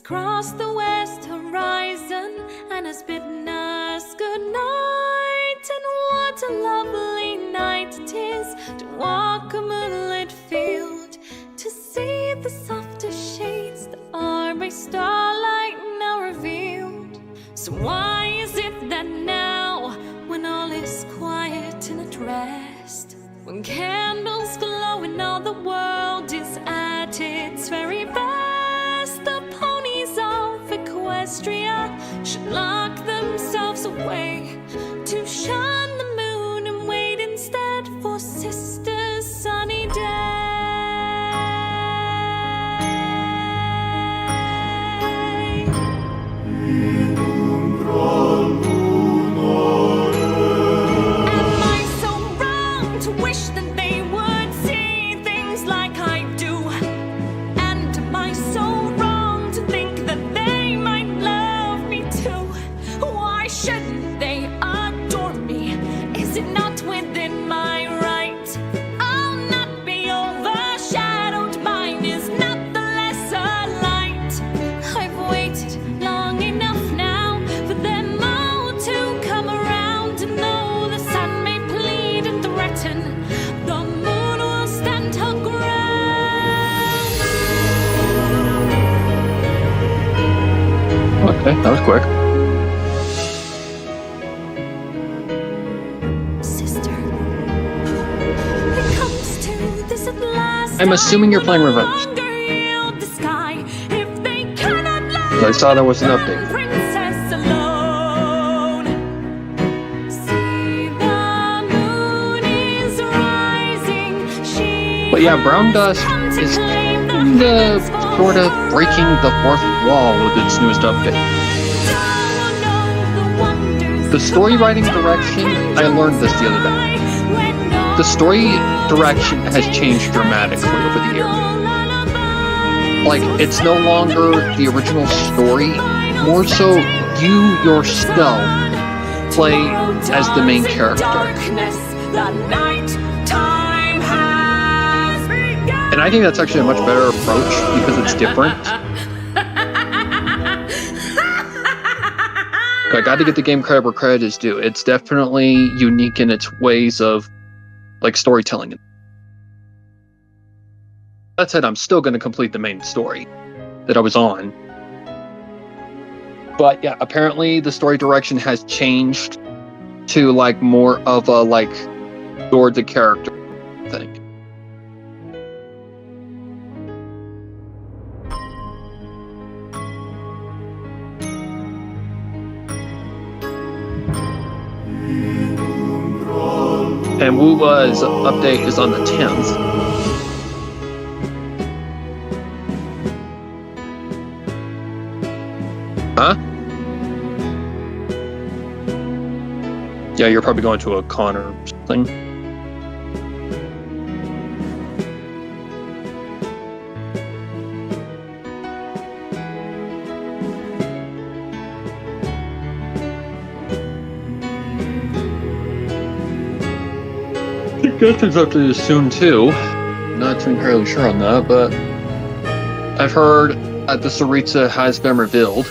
crossed the west horizon and has bidden us good night. And what a lovely night it is to walk a moonlit field, to see the softer shades that are by starlight now revealed. So why is it that now, when all is quiet and at rest, when candles glow and all the world is at its very best, the ponies of Equestria should lock themselves away to shun the moon and wait instead for Sister's sunny day? Am I so wrong to wish that they would see things like I do? And am I so wrong to think that they might love me too? Why shouldn't they adore me? Is it not within my right? I'll not be overshadowed, mine is not the lesser light. I've waited long enough now for them all to come around, and though the sun may plead and threaten, the moon will stand her ground. Okay, that was quick. Sister, it comes to this at last. I'm assuming you're playing Revenge. Longer yield the sky if they cannot love I saw there was an update. princess alone. See, the moon is rising. She But yeah, Brown Dust has is come to claim the kinda heavens for sorta us. breaking the fourth wall with its newest update. Don't know the wonders The story of writing what direction, can I learned this the other day. die when The story direction has changed dramatically over the years. Like, it's no longer the original story, more so you yourself play as the main character. And I think that's actually a much better approach because it's different. I got to give the game credit where credit is due. It's definitely unique in its ways of, like, storytelling. That said, I'm still going to complete the main story that I was on. But yeah, apparently the story direction has changed to, like, more of a, like, toward the character thing. And Wuwa's update is on the 10th. Huh? Yeah, you're probably going to a con or something. I think Guthrid's up to this soon too. Not too entirely sure on that, but I've heard that the Tsaritsa has been revealed.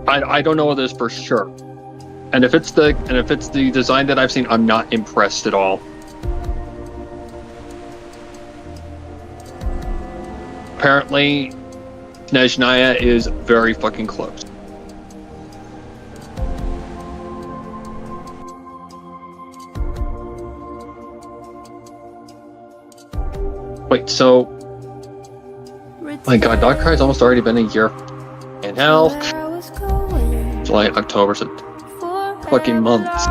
I don't know this for sure. And if it's the design that I've seen, I'm not impressed at all. Apparently, Snezhnaya is very fucking close. Wait, so... My god, Darkrai almost already been a year. And hell... July, October, so fucking months.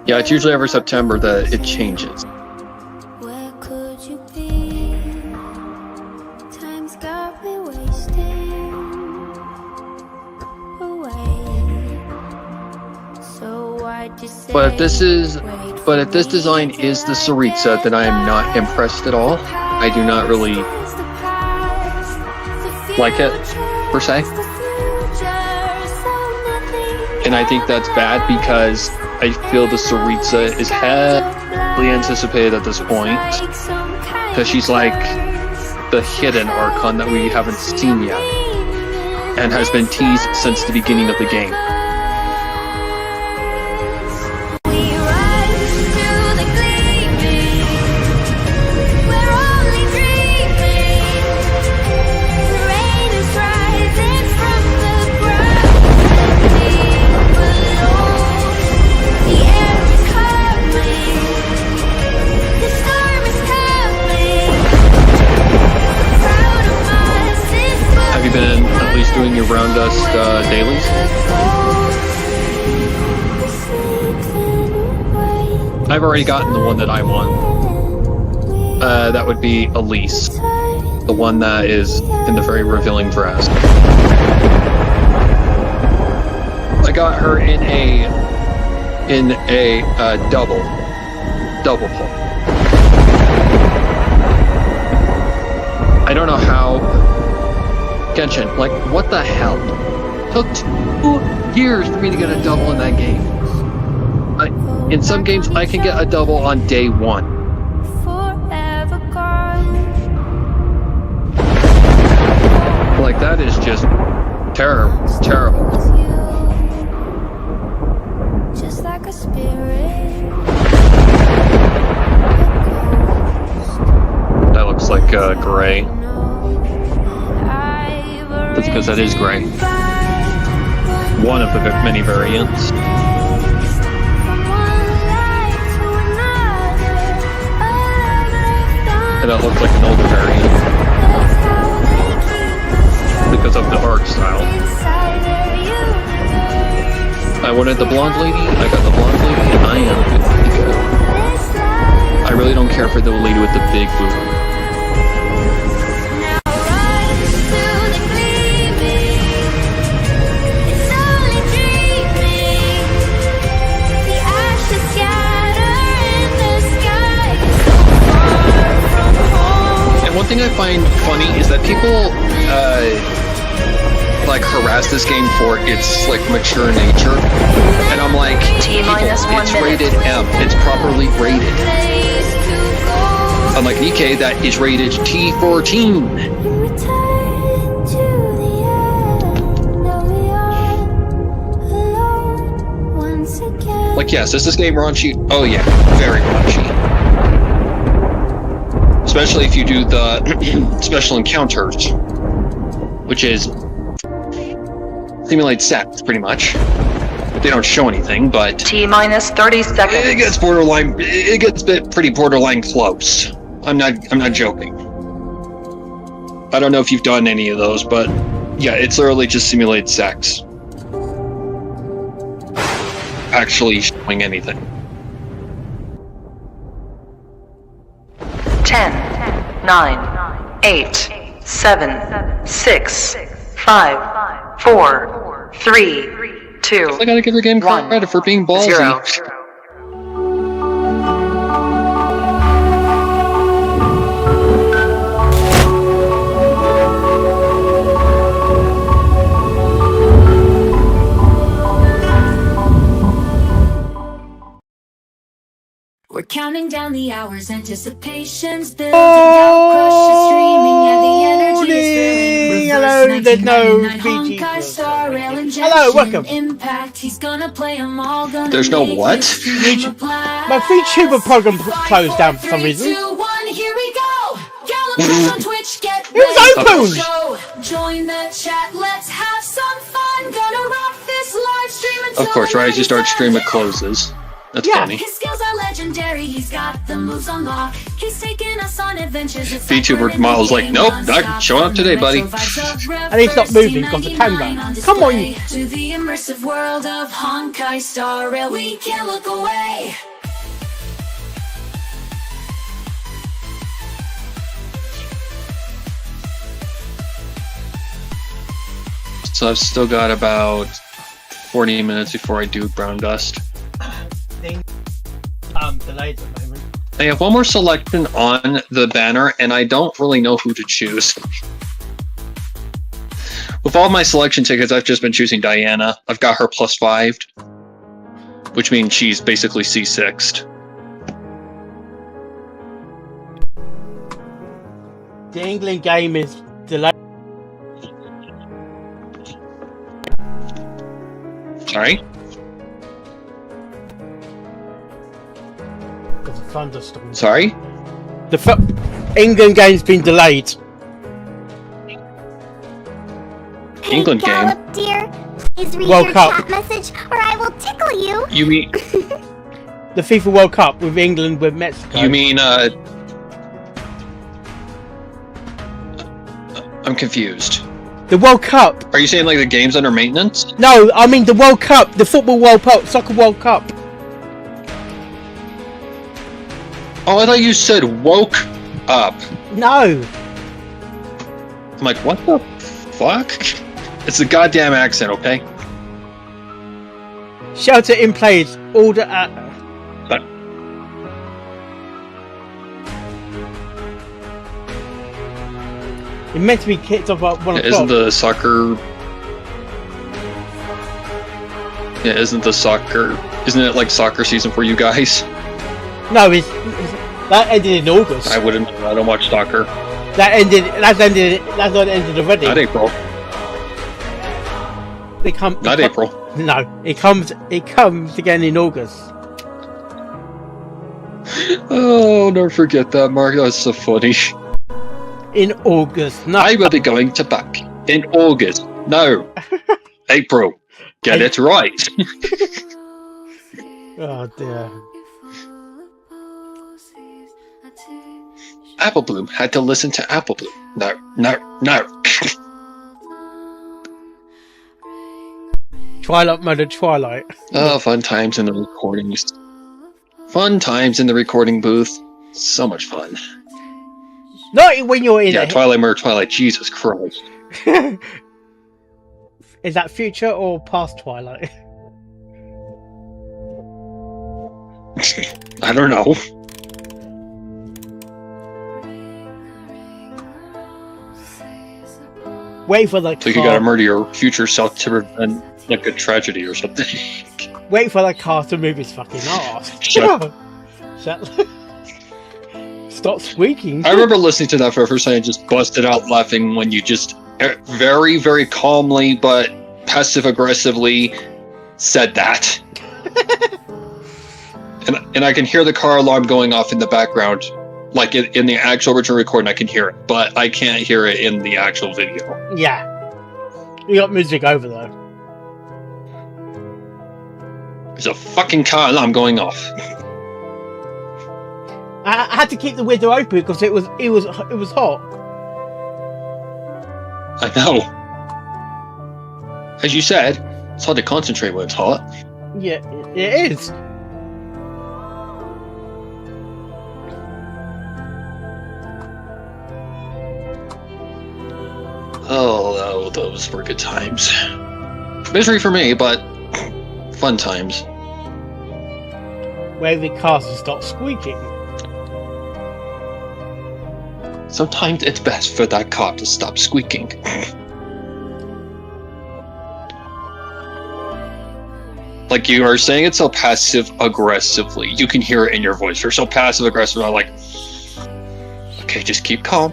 Yeah, it's usually every September that it changes. Where could you be? Time's got me wasting away. So why'd you say But if this design is the Tsaritsa, then I am not impressed at all. I do not really like it, per se. And I think that's bad because I feel the Tsaritsa is heavily anticipated at this point. because she's like the hidden Archon that we haven't seen yet, and has been teased since the beginning of the game. Have you been at least doing your Brown Dust dailies? I've already gotten the one that I want. That would be Elise, the one that is in the very revealing dress. I got her in a double pull. I don't know how. Genshin, like, what the hell? Took 2 years for me to get a double in that game. In some games, I can get a double on day 1. Like, that is just terrible. Terrible. Just like a spirit. That looks like gray. That's because that is gray. One of the many variants. And that looks like an older variant. Because of the art style. I wanted the blonde lady, I got the blonde lady, and I am good to go. I really don't care for the lady with the big boob. One thing I find funny is that people like harass this game for its like mature nature, and I'm like, people, it's rated M, it's properly rated. Unlike Nikkei, that is rated T14. Like, yes, is this game raunchy? Oh yeah, very raunchy. Especially if you do the special encounters, which is simulate sex, pretty much. They don't show anything, but T-minus 30 seconds. It gets pretty borderline close. I'm not joking. I don't know if you've done any of those, but yeah, it's literally just simulate sex. Actually showing anything. 10, 9, 8, 7, 6, 5, 4, 3, 2, I gotta give the game credit for being ballsy. 0. We're counting down the hours, anticipation's building, doubt crush is streaming, yeah, the energy is thrilling. Hello, there's no VT. Hello, welcome. Impact, he's gonna play 'em all, gonna There's no what? My VTuber program closed down for some reason. 3, 2, 1, here we go. Gallop on Twitch, get It was open. show. Join the chat, let's have some fun. Gonna rock this live stream until Of course, right as you start stream, it go. closes. That's Yeah. funny. His skills are legendary, he's got the moves on lock. He's taking us on adventures. It's VTuber like Miles like, game nope, non-stop. not showing up today, buddy. And he's not moving, he's got the camera. Come on. To the immersive world of Honkai Star Rail, we can't look away. So I've still got about 40 minutes before I do Brown Dust. Delayed at the moment. I have one more selection on the banner, and I don't really know who to choose. With all my selection tickets, I've just been choosing Diana. I've got her +5'd, which means she's basically C6'd. The England game is delayed. Sorry? There's a thunderstorm. Sorry? The England game's been delayed. Hey, England game? Gallop, dear, please read World your Cup. chat message or I will tickle you. You mean The FIFA World Cup with England with Mexico. I'm confused. The World Cup? Are you saying like the game's under maintenance? No, I mean the World Cup, the Football World Cup, Soccer World Cup. Oh, I thought you said woke up. No. I'm like, what the fuck? It's a goddamn accent, okay? Shelter in place. Order at. But It's meant to be kicked off at 1 o'clock. isn't the soccer? Yeah, Isn't it like soccer season for you guys? No, that ended in August. I wouldn't. I don't watch soccer. That's not ended already. Not April. Not April. No, it comes again in August. Oh, never forget that, Mark. That was so funny. In August, no. I will be going to back in August. No, April. Get it right. Oh dear. Apple Bloom had to listen to Apple Bloom. No. Twilight mode of Twilight. Oh, fun times in the recordings. Fun times in the recording booth. So much fun. Not when you're in Yeah, it. Twilight Murder Twilight. Jesus Christ. Is that future or past Twilight? I don't know. Wait for the So you gotta murder your future self to prevent like a tragedy or something. Wait for the car to move his fucking ass. Shut- Shut. Stop squeaking. I remember listening to that for the first time and just busted out laughing when you just very, very calmly but passive aggressively said that. and I can hear the car alarm going off in the background. Like in the actual original recording, I can hear it, but I can't hear it in the actual video. Yeah. You got music over though. There's a fucking car alarm going off. I had to keep the window open because it was hot. I know. As you said, it's hard to concentrate when it's hot. Yeah, it is. Oh, those were good times. Misery for me, but fun times. Where the cars will stop squeaking. Sometimes it's best for that car to stop squeaking. Like you are saying it so passive aggressively. You can hear it in your voice. You're so passive aggressive. I'm like, okay, just keep calm.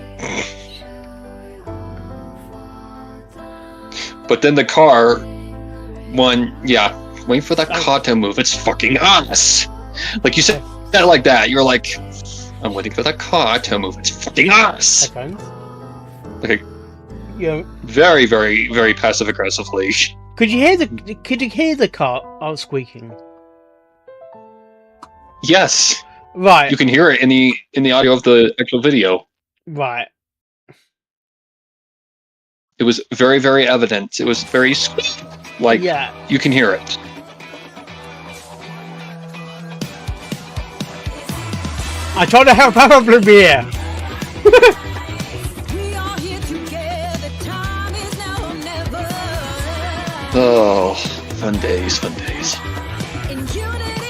But then the car, wait for that car to move. It's fucking us. Like you said that like that. You're like, I'm waiting for that car to move. It's fucking us. Okay. Like, Yeah. very, very, very passive aggressively. Could you hear the car squeaking? Yes, Right. you can hear it in the audio of the actual video. Right. It was very, very evident. It was very squeak. Like, Yeah. you can hear it. I tried to help Pablo here. Oh, fun days, fun days.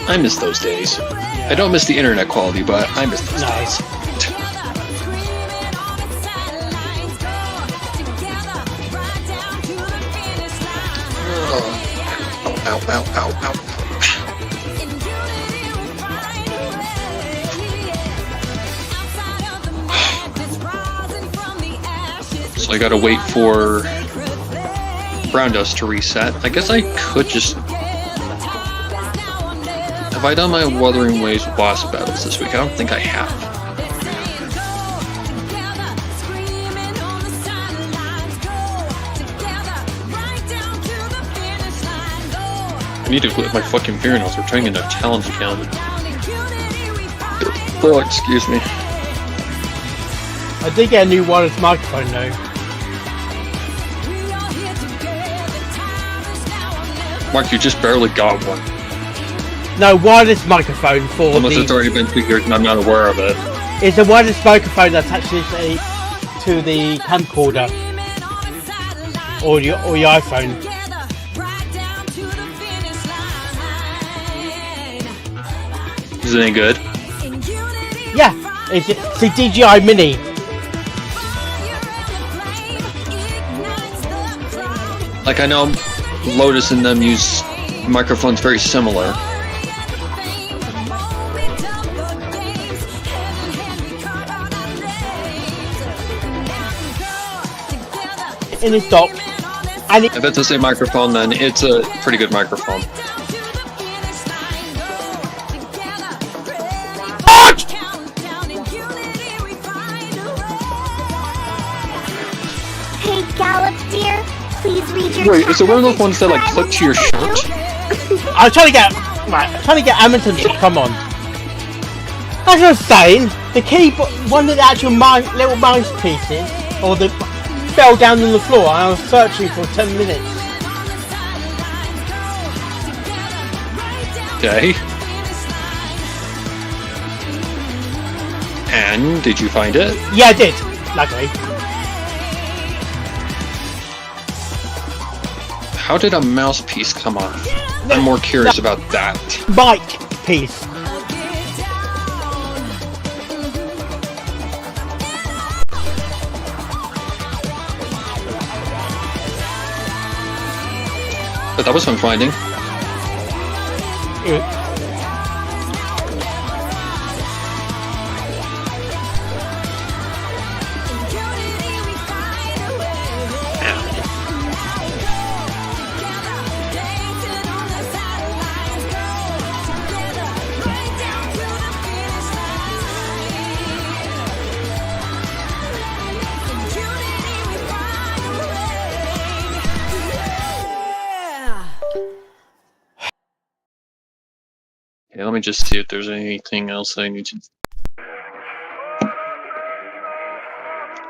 I miss those days. I don't miss the internet quality, but I miss those days. Ow, ow, ow, ow. I gotta wait for brown dust to reset. I guess I could just... Have I done my Wuthering Waves boss battles this week? I don't think I have. I need to clip my fucking fingernails. We're turning into talent again. Oh, excuse me. I did get a new wireless microphone though. Mark, you just barely got one. No, wireless microphone for Unless it's already been 2 years and I'm not aware of it. It's a wireless microphone that's actually to the camcorder or your iPhone. Is it any good? Yeah, it's a DJI Mini. Like, I know Lotus and them use microphones very similar. In its dock. And If it's the same microphone, then it's a pretty good microphone. Hey, Gallop, dear. Please read your Wait, is it one of those ones that like clip to your shirt? I'm trying to get Amazon to come on. As I was saying, the keyboard, one of the actual little mouse pieces, fell down on the floor, and I was searching for 10 minutes. Okay. And did you find it? Yeah, I did. Luckily. How did a mouse piece come off? I'm more curious about that. Mic piece. But that was fun finding. Okay, let me just see if there's anything else I need to...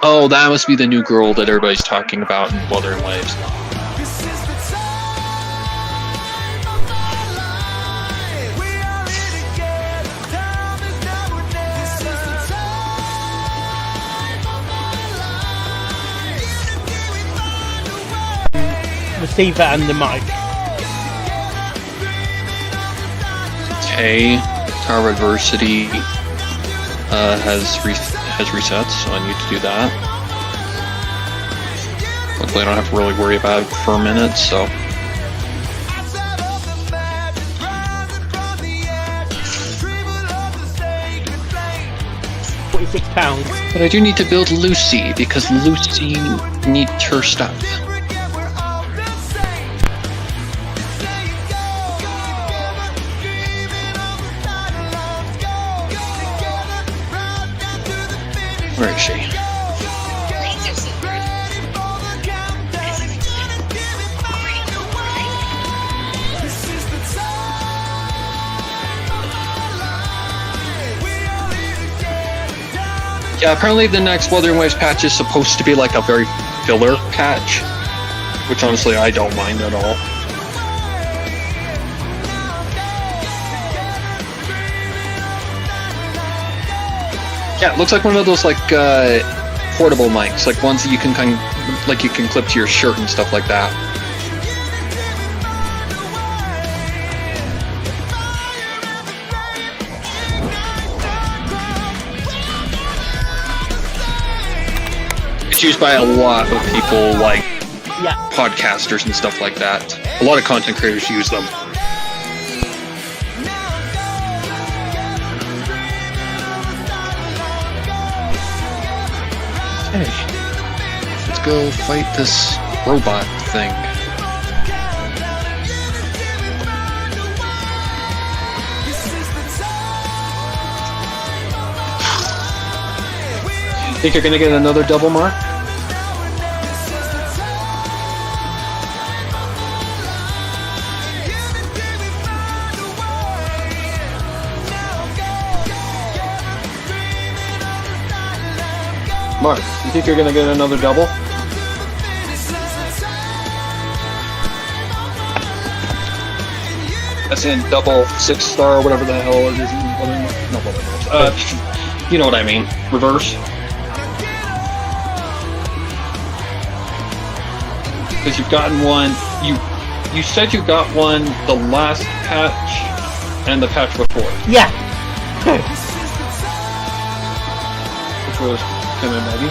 Oh, that must be the new girl that everybody's talking about in Wuthering Waves. Receiver and the mic. Okay, Tower Adversity has reset, so I need to do that. Luckily I don't have to really worry about it for a minute, so... 46 pounds. But I do need to build Lucy, because Lucy needs her stuff. Where is she? Yeah, apparently the next Wuthering Waves patch is supposed to be like a very filler patch, which honestly I don't mind at all. Yeah, it looks like one of those like portable mics, like ones that you can you can clip to your shirt and stuff like that. It's used by a lot of people, like podcasters and stuff like that. A lot of content creators use them. Hey, it's go fight this robot thing. Think you're gonna get another double mark? Mark, you think you're gonna get another double? That's in double 6-star or whatever the hell it is. No, you know what I mean. Reverse. Because you've gotten one. You said you got one the last patch and the patch before. Yeah. Which was kind of nutty.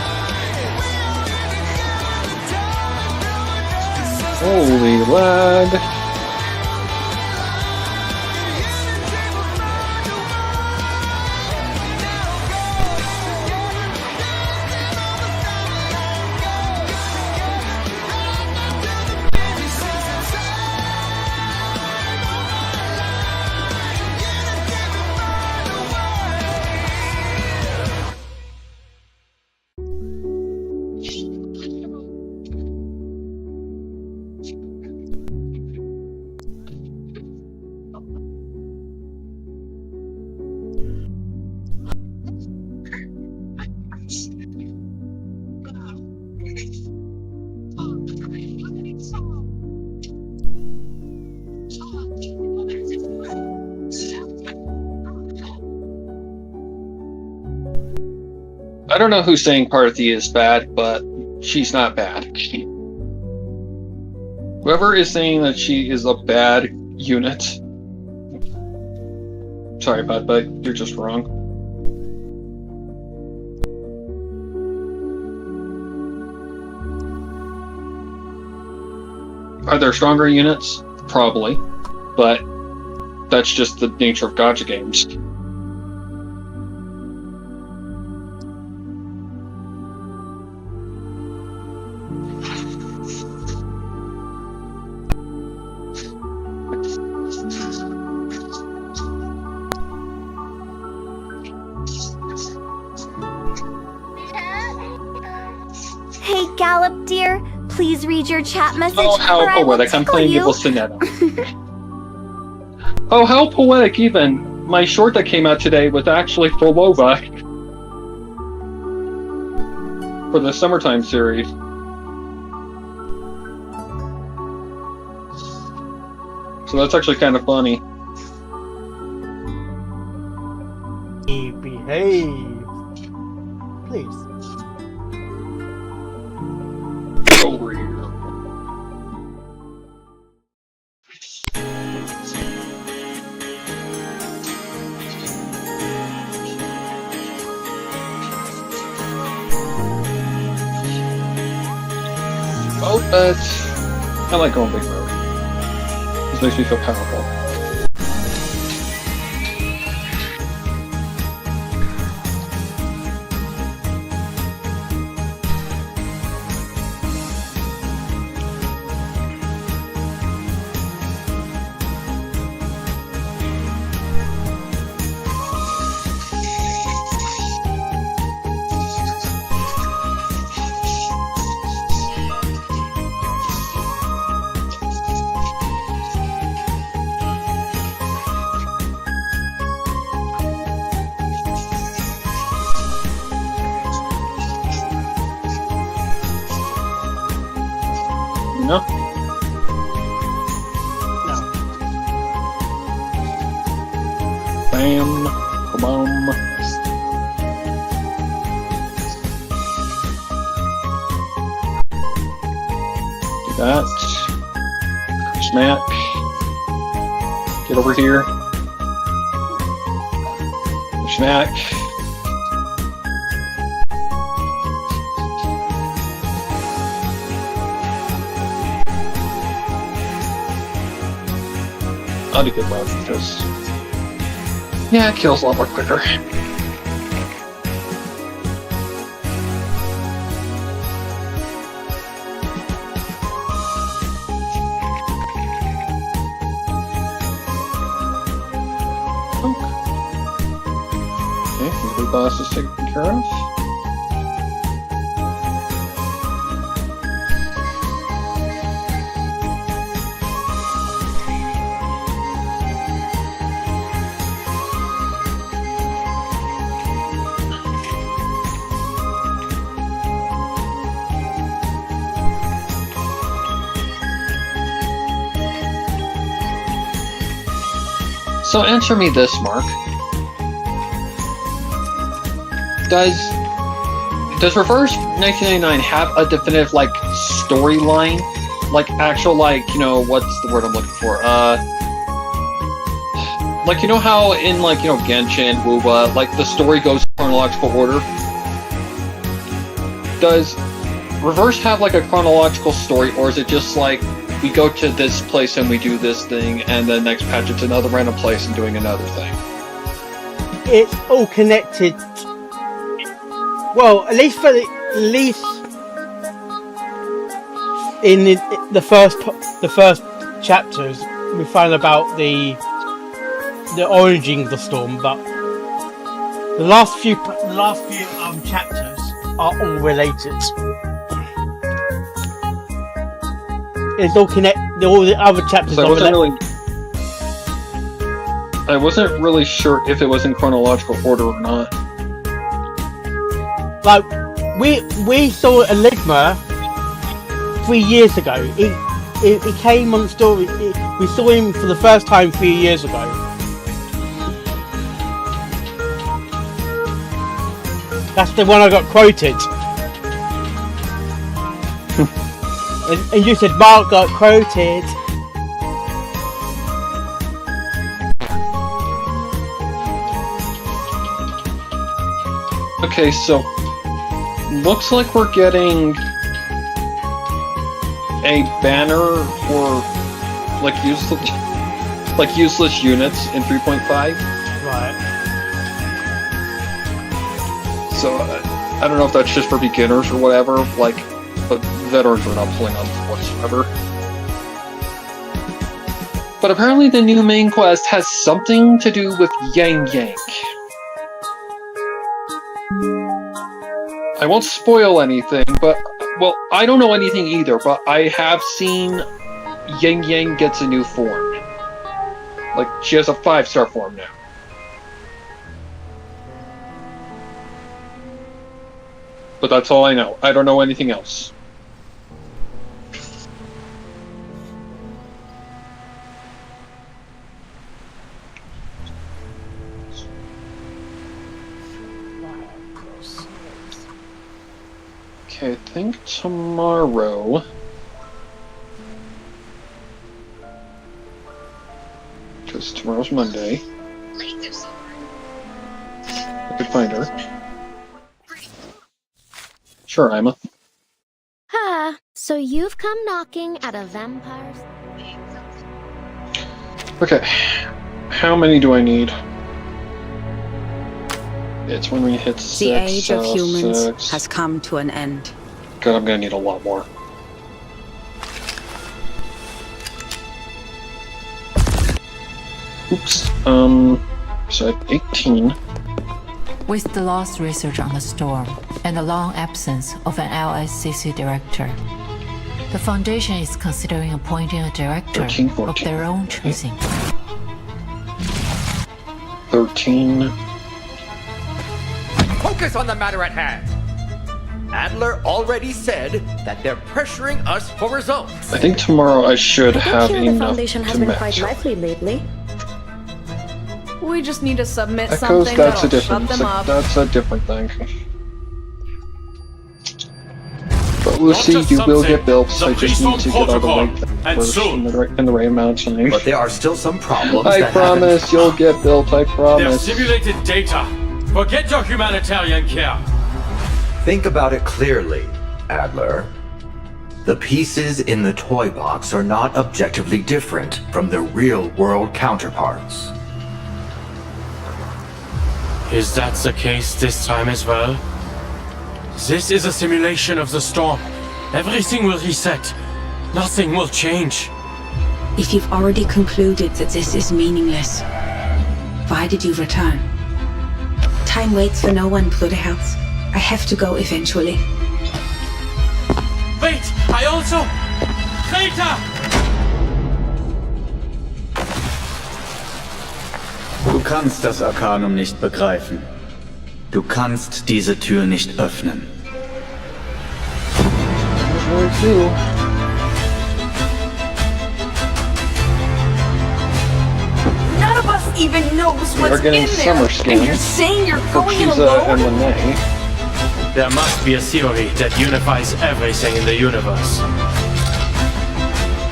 Holy lag. I don't know who's saying Parthy is bad, but she's not bad. Whoever is saying that she is a bad unit, sorry, bud, but you're just wrong. Are there stronger units? Probably, but that's just the nature of gacha games. Hey, Gallop, dear. Please read your chat message. Oh, how or I will poetic. I'm tickle playing you. Evil Sonetta. Oh, how poetic even. My short that came out today was actually for WOBA. For the summertime series. So that's actually kind of funny. Behave. Please. Over here. Oh, but I like going big road. This makes me feel powerful. No? No. Bam. Boom. Do that. Smack. Get over here. Smack. I'll do good love because yeah, it kills a lot more quicker. Blue Glass is taken care of. So answer me this, Mark. Does Reverse 1999 have a definitive, like, storyline? Like, actual, like, you know, what's the word I'm looking for? Like, you know how in, like, you know, Genshin, Wuba, like, the story goes in chronological order? Does Reverse have, like, a chronological story, or is it just, like, we go to this place and we do this thing, and then next patch it's another random place and doing another thing? It's all connected. Well, at least in the first chapters, we find about the origin of the storm, but the last few chapters are all related. It's all connected. All the other chapters are related. I wasn't really sure if it was in chronological order or not. Like, we saw Enigma 3 years ago. It came on the story. We saw him for the first time 3 years ago. That's the one I got quoted. and you said Mark got quoted. Okay, so looks like we're getting a banner for like useless units in 3.5. Right. So I don't know if that's just for beginners or whatever. Like, but veterans are not pulling on whatsoever. But apparently, the new main quest has something to do with Yang Yang. I won't spoil anything, but, well, I don't know anything either, but I have seen Yang Yang gets a new form. Like, she has a 5-star form now. But that's all I know. I don't know anything else. Okay, I think tomorrow... because tomorrow's Monday. I could find her. Sure, Ima. Ah, so you've come knocking at a vampire's... Okay. How many do I need? It's when we hit 6. The age of humans 6. has come to an end. God, I'm gonna need a lot more. Oops. So at 18. With the lost research on the storm and the long absence of an LSCC director, the Foundation is considering appointing a director 13, of 14. their own choosing. 13. Focus on the matter at hand. Adler already said that they're pressuring us for results. I think tomorrow I should have the enough foundation has to been match. quite lively lately. We just need to submit Echoes, something that's a that'll different. shut them up. That's a different thing. But we'll Not see. just You will something, get built. the I just need to get out of the way and first soon. in the right amount of time. But there are still some problems I that promise haven't... you'll get built. I They've promise. simulated data. Forget your humanitarian care. Think about it clearly, Adler. The pieces in the toy box are not objectively different from their real-world counterparts. Is that the case this time as well? This is a simulation of the storm. Everything will reset. Nothing will change. If you've already concluded that this is meaningless, why did you return? Time waits for no one, Bruderherz. I have to go eventually. Wait! I also... Traitor! Du kannst das Arkanum nicht begreifen. Du kannst diese Tür nicht öffnen. None of us even knows We are what's getting in there. summer And skin you're saying you're for going in Pisa and alone? Lene. There must be a theory that unifies everything in the universe.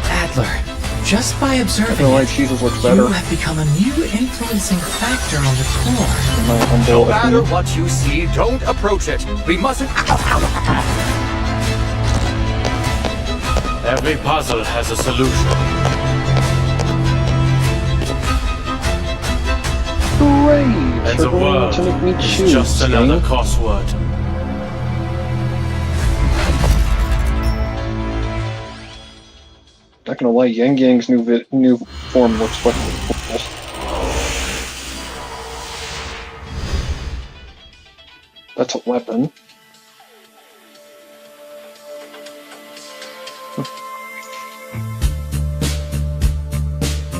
Adler, just by I observing feel like it, Jesus looks better. you have become a new influencing factor on the core. In my No humble matter opinion. what you see, don't approach it. We mustn't... Every puzzle has a solution. Hooray! And You're the going world to make me is choose, just another Sting. crossword. Not gonna lie, Yang Yang's new form looks fucking cool. That's a weapon.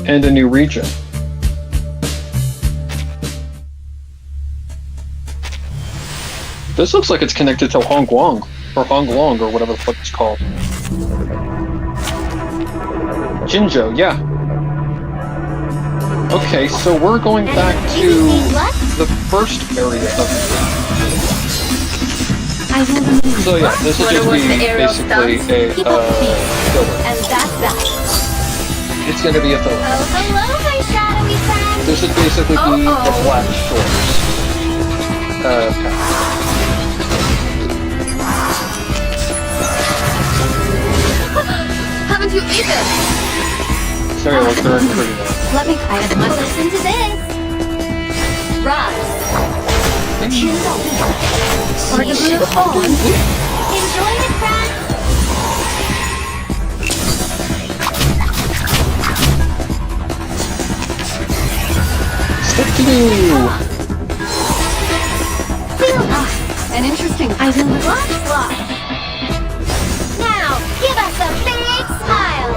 And a new region. This looks like it's connected to Hong Guang, or Hong Long, or whatever the fuck it's called. Jinzhou, yeah. Okay, so we're going back to the first area of I will remember. So yeah, this will just be basically a filler. And that's that. It's gonna be a filler. Oh, hello, my shadowy friend. This would basically be the Black Shores. Okay. Haven't you eaten? Sorry, look, they're pretty though. Let me I have much listen to this. Rise. Or to move on. Enjoy it, friend. Step to you. An interesting... I will watch. Now, give us a big smile.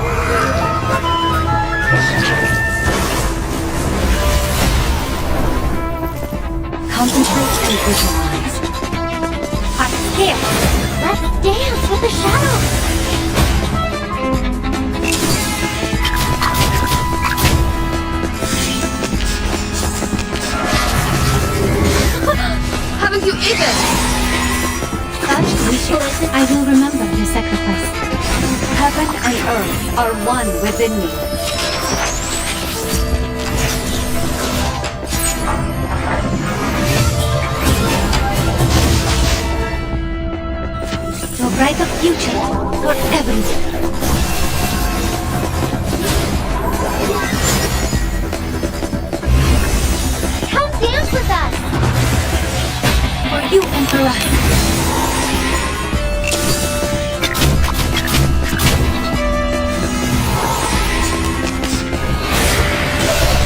Concentrate and visualize. I'm scared. Let's dance with the shadows. Haven't you eaten? Such wishes. I will remember your sacrifice. Heaven and earth are one within me. Your brighter future for everything. Come dance with us. For you and for us.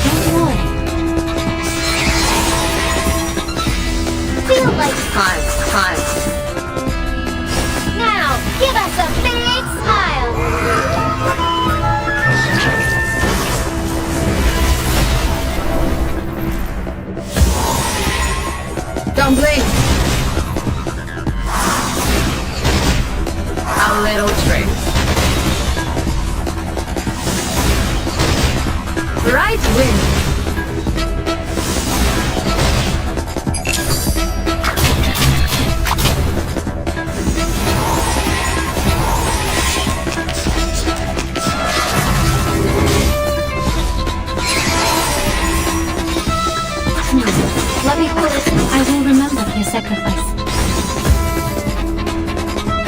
Don't worry. Feel like Time. now. Give us a big smile. Don't blink. A little trick. Right wing. Let me listen. I will remember your sacrifice.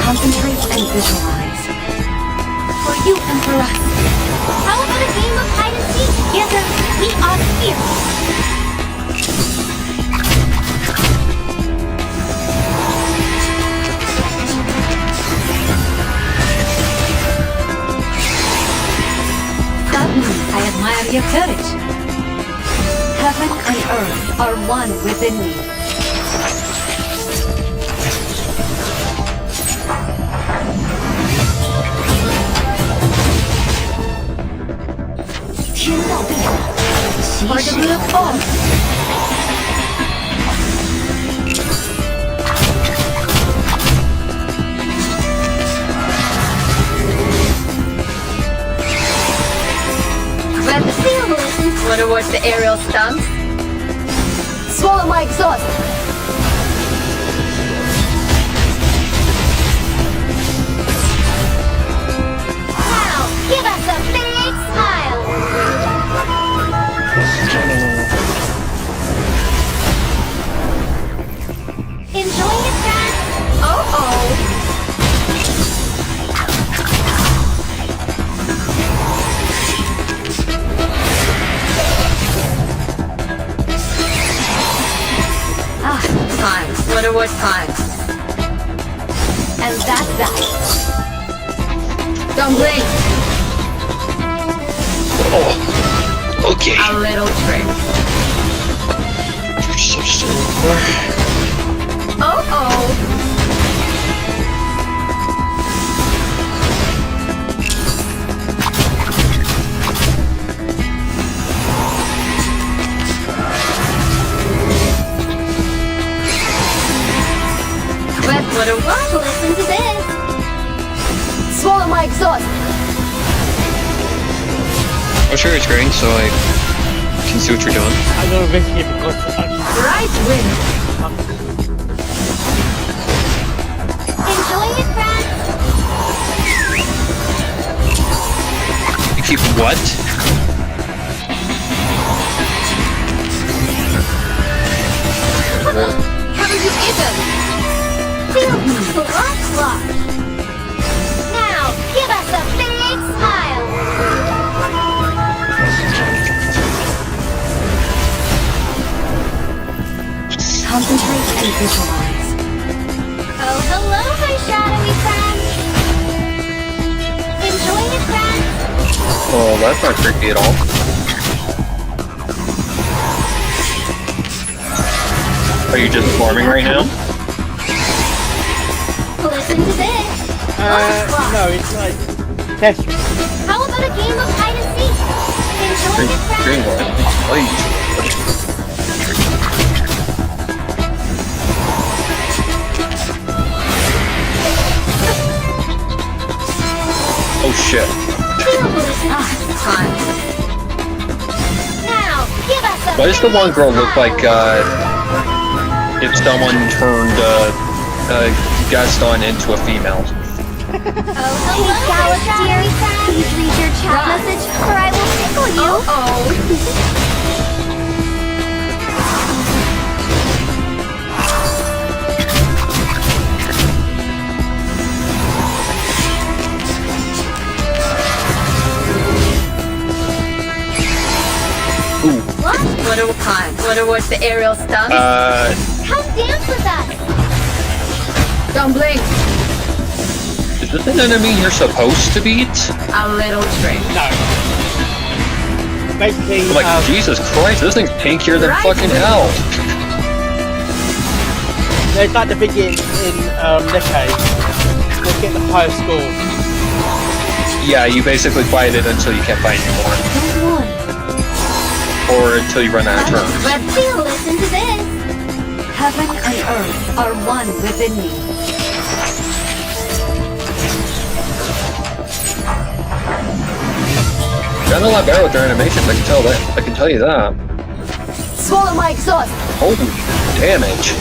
Concentrate and visualize. For you and for us. How about a game of hide and seek? Together, we are fierce. Suddenly, I admire your courage. Heaven and earth are one within me. Hard to move on. Let the field listen. Wanna watch the aerial stunts? Swallow my exhaust. Now, give us a big smile. Enjoy it, friends? Time. Wonder what time. And that's that. Don't blink. Oh, okay. A little trick. You're so slow. What a what? Listen to this. Swallow my exhaust. I'll share your screen so I can see what you're doing. I'm gonna risk it because Right win. Enjoy it, friends. You keep what? Haven't you eaten? Feel me, block. Now, give us a big smile. Concentrate and visualize. Oh, hello, my shadowy friends. Enjoy it, friends. Oh, that's not creepy at all. Are you just farming right now? Listen to this. no, it's like test. How about a game of hide and seek? Enjoy it, Green friends. one. Please. Oh shit. Time. Now, give us a Why does the one girl look like if someone turned Gaston into a female? Oh, hello, Gallus, dear. Please read your chat message, or I will tickle you. Ooh. What? Wonder what time. Wonder what's the aerial stunts? Come dance with us. Don't blink. Is this an enemy you're supposed to beat? A little trick. No. Basically, I'm like, Jesus Christ, this thing's tankier than fucking hell. It's like the big in Nikkei. Let's get the higher score. Yeah, you basically fight it until you can't fight anymore. Or until you run out of turns. Let's listen to this. Heaven and earth are one within me. Done a lot better with their animations, I can tell that. I can tell you that. Swallow my exhaust. Holy damage.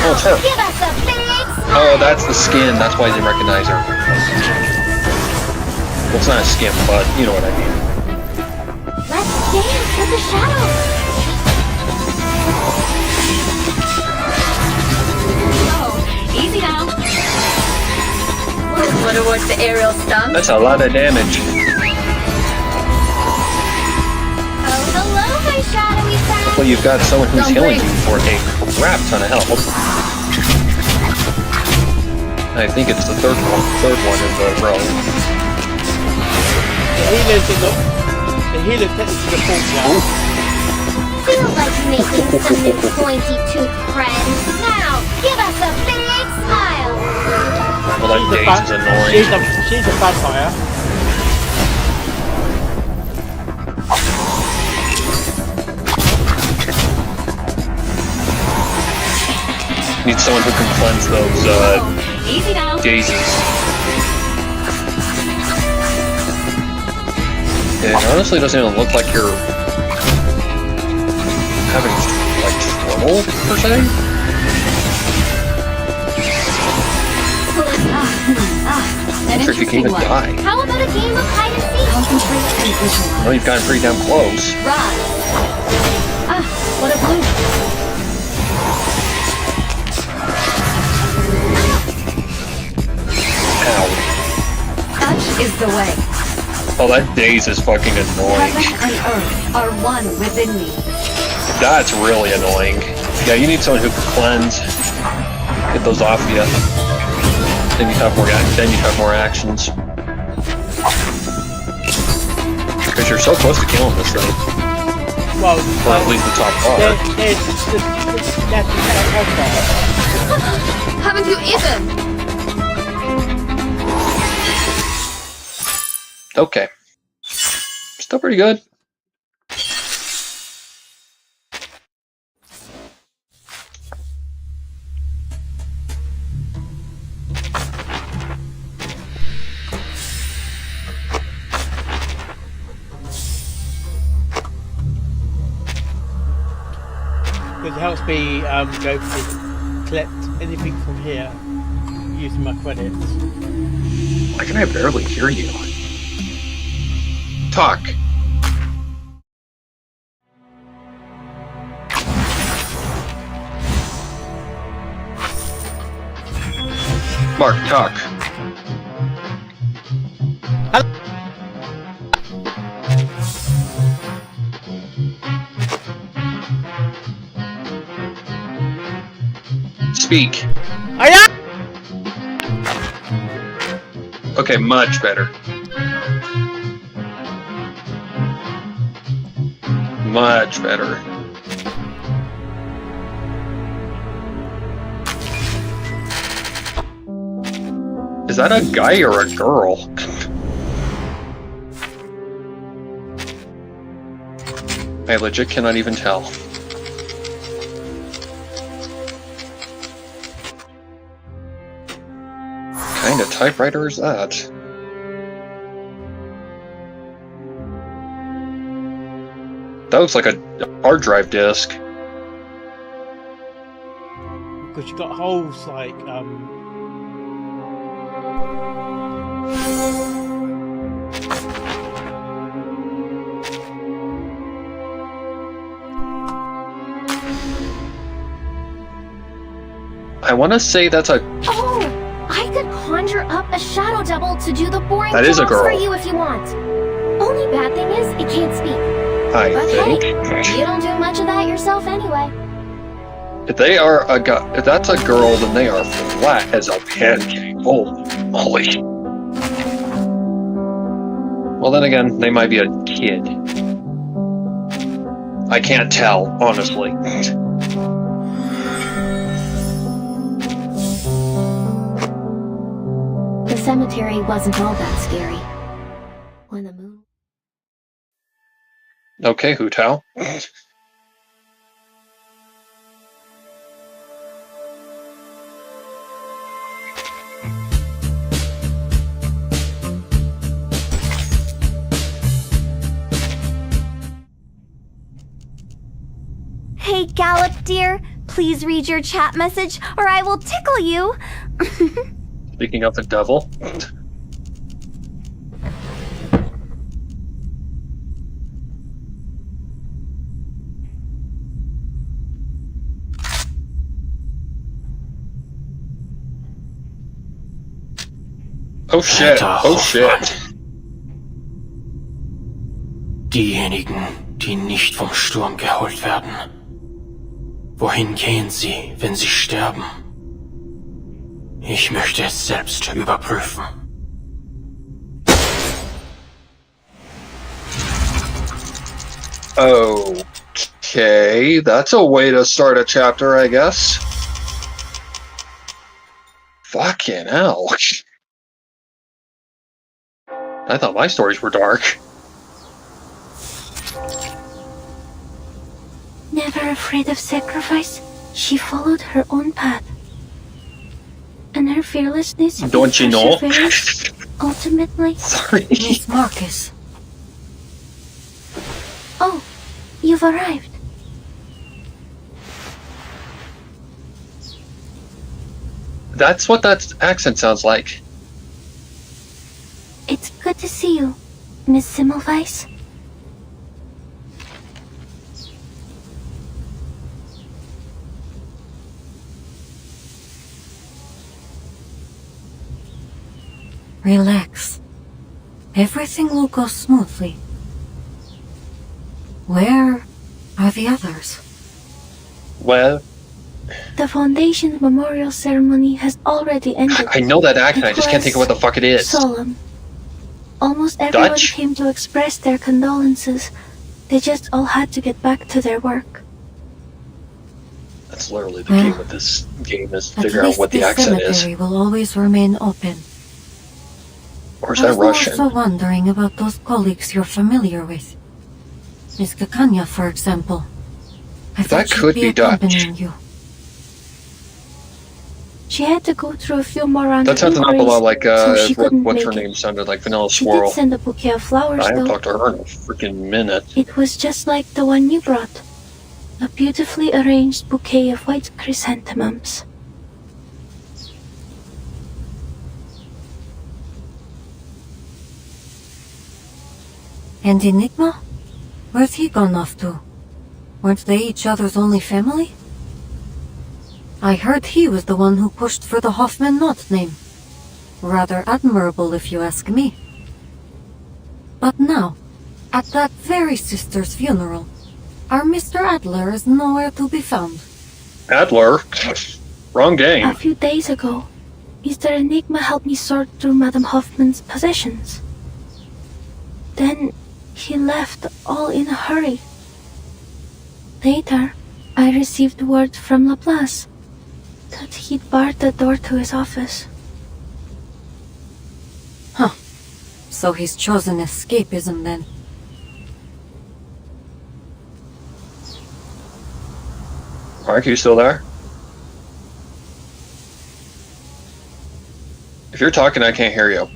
Oh, it's her. Give us a big smile. Oh, that's the skin. That's why I didn't recognize her. Well, it's not a skin, but you know what I mean. Let's dance with the shadows. Oh, easy now. Wanna watch the aerial stunts? That's a lot of damage. Oh, hello, my shadowy friend. Well, you've got someone who's Don't healing blink. you for a crap ton of help. I think it's the third one in the row. The healers in the he looks technically the fourth one. Feel like making some new pointy tooth friends. Now, give us a big smile. Well, that Daisy is annoying. She's a vampire. Need someone who can cleanse those Easy now. daisies. It honestly doesn't even look like you're having like trouble per se. I'm not sure if you can even die. How about a game of hide and seek? Concentrate and visualize. Well, you've gotten pretty damn close. Rise. Ah, what a blue. Ow. Such is the way. Oh, that daze is fucking annoying. Heaven and earth are one within me. That's really annoying. Yeah, you need someone who can cleanse. Get those off you. Then you have more actions. Because you're so close to killing this thing. Well, or at least the top bar. Haven't you eaten? Okay. Still pretty good. It helps me go to collect anything from here using my credits. Why can I barely hear you? Talk. Mark, talk. Speak. Okay, much better. Much better. Is that a guy or a girl? I legit cannot even tell. What kind of typewriter is that? That looks like a hard drive disk. Because you got holes like I want to say that's a... Oh, I could conjure up a shadow double to do the boring That is a jobs for girl. you if you want. Only bad thing is, it can't speak. I But think. hey, you don't do much of that yourself anyway. If they are a guy, if that's a girl, then they are flat as a pancake. Holy moly. Well, then again, they might be a kid. I can't tell, honestly. The cemetery wasn't all that scary. When the moon... Okay, Hu Tao. Hey, Gallop, dear. Please read your chat message, or I will tickle you. Speaking of the devil. Oh shit, oh shit. Diejenigen, die nicht vom Sturm geholt werden. Wohin gehen sie, wenn sie sterben? Ich möchte es selbst überprüfen. Okay, that's a way to start a chapter, I guess. Fucking hell. I thought my stories were dark. Never afraid of sacrifice, she followed her own path. And her fearlessness Don't you know? ultimately... Sorry. Miss Marcus. Oh, you've arrived. That's what that accent sounds like. It's good to see you, Miss Semmelweis. Relax. Everything will go smoothly. Where are the others? Well, The Foundation's memorial ceremony has already ended. I know that accent, It I just can't think of what the fuck it is. Solemn. Almost everyone Dutch? came to express their condolences. They just all had to get back to their work. That's literally the game of this game, is At figure out least what the this accent is. cemetery will always remain open. Or is I that was Russian? also wondering about those colleagues you're familiar with. Miss Kakanya, for example. I thought That she'd could be Dutch. accompanying you. She had to go through a few more rounds That of sounds an awful inquiries, lot like so she couldn't what's her make it. name sounded like, Vanilla She Swirl. did send a bouquet of flowers, I haven't though. talked to her in a freaking minute. It was just like the one you brought. A beautifully arranged bouquet of white chrysanthemums. And Enigma? Where's he gone off to? Weren't they each other's only family? I heard he was the one who pushed for the Hoffman Knot name. Rather admirable, if you ask me. But now, at that very sister's funeral, our Mr. Adler is nowhere to be found. Adler? Wrong A game. few days ago, Mr. Enigma helped me sort through Madame Hoffman's possessions. Then he left all in a hurry. Later, I received word from Laplace that he'd barred the door to his office. Huh. So he's chosen escapism then. Mark, you still there? If you're talking, I can't hear you.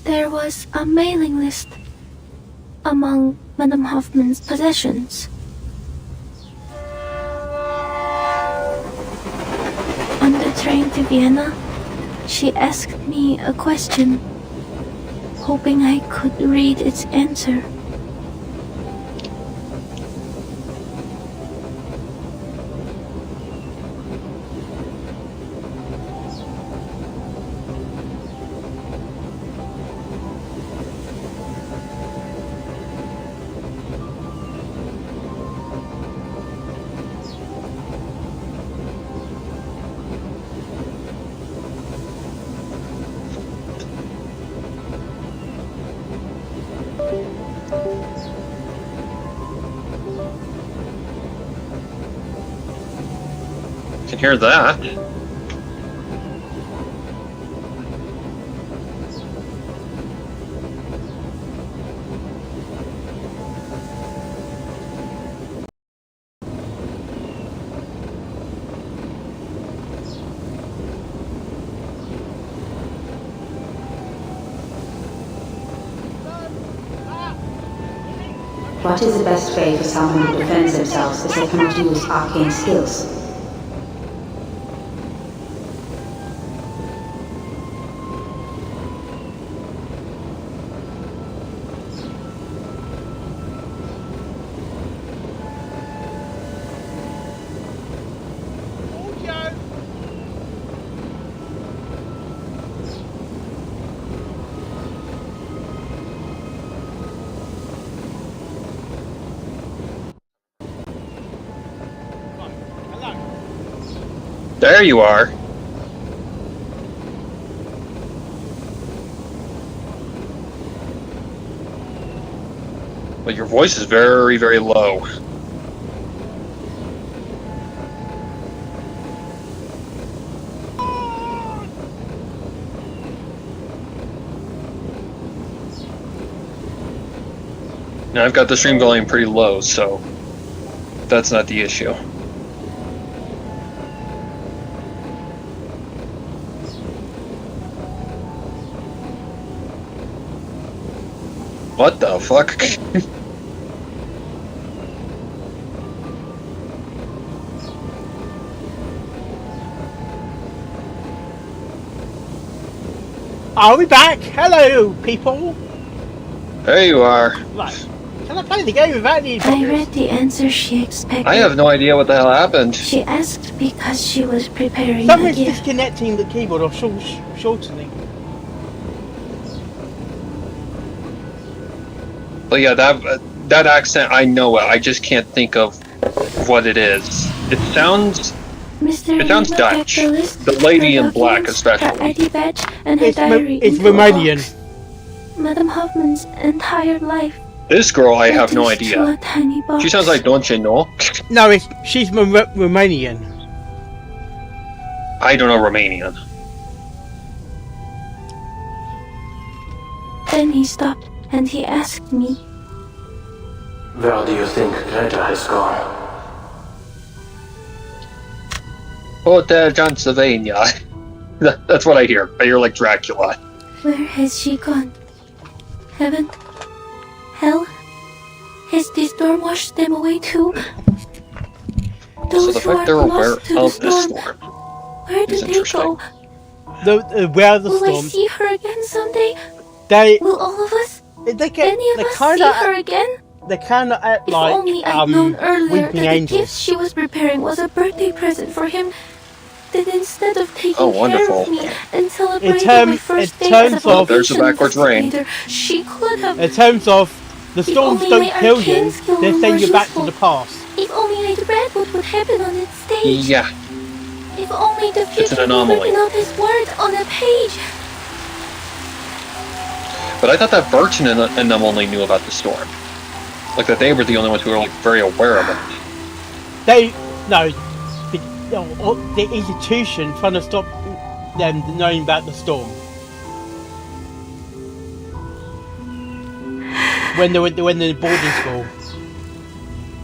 There was a mailing list among Madame Hoffman's possessions. On the train to Vienna, she asked me a question, hoping I could read its answer. I can hear that. What is the best way for someone to defend themselves if they cannot use arcane skills? There you are. But your voice is very, very low. Now I've got the stream volume pretty low, so that's not the issue. What the fuck? Are we back? Hello, people. There you are. Right. Can I play the game without the I read the answer she expected. I have no idea what the hell happened. She asked because she was preparing Someone's a gift. disconnecting the keyboard or shortening. But yeah, that accent, I know it. I just can't think of what it is. It sounds Mr. Dutch. The list, The lady her in black, documents, her especially. ID badge, and her It's diary. it's into a Romanian. box. Madame Hoffman's entire life. This girl, I have no reduced to idea. a tiny box. She sounds like don't you know? No, she's Romanian. I don't know Romanian. Then he stopped and he asked me, Where do you think Greta has gone? Hotel Transylvania. That's what I hear. I hear like Dracula. "Where has she gone? Heaven? Hell? Has the storm washed them away too? So Those the who fact are they're aware lost to the of this storm, storm where do is they interesting. go? Where the Will I storm? see her again someday? They Will all of us? they get Any of they us kind see of her again? they kind of act If like only I'd known earlier weeping that the angels. gift she was preparing was a birthday present for him. That instead of taking Oh, care wonderful. of me and celebrating terms- my first in day as a terms of- There's the foundation backwards rain. investigator, she could have. In terms of the If storms only don't my kill you, arcane skill they were send you more back to useful. the past. If only I'd read what would happen on its stage. Yeah. If only the It's an future were anomaly. written out as words on a page. But I thought that Birch and them only knew about the storm. Like that they were the only ones who were like very aware of it. The institution trying to stop them knowing about the storm. When they were in boarding school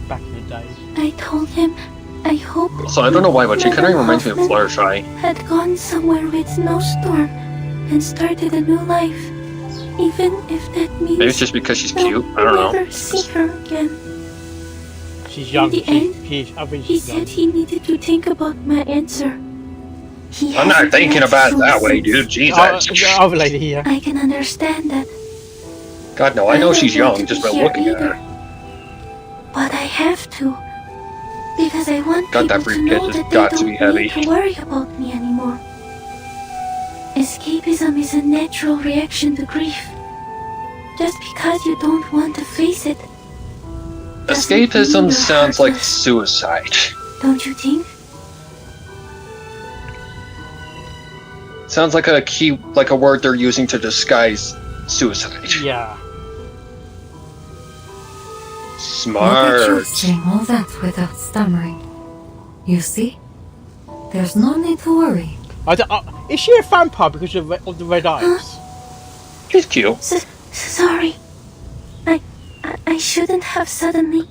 back in the day. I told him I hoped. So I don't know why, but she kind of Madame reminds me of Hoffman Fluttershy. had gone somewhere with no storm and started a new life, even if that means Maybe it's just because she's I'll cute. I don't know. never see her again. She's young. In the end, I think He she's young. said he needed to think about my answer. He I'm not hasn't thinking had about it that way, choices. dude. Jesus. The other lady here. I can understand that. God, no, I know she's don't want young to just be by here looking at either. her. But I have to. Because I want God, that people to briefcase know has that got they to don't be heavy. need to worry about me anymore. Escapism is a natural reaction to grief. Just because you don't want to face it. doesn't mean Escapism you're sounds like heartless, suicide. don't you think? Sounds like a word they're using to disguise suicide. Yeah. Look at you Smart. saying all that without stammering. You see? There's no need to worry. Is she a vampire because of the red eyes? She's cute. Sorry. I shouldn't have suddenly.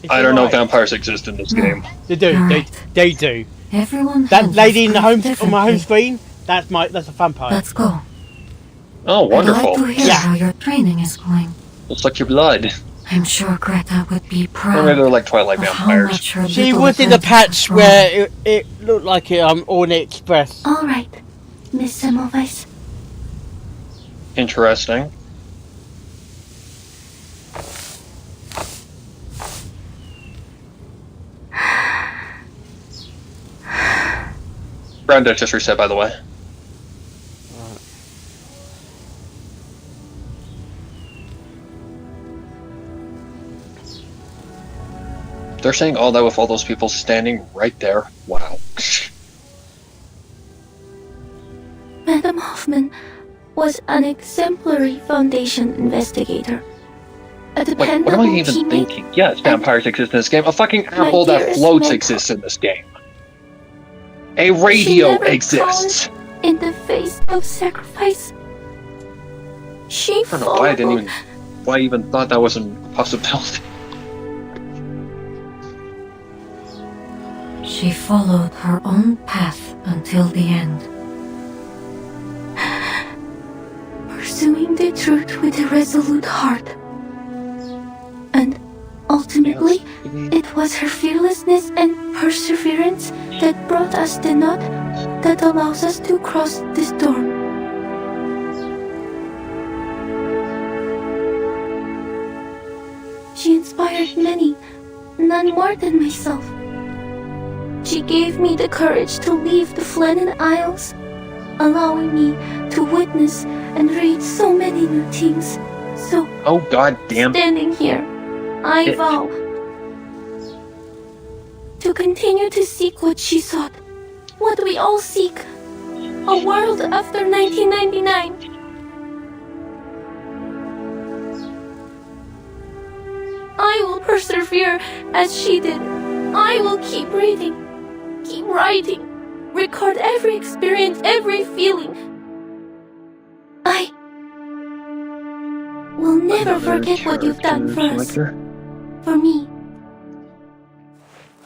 I don't know if vampires exist in this game. They do. You're They right. they do. Everyone That handles lady in the grief on my home differently. screen. That's a vampire. Let's go. Oh, I'd like wonderful. to hear Yeah. how your training is going. Looks like your blood. I'm sure Greta would be Or proud maybe they're like Twilight of how vampires. much her She little was in the friend has patch grown. where it looked like Ornate Express. All right, Miss Semmelweis. Interesting. Brown Deck just reset, by the way. They're saying all that with all those people standing right there. Wow. Madame Hoffman was an exemplary Foundation investigator. A Like, dependable what am I even teammate, thinking? Yes, vampires exist in this game. A fucking My apple that dearest floats mentor. exists in this game. A She radio never exists. cowered in the face of sacrifice. She I don't know why I followed. why I even thought that was a possibility. She followed her own path until the end. Pursuing the truth with a resolute heart. And ultimately, it was her fearlessness and perseverance that brought us the knot that allows us to cross the storm. She inspired many, none more than myself. She gave me the courage to leave the Flennon Isles, allowing me to witness and read so many new things. So, Oh god damn. standing here, I vow to continue to seek what she sought, what we all seek, a world after 1999. I will persevere as she did. I will keep reading, keep writing, record every experience, every feeling. I will never forget what you've done for us, for me.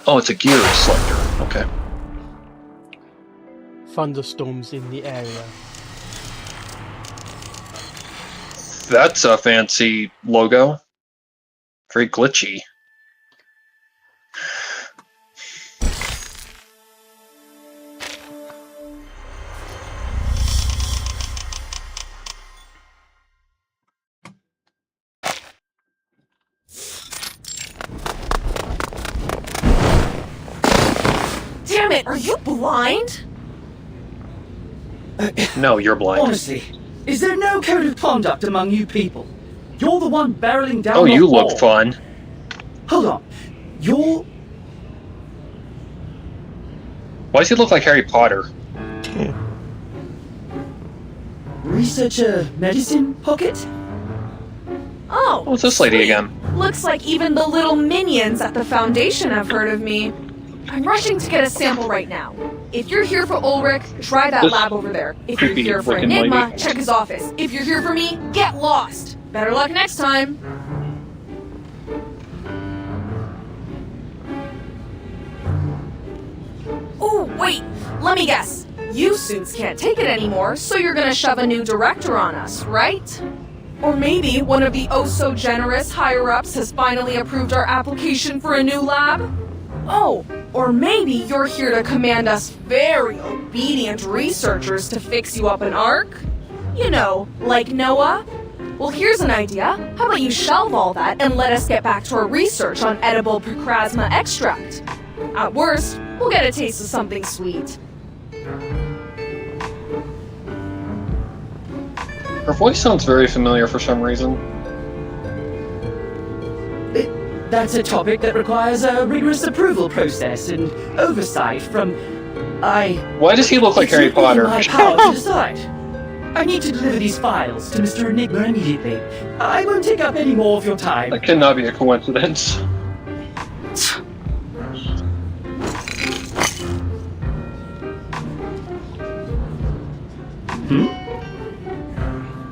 Oh, it's a gear selector. Okay. Thunderstorms in the area. That's a fancy logo. Very glitchy. Damn it, are you blind? No, you're blind. Honestly, is there no code of conduct among you people? You're the one barreling down Oh, the you hall. look fun. Hold on. You're... Why does he look like Harry Potter? Researcher Medicine Pocket? Oh, What's this lady sweet. again? Looks like even the little minions at the Foundation have heard of me. I'm rushing to get a sample right now. If you're here for Ulrich, try that This lab over there. If you're creepy here for looking Enigma, lady. check his office. If you're here for me, get lost. Better luck next time. Oh, wait, let me guess. You suits can't take it anymore, so you're gonna shove a new director on us, right? Or maybe one of the oh-so-generous higher-ups has finally approved our application for a new lab? Oh, or maybe you're here to command us very obedient researchers to fix you up an arc? You know, like Noah? Well, here's an idea. How about you shelve all that and let us get back to our research on edible procrasma extract? At worst, we'll get a taste of something sweet. Her voice sounds very familiar for some reason. That's a topic that requires a rigorous approval process and oversight from... Why does he look like It's Harry not within Potter? my power to decide. I need to deliver these files to Mr. Enigma immediately. I won't take up any more of your time. That cannot be a coincidence.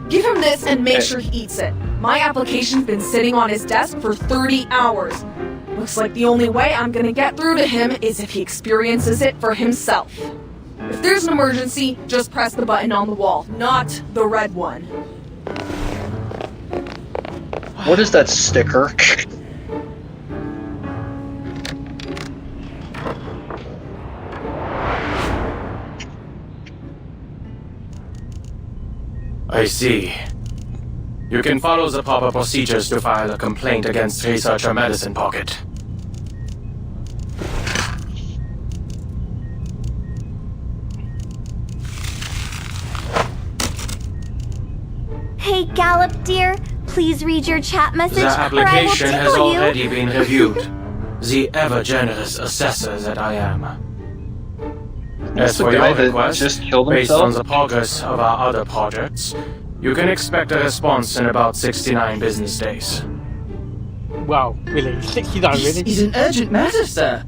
Give him this and make sure he eats it. My application's been sitting on his desk for 30 hours. Looks like the only way I'm gonna get through to him is if he experiences it for himself. If there's an emergency, just press the button on the wall, not the red one. What is that sticker? I see. You can follow the proper procedures to file a complaint against Researcher Medicine Pocket. Hey, Gallop, dear. Please read your chat message, The or I will application has tickle you. already been reviewed. The ever-generous assessor that I am. As the for guy your that request, just killed based himself? on the progress of our other projects, you can expect a response in about 69 business days. Wow, really? 69 This really? is an urgent matter, sir.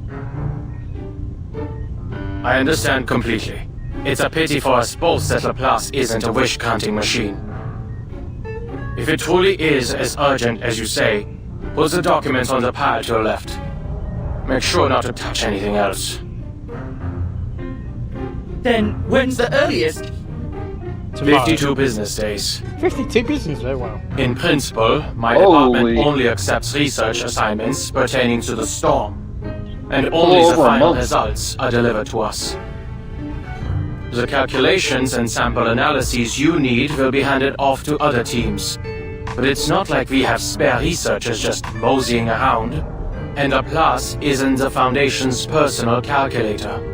I understand completely. It's a pity for us both that Laplace isn't a wish-granting machine. If it truly is as urgent as you say, put the documents on the pile to your left. Make sure not to touch anything else. Then when's the earliest? Tomorrow. 52 business days. 52 business days, wow. In principle, my department only accepts research assignments pertaining to the storm, and only the final results are delivered to us. The calculations and sample analyses you need will be handed off to other teams. But it's not like we have spare researchers just moseying around, and Laplace isn't the Foundation's personal calculator.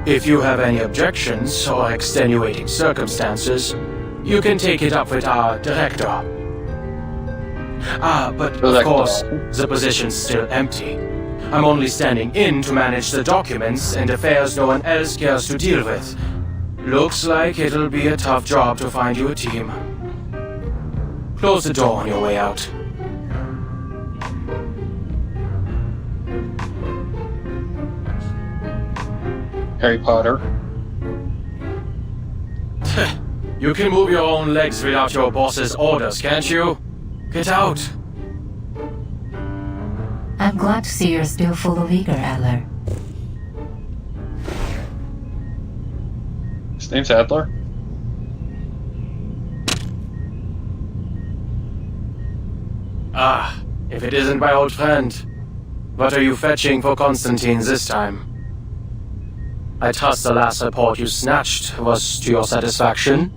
If you have any objections or extenuating circumstances, you can take it up with our director. But of course, the position's still empty. I'm only standing in to manage the documents and affairs no one else cares to deal with. Looks like it'll be a tough job to find you a team. Close the door on your way out. Harry Potter. You can move your own legs without your boss's orders, can't you? Get out! I'm glad to see you're still full of vigor, Adler. His name's Adler? Ah, if it isn't my old friend. What are you fetching for Constantine this time? I trust the last report you snatched was to your satisfaction.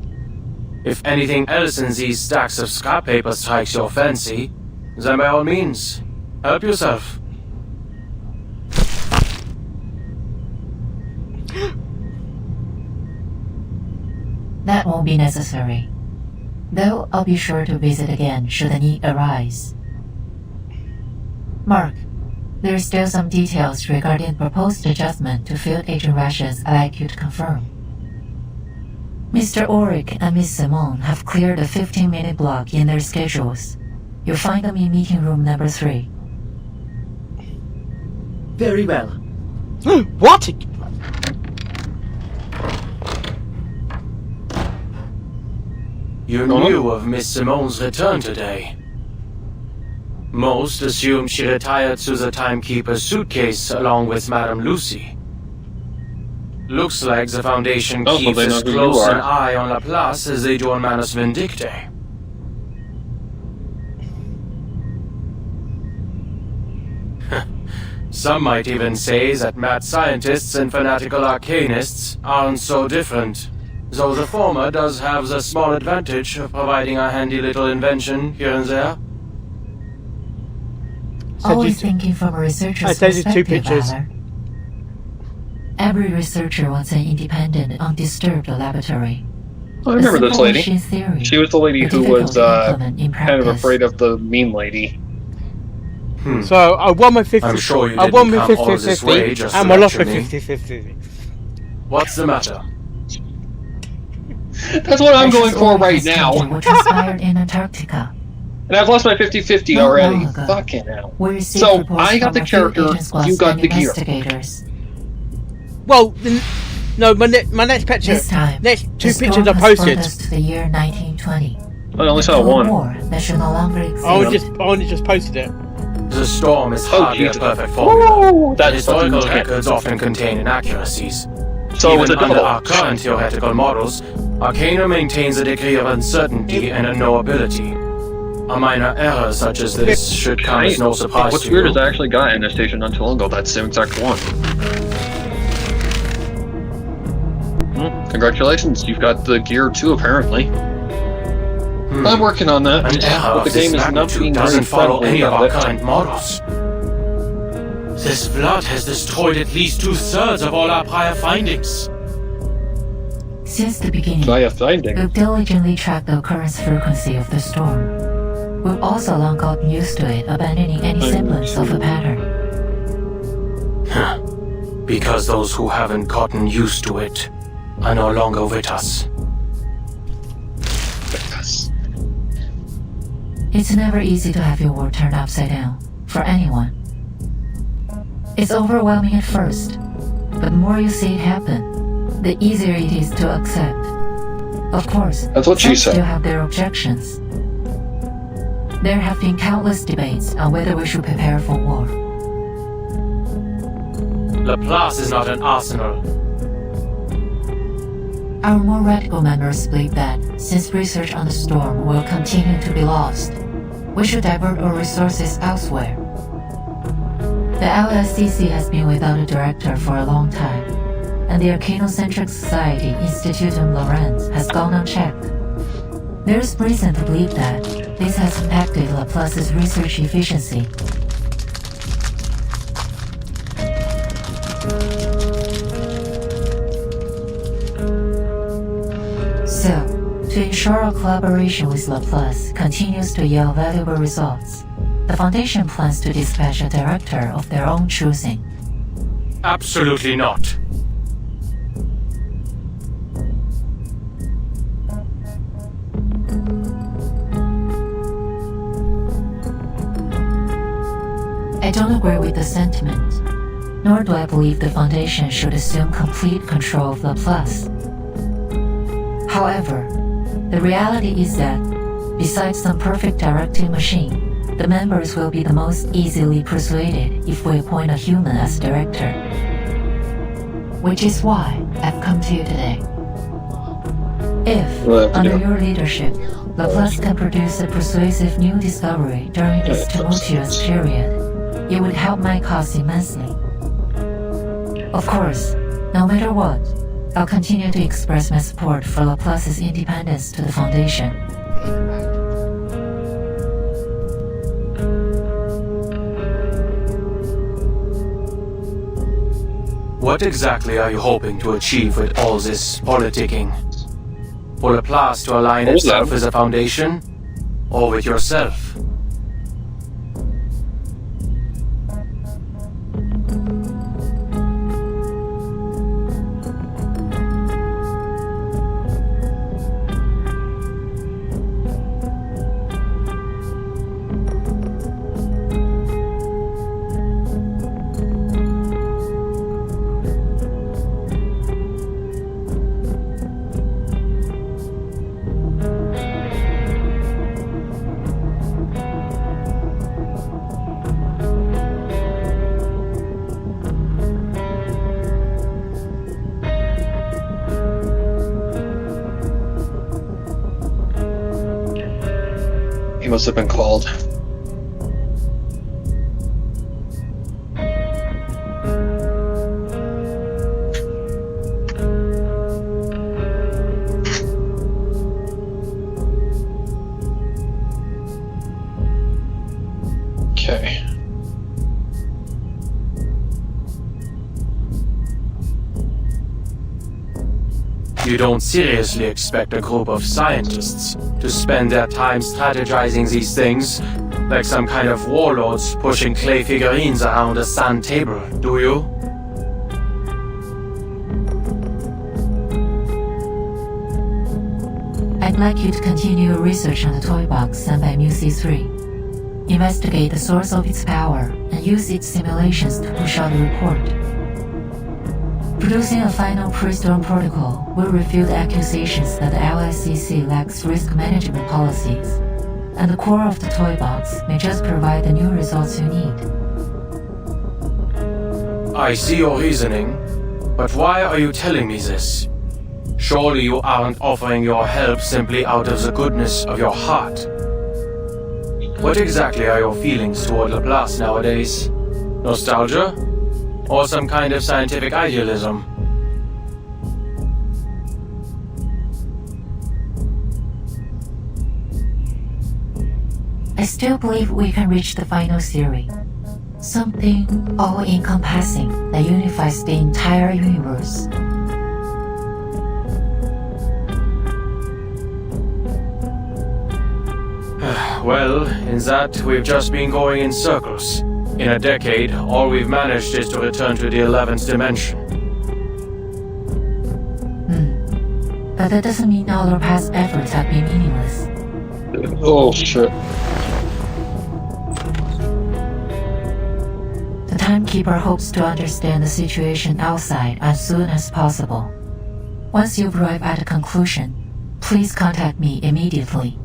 If anything else in these stacks of scrap paper strikes your fancy, then by all means, help yourself. That won't be necessary. Though I'll be sure to visit again should the need arise. Mark, there's still some details regarding proposed adjustment to field agent rations I'd like you to confirm. Mr. Ulrich and Miss Simone have cleared a 15-minute block in their schedules. You'll find them in meeting room number 3. Very well. What? You knew of Miss Simone's return today. Most assumed she retired to the timekeeper's suitcase along with Madame Lucy. Looks like the Foundation keeps as close an eye on Laplace as they do on Manus Vindictae. Some might even say that mad scientists and fanatical arcanists aren't so different, though the former does have the small advantage of providing a handy little invention here and there. Always thinking from a researcher's perspective, Adler. Every researcher wants an independent, undisturbed laboratory. I remember this lady. She was the lady who was kind of afraid of the mean lady. So I won my 50. I'm sure you I won my didn't come all this way 50-50, just and to I lost my lecture me. 50-50. What's the matter? That's what I'm going for right now. What transpired in Antarctica. And I've lost my 50-50 already. Fucking hell. So, I got the character, you got the gear. Well, no, my next picture. This time, next two the pictures I storm has posted. brought us to the year 1920. I only saw one. War that should no longer exist. I only just posted it. The storm is hardly a perfect formula. Historical records often contain inaccuracies. So even it's a under double. our current theoretical models, Arcana maintains a degree of uncertainty and unknowability. A minor error such as this should come as no surprise What's to weird you. is I actually got in a station not too long ago, that same exact one. Congratulations, you've got the gear too, apparently. I'm working on that, An error but the of this game is not magnitude being doesn't very follow friendly any of our about it. current models. This flood has destroyed at least 2/3 of all our prior findings. Since the beginning, By a finding. we've diligently tracked the occurrence frequency of the storm. We've also long gotten used to it, abandoning any semblance of a pattern. Because those who haven't gotten used to it are no longer with us. It's never easy to have your world turned upside down, for anyone. It's overwhelming at first, but the more you see it happen, the easier it is to accept. Of course, That's what she some said. still have their objections. There have been countless debates on whether we should prepare for war. Laplace is not an arsenal. Our more radical members believe that, since research on the storm will continue to be lost, we should divert our resources elsewhere. The LSCC has been without a director for a long time, and the Arcanocentric Society Institutum Laurent has gone unchecked. There is reason to believe that this has impacted Laplace's research efficiency. So, to ensure our collaboration with Laplace continues to yield valuable results, the Foundation plans to dispatch a director of their own choosing. Absolutely not. I don't agree with the sentiment, nor do I believe the Foundation should assume complete control of Laplace. However, the reality is that, besides some perfect directing machine, the members will be the most easily persuaded if we appoint a human as director. Which is why I've come to you today. If, under your leadership, Laplace can produce a persuasive new discovery during this tumultuous period, it would help my cause immensely. Of course, no matter what, I'll continue to express my support for Laplace's independence to the Foundation. What exactly are you hoping to achieve with all this politicking? For Laplace to align itself with the Foundation? Or with yourself? He must have been called. Okay. You don't seriously expect a group of scientists to spend their time strategizing these things, like some kind of warlords pushing clay figurines around a sand table, do you? I'd like you to continue your research on the toy box sent by MUC3. Investigate the source of its power and use its simulations to push out a report. Producing a final pre-storm protocol will refute the accusations that the LSCC lacks risk management policies, and the core of the toy box may just provide the new results you need. I see your reasoning, but why are you telling me this? Surely you aren't offering your help simply out of the goodness of your heart. What exactly are your feelings toward Laplace nowadays? Nostalgia? Or some kind of scientific idealism? I still believe we can reach the final theory. Something all-encompassing that unifies the entire universe. Well, in that, we've just been going in circles. In a decade, all we've managed is to return to the 11th dimension. But that doesn't mean all our past efforts have been meaningless. Oh shit. The timekeeper hopes to understand the situation outside as soon as possible. Once you arrive at a conclusion, please contact me immediately.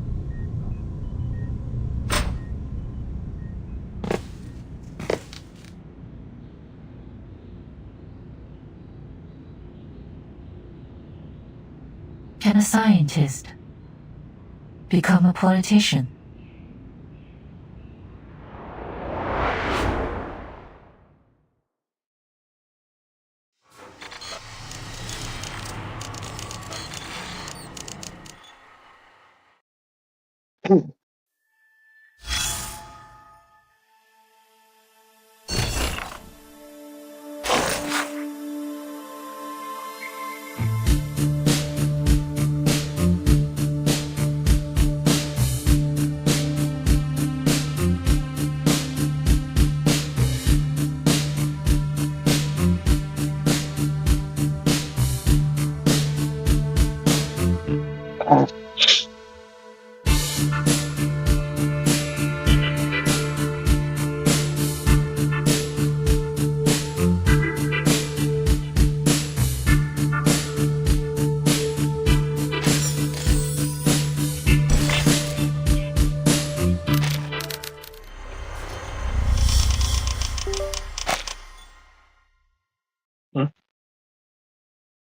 Can a scientist become a politician?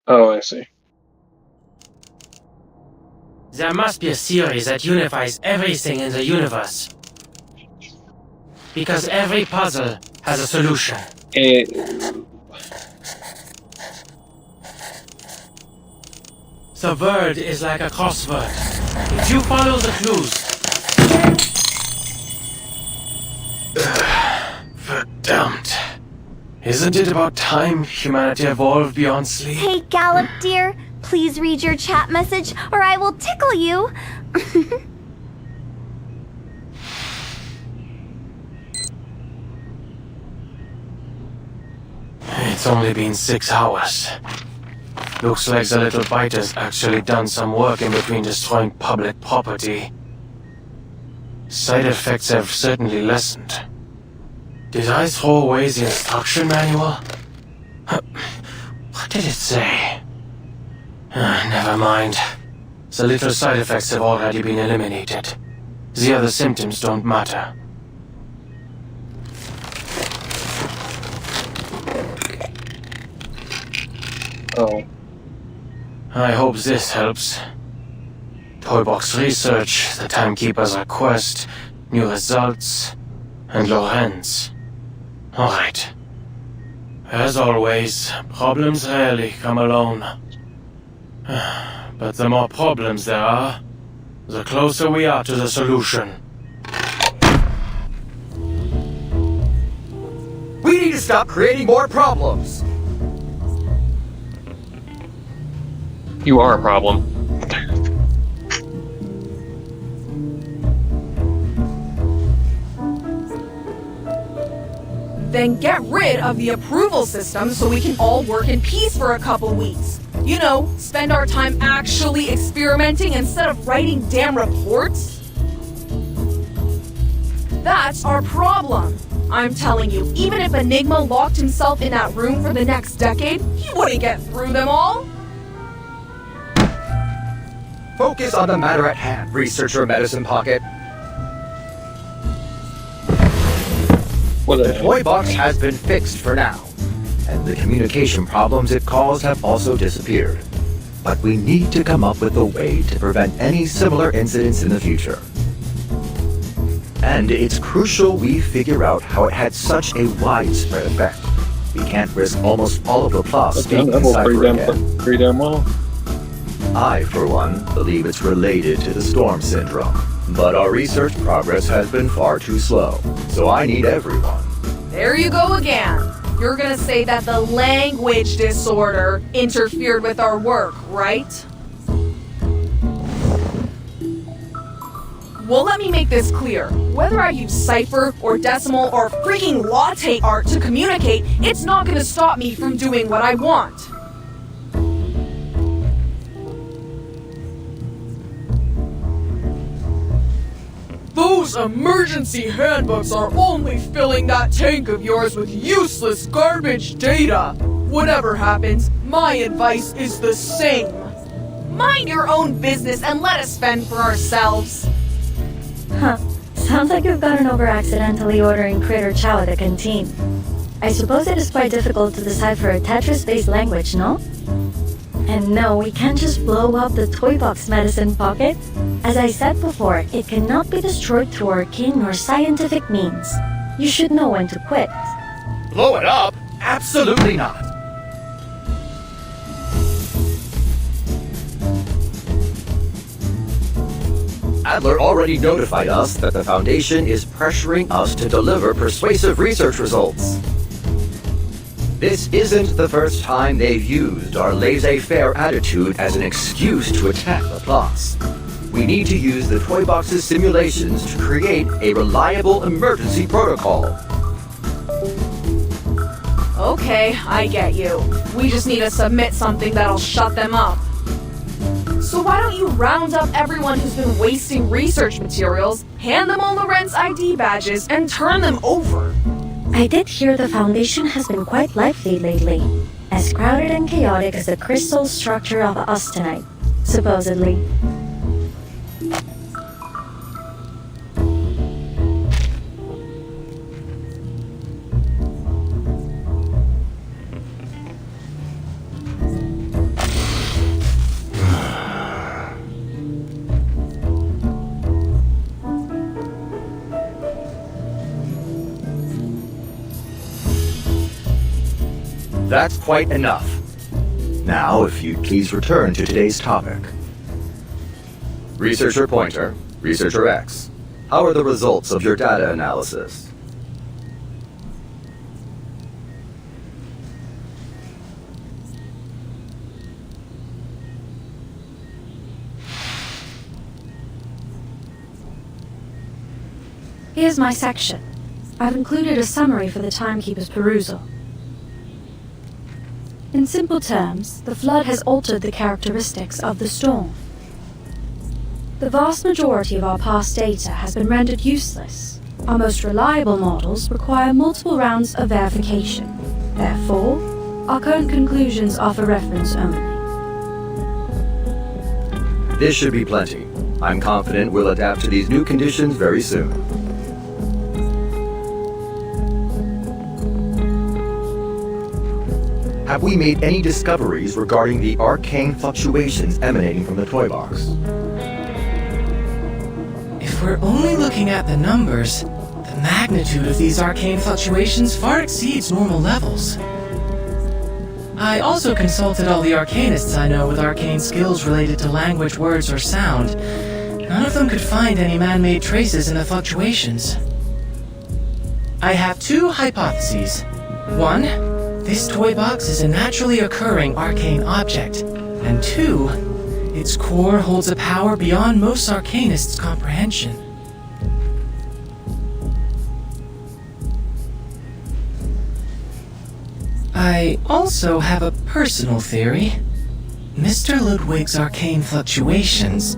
Oh, I see. There must be a theory that unifies everything in the universe. Because every puzzle has a solution. The world is like a crossword. If you follow the clues... Verdammt. Isn't it about time humanity evolved beyond sleep? Hey, Gallop, dear. Please read your chat message, or I will tickle you. It's only been 6 hours. Looks like the little biter's actually done some work in between destroying public property. Side effects have certainly lessened. Did I throw away the instruction manual? What did it say? Never mind. The little side effects have already been eliminated. The other symptoms don't matter. Oh. I hope this helps. Toybox research, the Timekeeper's request, new results, and Lorenz. Alright. As always, problems rarely come alone. But the more problems there are, the closer we are to the solution. We need to stop creating more problems! You are a problem. Then get rid of the approval system so we can all work in peace for a couple weeks. You know, spend our time actually experimenting instead of writing damn reports. That's our problem. I'm telling you, even if Enigma locked himself in that room for the next decade, he wouldn't get through them all. Focus on the matter at hand, Researcher Medicine Pocket. The toy box has been fixed for now, and the communication problems it caused have also disappeared. But we need to come up with a way to prevent any similar incidents in the future. And it's crucial we figure out how it had such a widespread effect. We can't risk almost all of the plots being deciphered again. Pretty damn well. I, for one, believe it's related to the storm syndrome. But our research progress has been far too slow, so I need everyone. There you go again. You're gonna say that the language disorder interfered with our work, right? Well, let me make this clear. Whether I use cipher or decimal or freaking latte art to communicate, it's not gonna stop me from doing what I want. Those emergency handbooks are only filling that tank of yours with useless garbage data. Whatever happens, my advice is the same. Mind your own business and let us fend for ourselves. Huh. Sounds like you've gotten over accidentally ordering critter chow at the canteen. I suppose it is quite difficult to decipher a Tetris-based language, no? And no, we can't just blow up the toy box medicine pocket. As I said before, it cannot be destroyed through arcane or scientific means. You should know when to quit. Blow it up? Absolutely not. Adler already notified us that the Foundation is pressuring us to deliver persuasive research results. This isn't the first time they've used our laissez-faire attitude as an excuse to attack the plots. We need to use the toy box's simulations to create a reliable emergency protocol. Okay, I get you. We just need to submit something that'll shut them up. So why don't you round up everyone who's been wasting research materials, hand them all Lorentz ID badges, and turn them over? I did hear the Foundation has been quite lively lately. As crowded and chaotic as the crystal structure of austenite, supposedly. That's quite enough. Now, if you'd please return to today's topic. Researcher Pointer, Researcher X, how are the results of your data analysis? Here's my section. I've included a summary for the timekeeper's perusal. In simple terms, the flood has altered the characteristics of the storm. The vast majority of our past data has been rendered useless. Our most reliable models require multiple rounds of verification. Therefore, our current conclusions are for reference only. This should be plenty. I'm confident we'll adapt to these new conditions very soon. Have we made any discoveries regarding the arcane fluctuations emanating from the toy box? If we're only looking at the numbers, the magnitude of these arcane fluctuations far exceeds normal levels. I also consulted all the arcanists I know with arcane skills related to language, words, or sound. None of them could find any man-made traces in the fluctuations. I have two hypotheses. One, this toy box is a naturally occurring arcane object. And two, its core holds a power beyond most arcanists' comprehension. I also have a personal theory. Mr. Ludwig's arcane fluctuations...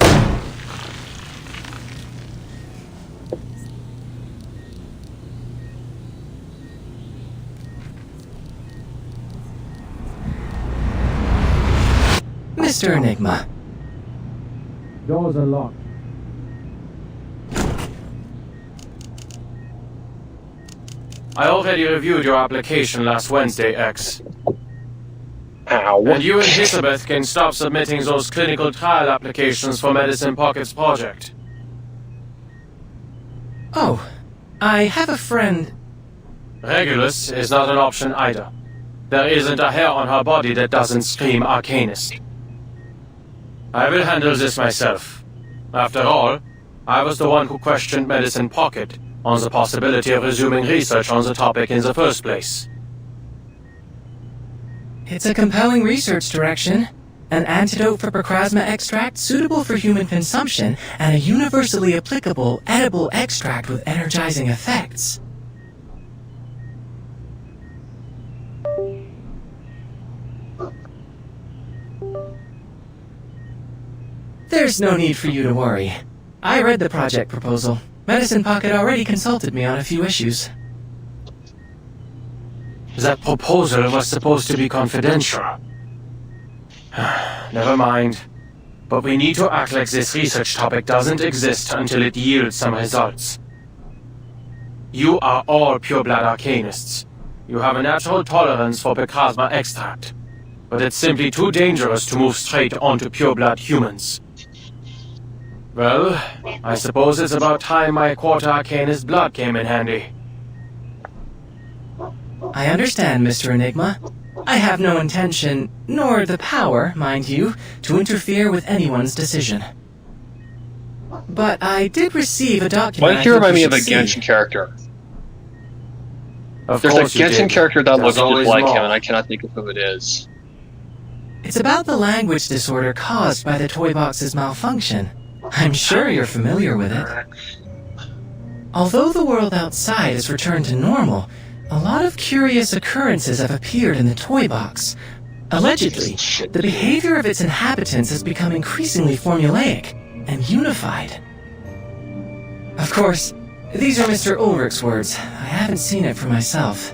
Mr. Enigma. Doors are locked. I already reviewed your application last Wednesday, X. Ow. And you and Elizabeth can stop submitting those clinical trial applications for Medicine Pocket's project. Oh, I have a friend... Regulus is not an option either. There isn't a hair on her body that doesn't scream Arcanist. I will handle this myself. After all, I was the one who questioned Medicine Pocket on the possibility of resuming research on the topic in the first place. It's a compelling research direction. An antidote for Procrasma extract suitable for human consumption, and a universally applicable, edible extract with energizing effects. There's no need for you to worry. I read the project proposal. Medicine Pocket already consulted me on a few issues. That proposal was supposed to be confidential. Never mind. But we need to act like this research topic doesn't exist until it yields some results. You are all pureblood arcanists. You have a natural tolerance for plasma extract. But it's simply too dangerous to move straight onto pureblood humans. Well, I suppose it's about time my quarter arcanist blood came in handy. I understand, Mr. Enigma. I have no intention, nor the power, mind you, to interfere with anyone's decision. But I did receive a document. Why don't you remind me of a Genshin character? There's a Genshin character that looks just like him, and I cannot think of who it is. It's about the language disorder caused by the toy box's malfunction. I'm sure you're familiar with it. Although the world outside has returned to normal, a lot of curious occurrences have appeared in the toy box. Allegedly, the behavior of its inhabitants has become increasingly formulaic and unified. Of course, these are Mr. Ulrich's words. I haven't seen it for myself.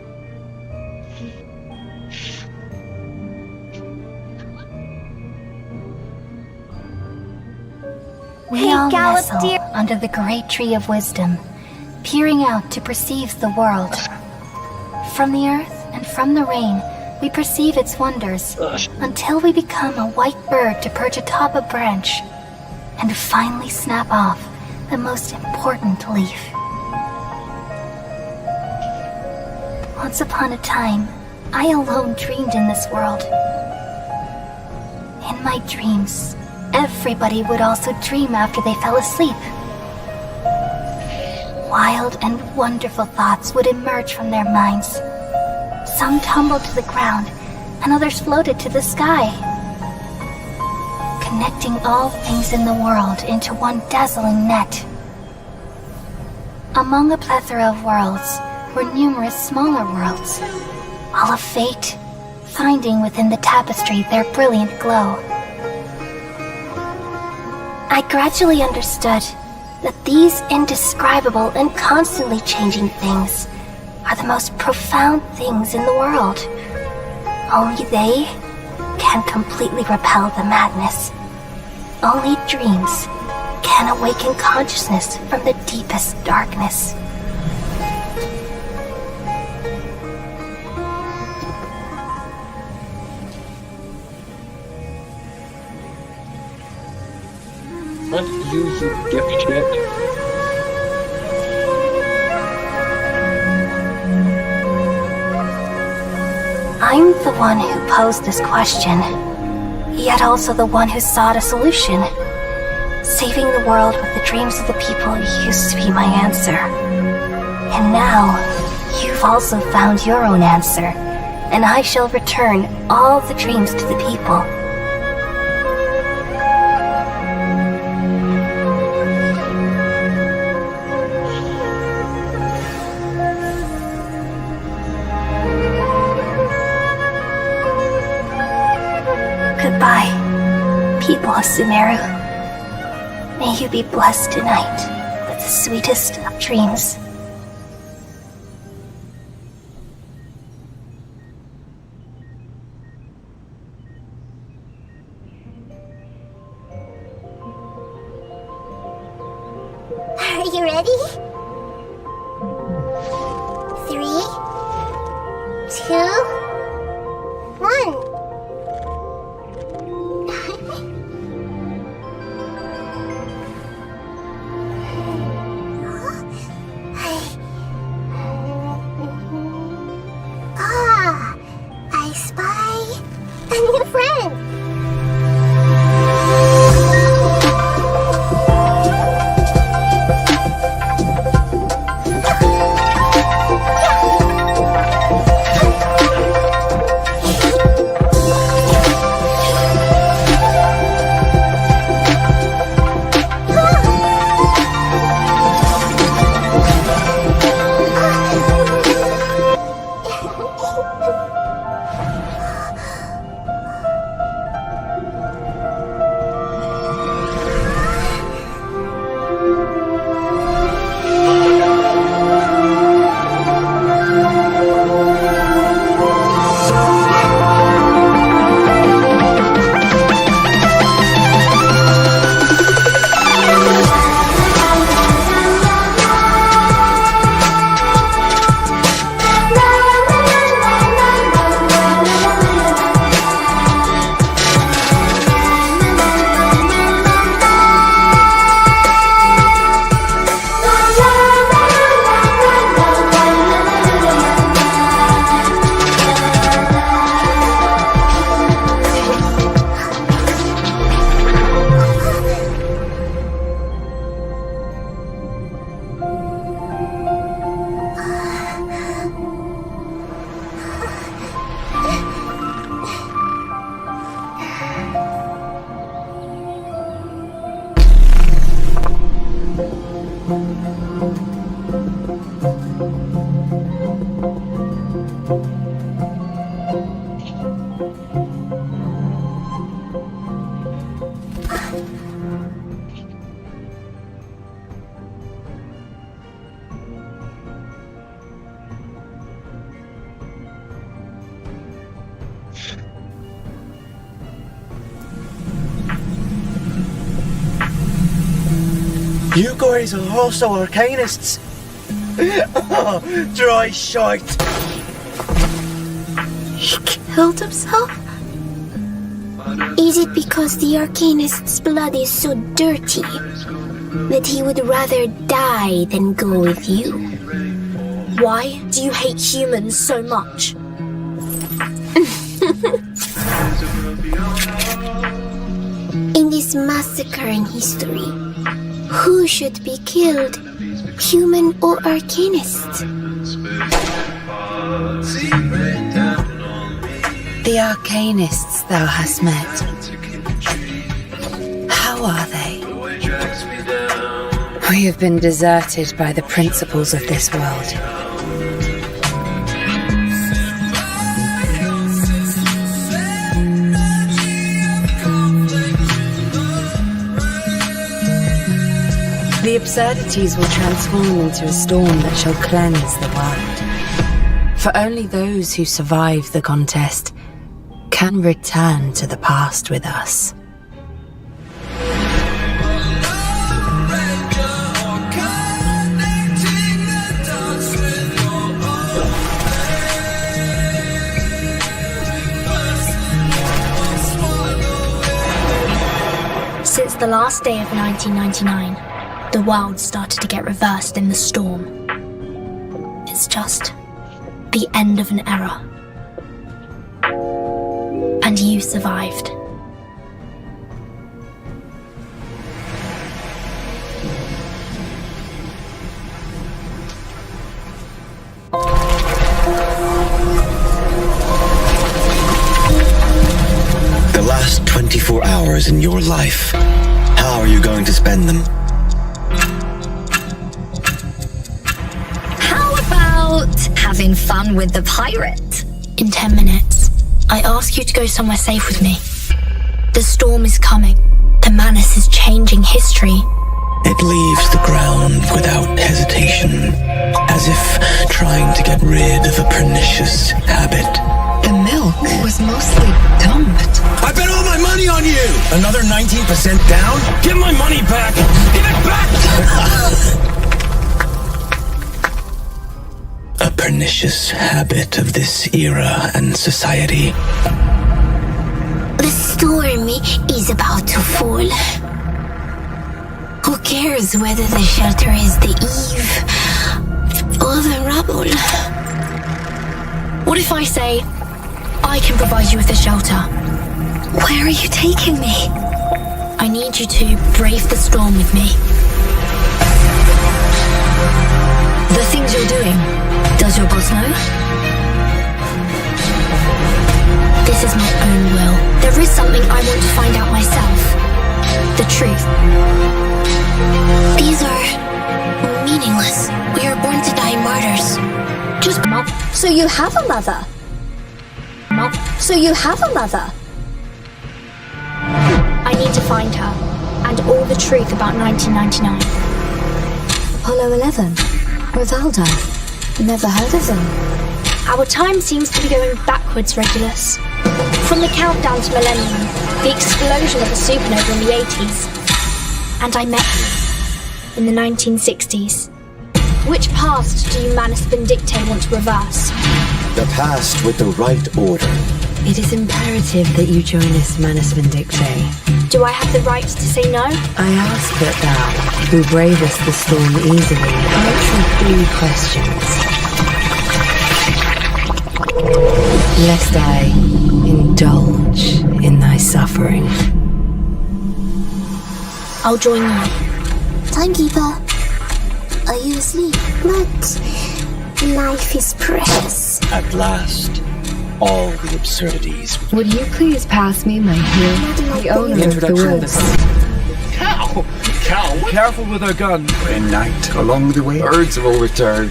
We all nestle under the great tree of wisdom, peering out to perceive the world. From the earth and from the rain, we perceive its wonders, until we become a white bird to perch atop a branch, and finally snap off the most important leaf. Once upon a time, I alone dreamed in this world. In my dreams, everybody would also dream after they fell asleep. Wild and wonderful thoughts would emerge from their minds. Some tumbled to the ground, and others floated to the sky, connecting all things in the world into one dazzling net. Among a plethora of worlds were numerous smaller worlds, all of fate, finding within the tapestry their brilliant glow. I gradually understood that these indescribable and constantly changing things are the most profound things in the world. Only they can completely repel the madness. Only dreams can awaken consciousness from the deepest darkness. What you dipshit? I'm the one who posed this question, yet also the one who sought a solution. Saving the world with the dreams of the people used to be my answer. And now, you've also found your own answer, and I shall return all the dreams to the people. Goodbye, people of Sumeru. May you be blessed tonight with the sweetest of dreams. Are you ready? 3, 2, 1. I spy a new friend. You guys are also arcanists. Dry shite. He killed himself? Is it because the arcanist's blood is so dirty that he would rather die than go with you? Why do you hate humans so much? In this massacre in history, who should be killed? Human or arcanist? The arcanists thou hast met. How are they? We have been deserted by the principles of this world. The absurdities will transform into a storm that shall cleanse the world. For only those who survive the contest can return to the past with us. Since the last day of 1999, the world started to get reversed in the storm. It's just the end of an era. And you survived. The last 24 hours in your life, how are you going to spend them? Having fun with the pirate. In 10 minutes, I ask you to go somewhere safe with me. The storm is coming. The Manus is changing history. It leaves the ground without hesitation, as if trying to get rid of a pernicious habit. The milk was mostly dumped. I bet all my money on you! Another 19% down? Give my money back! Give it back! A pernicious habit of this era and society. The storm is about to fall. Who cares whether the shelter is the eve or the rubble? What if I say, I can provide you with a shelter? Where are you taking me? I need you to brave the storm with me. The things you're doing, does your boss know? This is my own will. There is something I want to find out myself. The truth. These are meaningless. We are born to die martyrs. Just so you have a mother. So you have a mother. I need to find her and all the truth about 1999. Apollo 11. Rivaldo. Never heard of them. Our time seems to be going backwards, Regulus. From the countdown to millennium, the explosion of the supernova in the 80s. And I met you in the 1960s. Which past do you Manus Vindictae want to reverse? The past with the right order. It is imperative that you join us, Manus Vindictae. Do I have the right to say no? I ask that thou, who bravest the storm easily, answer 3 questions. Lest I indulge in thy suffering. I'll join you. Timekeeper, are you asleep? But life is precious. At last, all the absurdities. Would you please pass me my heel, the owner of the woods? Cow! Cow! Careful with our gun. In night, along the way, birds will return.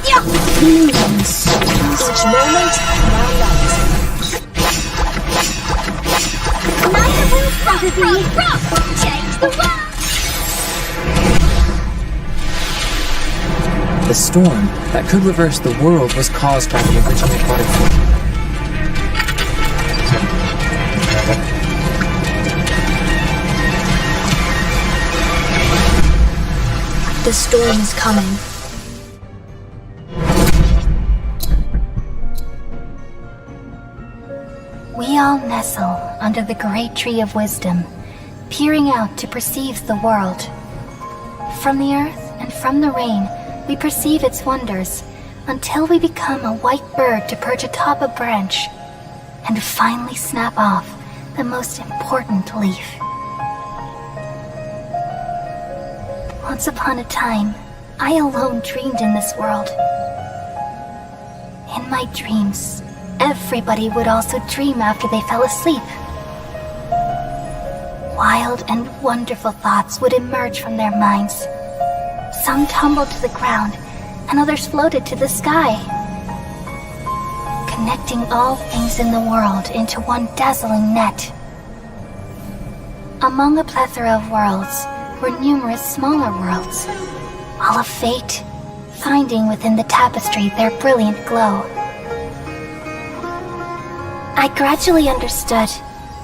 Yeah. kingdoms. Each moment now light. Change the world! The storm that could reverse the world was caused by the original butterfly. The storm is coming. We all nestle under the great tree of wisdom, peering out to perceive the world. From the earth and from the rain, we perceive its wonders, until we become a white bird to perch atop a branch, and finally snap off the most important leaf. Once upon a time, I alone dreamed in this world. In my dreams, everybody would also dream after they fell asleep. Wild and wonderful thoughts would emerge from their minds. Some tumbled to the ground, and others floated to the sky, connecting all things in the world into one dazzling net. Among a plethora of worlds were numerous smaller worlds, all of fate, finding within the tapestry their brilliant glow. I gradually understood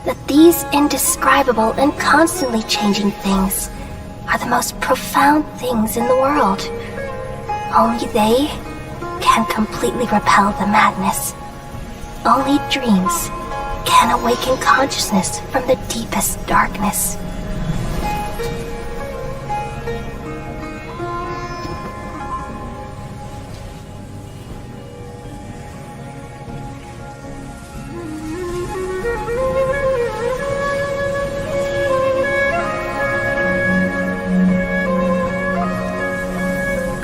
that these indescribable and constantly changing things are the most profound things in the world. Only they can completely repel the madness. Only dreams can awaken consciousness from the deepest darkness.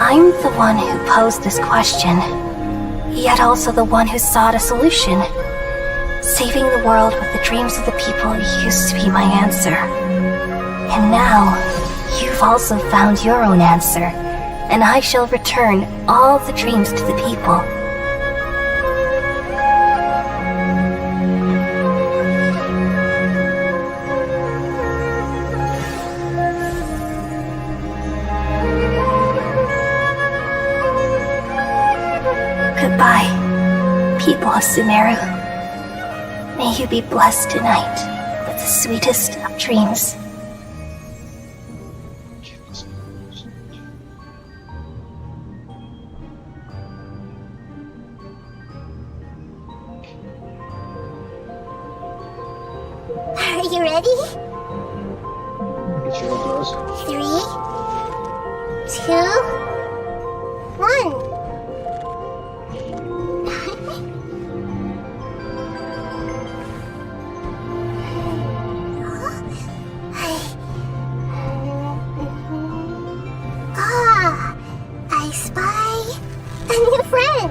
I'm the one who posed this question, yet also the one who sought a solution. Saving the world with the dreams of the people used to be my answer. And now, you've also found your own answer, and I shall return all the dreams to the people. Goodbye, people of Sumeru. May you be blessed tonight with the sweetest of dreams. Are you ready? 3, 2, 1. I spy a new friend.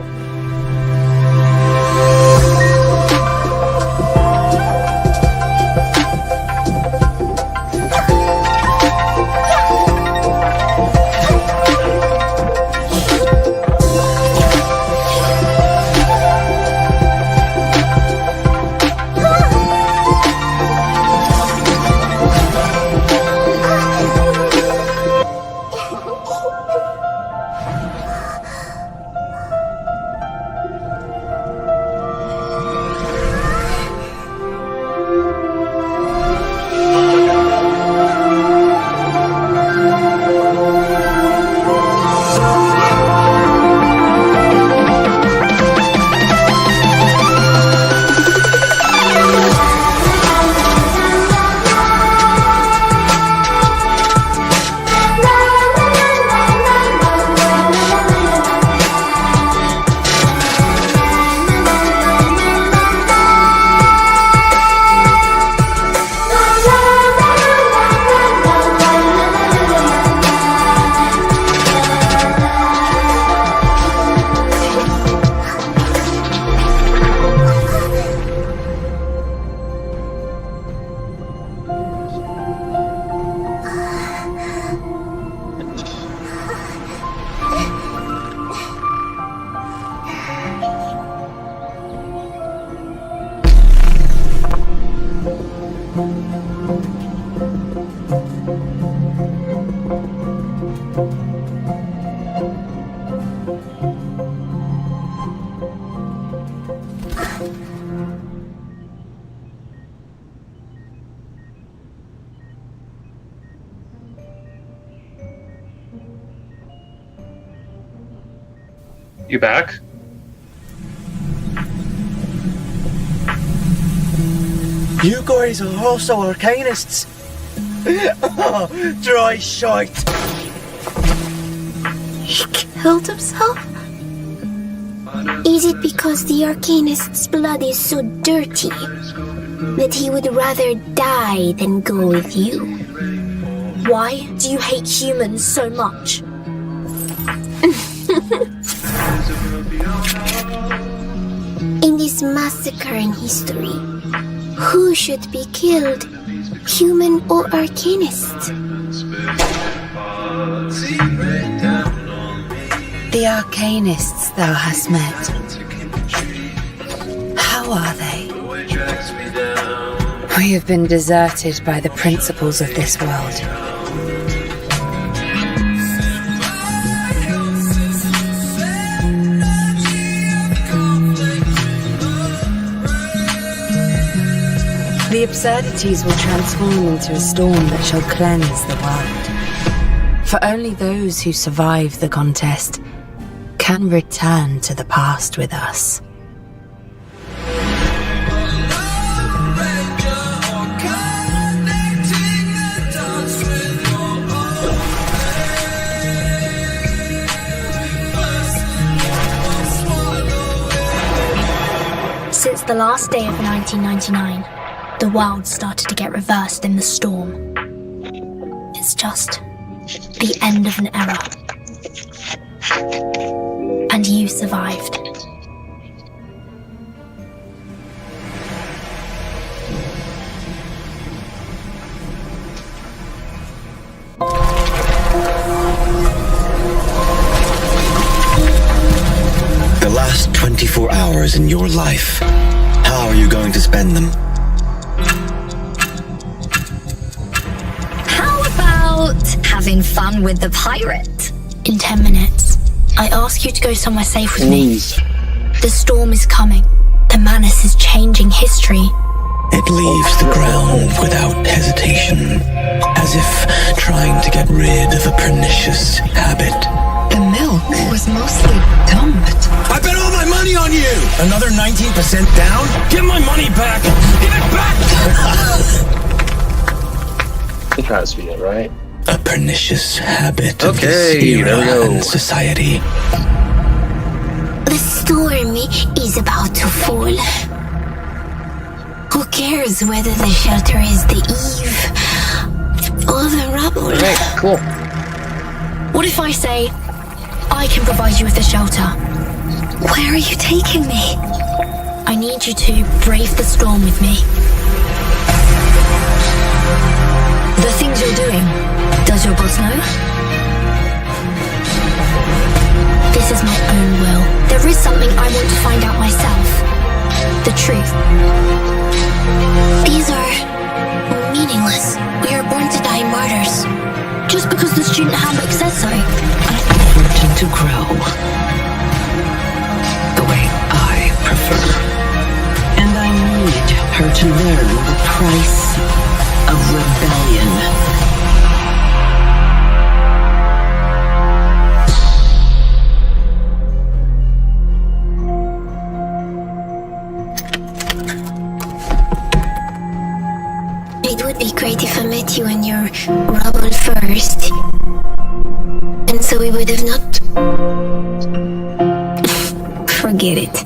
You back? You guys are also arcanists. Oh, dry shite. He killed himself? Is it because the Arcanist's blood is so dirty that he would rather die than go with you? Why do you hate humans so much? In this massacre in history, who should be killed? Human or Arcanist? The Arcanists thou hast met. How are they? We have been deserted by the principles of this world. The absurdities will transform into a storm that shall cleanse the world. For only those who survive the contest can return to the past with us. Since the last day of 1999, the world started to get reversed in the storm. It's just the end of an era. And you survived. The last 24 hours in your life, how are you going to spend them? Having fun with the pirate. In 10 minutes, I ask you to go somewhere safe with me. The storm is coming. The Manus is changing history. It leaves the ground without hesitation, as if trying to get rid of a pernicious habit. The milk was mostly dumped. I bet all my money on you! Another 19% down? Give my money back! Give it back! It has to be it, right? A pernicious habit of this era and society. The storm is about to fall. Who cares whether the shelter is the eve or the rubble? Okay, cool. What if I say, I can provide you with a shelter? Where are you taking me? I need you to brave the storm with me. The things you're doing, does your boss know? This is my own will. There is something I want to find out myself. The truth. These are meaningless. We are born to die martyrs. Just because the student handbook says so. I want him to grow the way I prefer. And I need her to learn the price of rebellion. It would be great if I met you in your rubble first. And so we would have not... Forget it.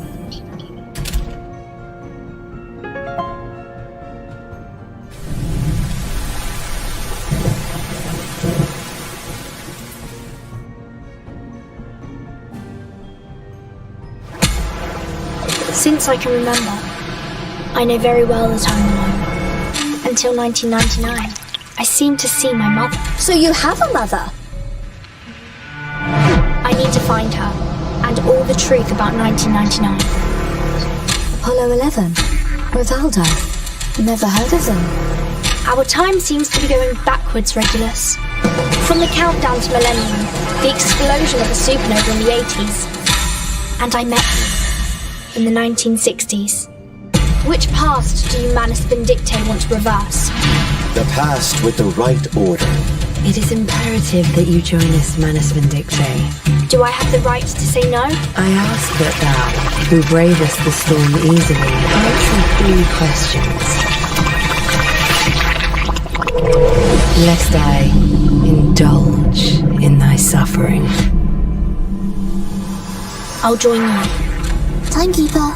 Since I can remember, I know very well that I'm alone. Until 1999, I seemed to see my mother. So you have a mother? I need to find her, and all the truth about 1999. Apollo 11? Rivaldo? Never heard of them. Our time seems to be going backwards, Regulus. From the countdown to Millennium, the explosion of the supernova in the 80s, and I met you in the 1960s. Which past do you Manus Vindictae want to reverse? The past with the right order. It is imperative that you join us, Manus Vindictae. Do I have the right to say no? I ask that thou, who bravest the storm easily, answer 3 questions. Lest I indulge in thy suffering. I'll join you. Timekeeper,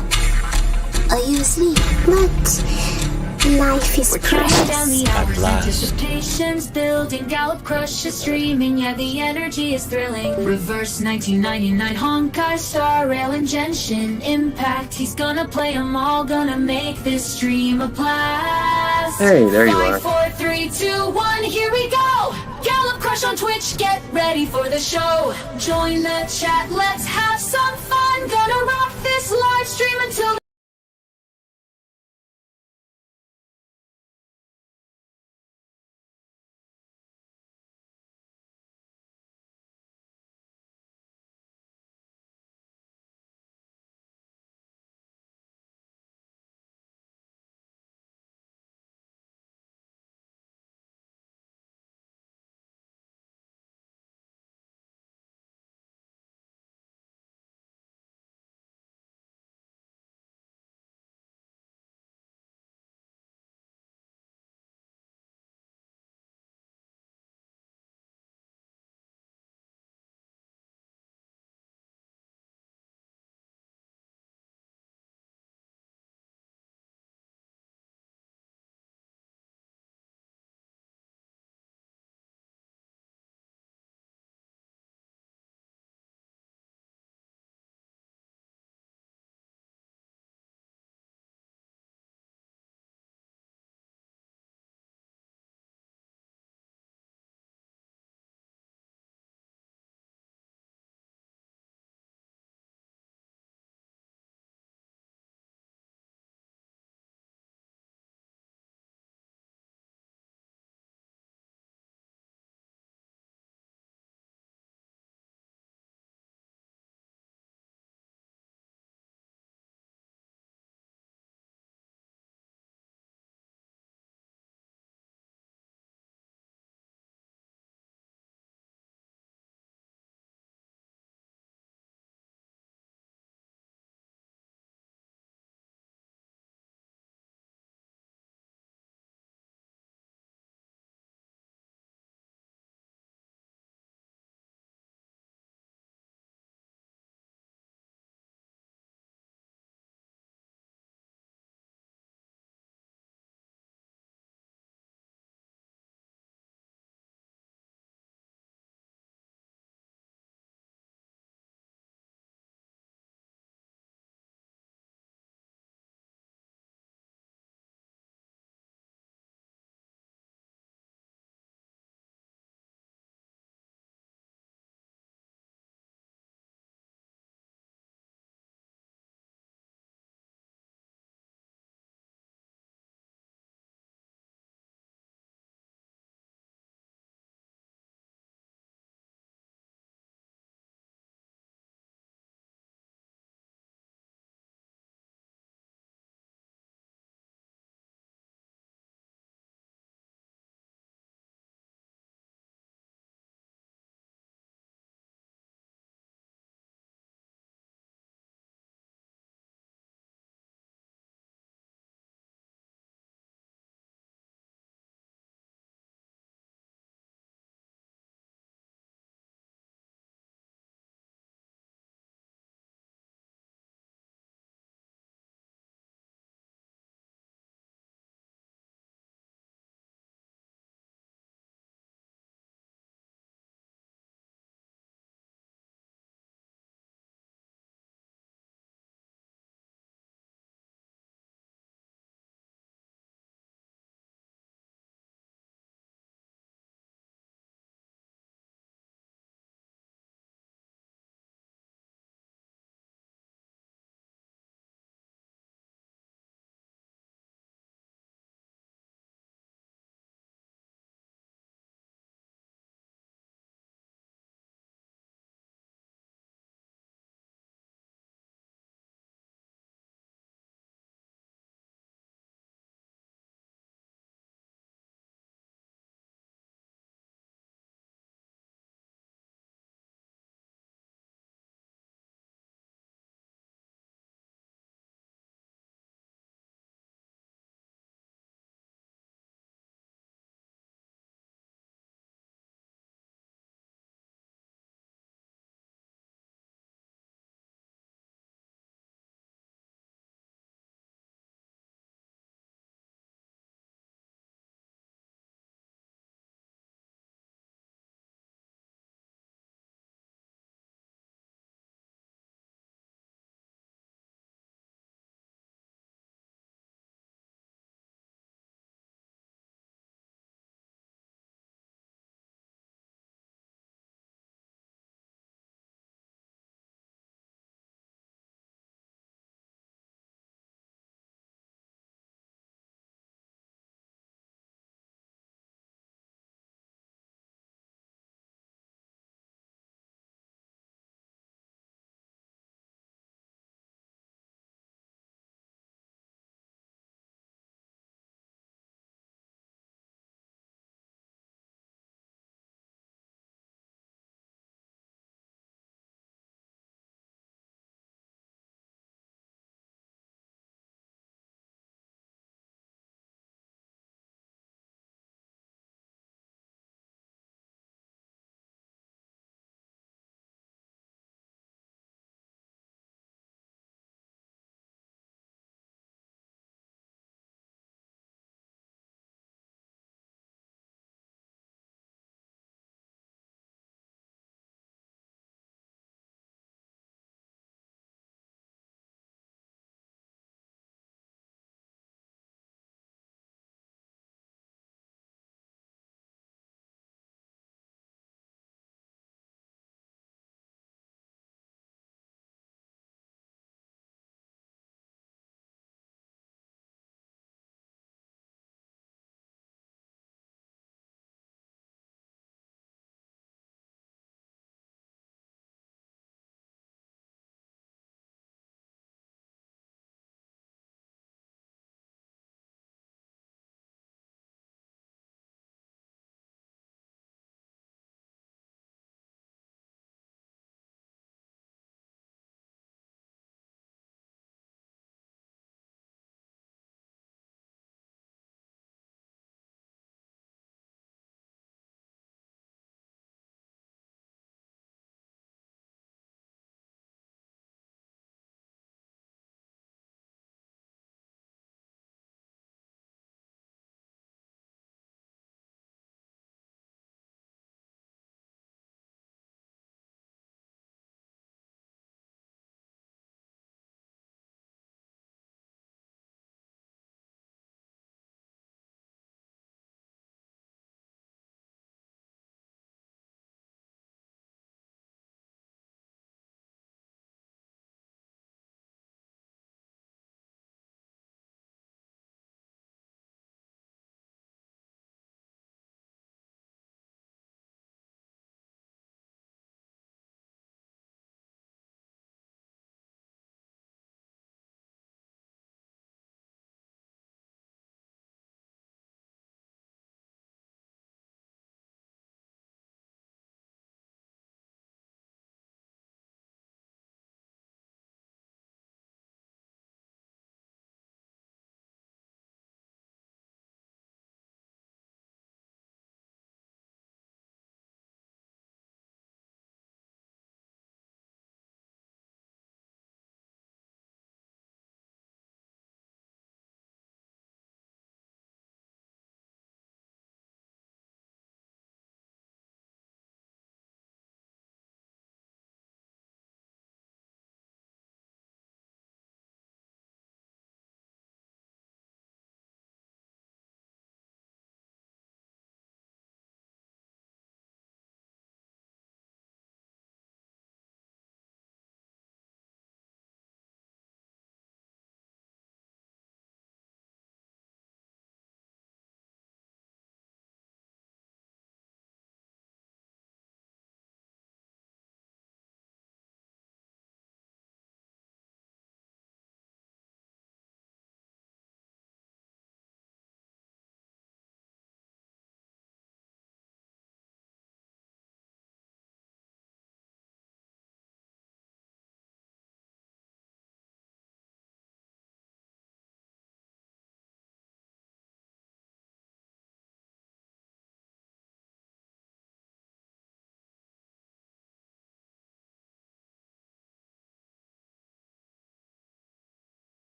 are you asleep? But life is precious. At last. Anticipation's building, Gallop Crush is streaming, yeah, the energy is thrilling. Reverse 1999, Honkai Star Rail and Genshin Impact. He's gonna play them all, gonna make this stream a blast. Hey, there you are. 5, 4, 3, 2, 1, here we go! Gallop Crush on Twitch, get ready for the show. Join the chat, let's have some fun. Gonna rock this live stream until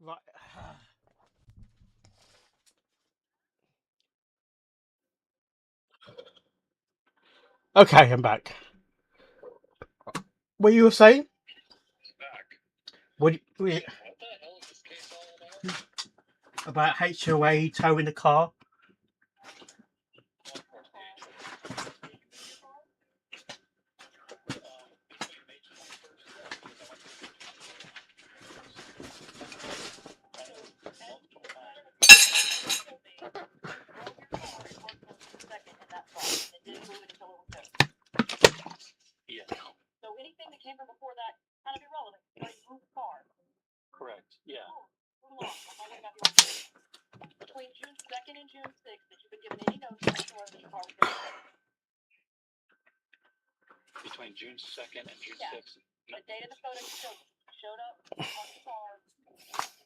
Right. Okay, I'm back. What you were saying? What about HOA towing the car? So anything that came from before that kind of irrelevant. But you moved the car. Correct. Yeah. Between June 2nd and June 6th, that you've been given any notice whatsoever that your car was going to Between June 2nd and June Yeah. 6th. The date of the photo showed up on the car.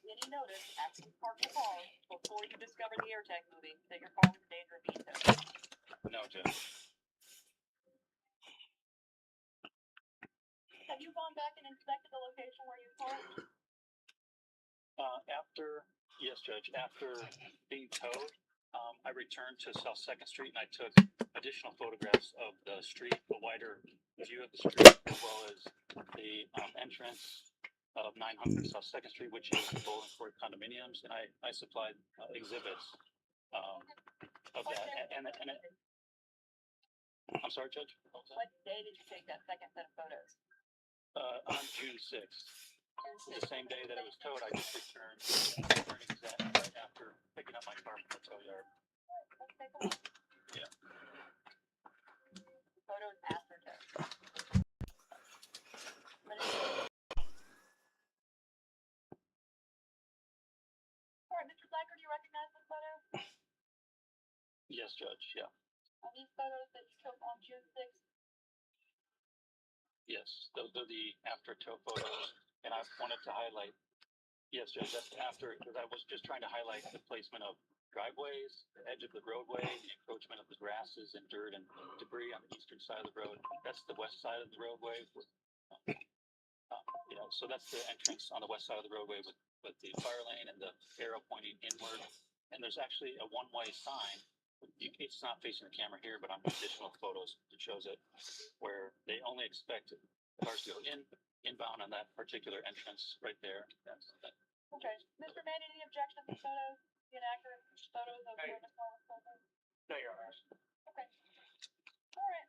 Any notice after you parked the car before you discovered the AirTag movie that your car was in danger of being towed? No, Judge. Have you gone back and inspected the location where you parked? Yes, Judge. After being towed, I returned to South 2nd Street and I took additional photographs of the street, a wider view of the street, as well as the entrance of 900 South 2nd Street, which is the Bowling Court condominiums, and I supplied exhibits of that. I'm sorry, Judge? What day did you take that second set of photos? On June 6th. The same day that it was towed, I just returned exactly right after picking up my car from the tow yard. Yeah. Photos after tow. All right, Mr. Flacker, do you recognize this photo? Yes, Judge. Yeah. Are these photos that you took on June 6th? Yes. Those are the after tow photos, and I wanted to highlight. Yes, Judge. That's after, because I was just trying to highlight the placement of driveways, the edge of the roadway, the encroachment of the grasses and dirt and debris on the eastern side of the road. That's the west side of the roadway. So that's the entrance on the west side of the roadway with the fire lane and the arrow pointing inward. And there's actually a one-way sign. It's not facing the camera here, but on additional photos, it shows it, where they only expect cars to go inbound on that particular entrance right there. Okay. Mr. Manning, any objection to these photos? The inaccurate photos of where the car was towed? No, Your Honor. Okay. All right.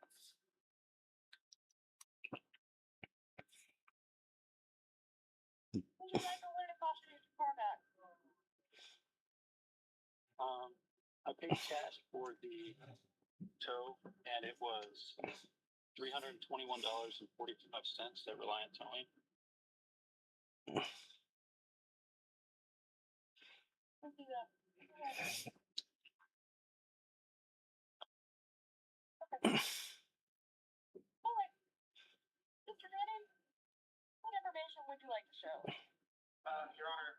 Would you like to learn to cost you your car back? I paid cash for the tow, and it was $321.45 at Reliant Towing. Let's do that. Okay. All right. Mr. Manning, what information would you like to show? Your Honor,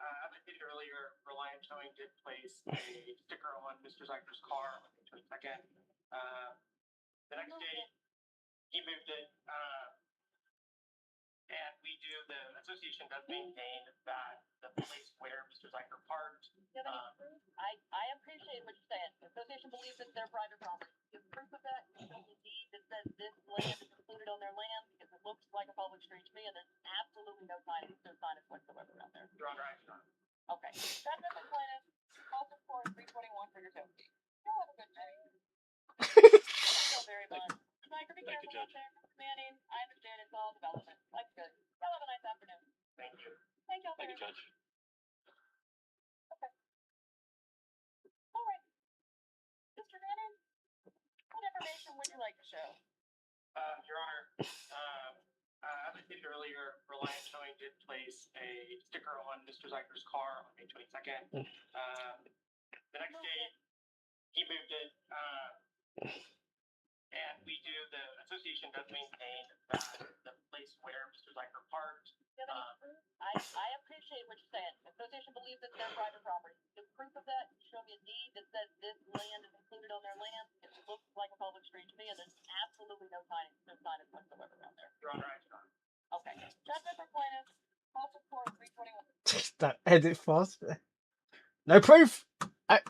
as I stated earlier, Reliant Towing did place a sticker on Mr. Zeicher's car on May 22nd. The next day, he moved it, and the association does maintain that the place where Mr. Zeicher parked. I appreciate what you're saying. The association believes it's their private property. Give proof of that. Show the deed that says this land is included on their land because it looks like a public street to me, and there's absolutely no signage whatsoever around there. Your Honor, I do not. Okay. That's the plaintiff. Also for 321 for your tow fee. You'll have a good day. Thank you very much. Mike, be careful out there, Mr. Manning. I understand it's all development. Life's good. Y'all have a nice afternoon. Thank you. Thank y'all very Thank you, much. Judge. Okay. All right. Mr. Manning, what information would you like to show? Your Honor, as I stated earlier, Reliant Towing did place a sticker on Mr. Zeicher's car on May 22nd. The next day, he moved it, and the association does maintain that the place where Mr. Zeicher parked. I appreciate what you're saying. The association believes it's their private property. Give proof of that. Show me a deed that says this land is included on their land. It looks like a public street to me, and there's absolutely no signage whatsoever around there. Your Honor, I do not. Okay. Judgment for plaintiff. That edit fast. No proof.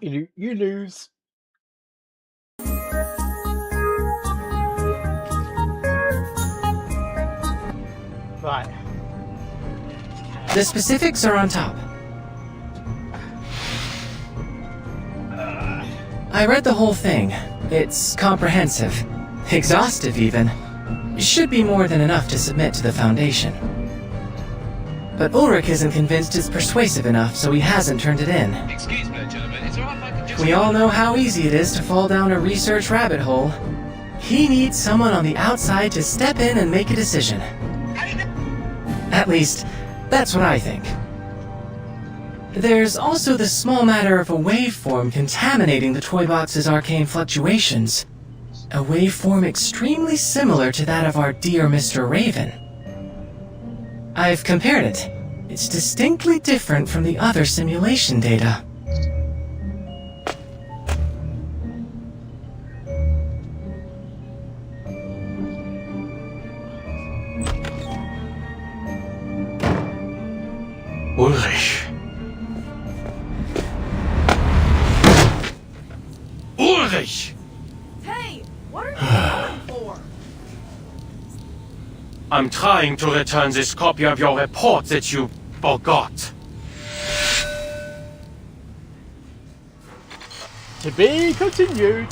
You lose. Right. The specifics are on top. I read the whole thing. It's comprehensive. Exhaustive, even. Should be more than enough to submit to the Foundation. But Ulrich isn't convinced it's persuasive enough, so he hasn't turned it in. Excuse me, gentlemen. It's alright if I could just... We all know how easy it is to fall down a research rabbit hole. He needs someone on the outside to step in and make a decision. At least, that's what I think. There's also the small matter of a waveform contaminating the toy box's arcane fluctuations. A waveform extremely similar to that of our dear Mr. Raven. I've compared it. It's distinctly different from the other simulation data. Ulrich. Ulrich! Hey, what are you going for? I'm trying to return this copy of your report that you forgot. To be continued.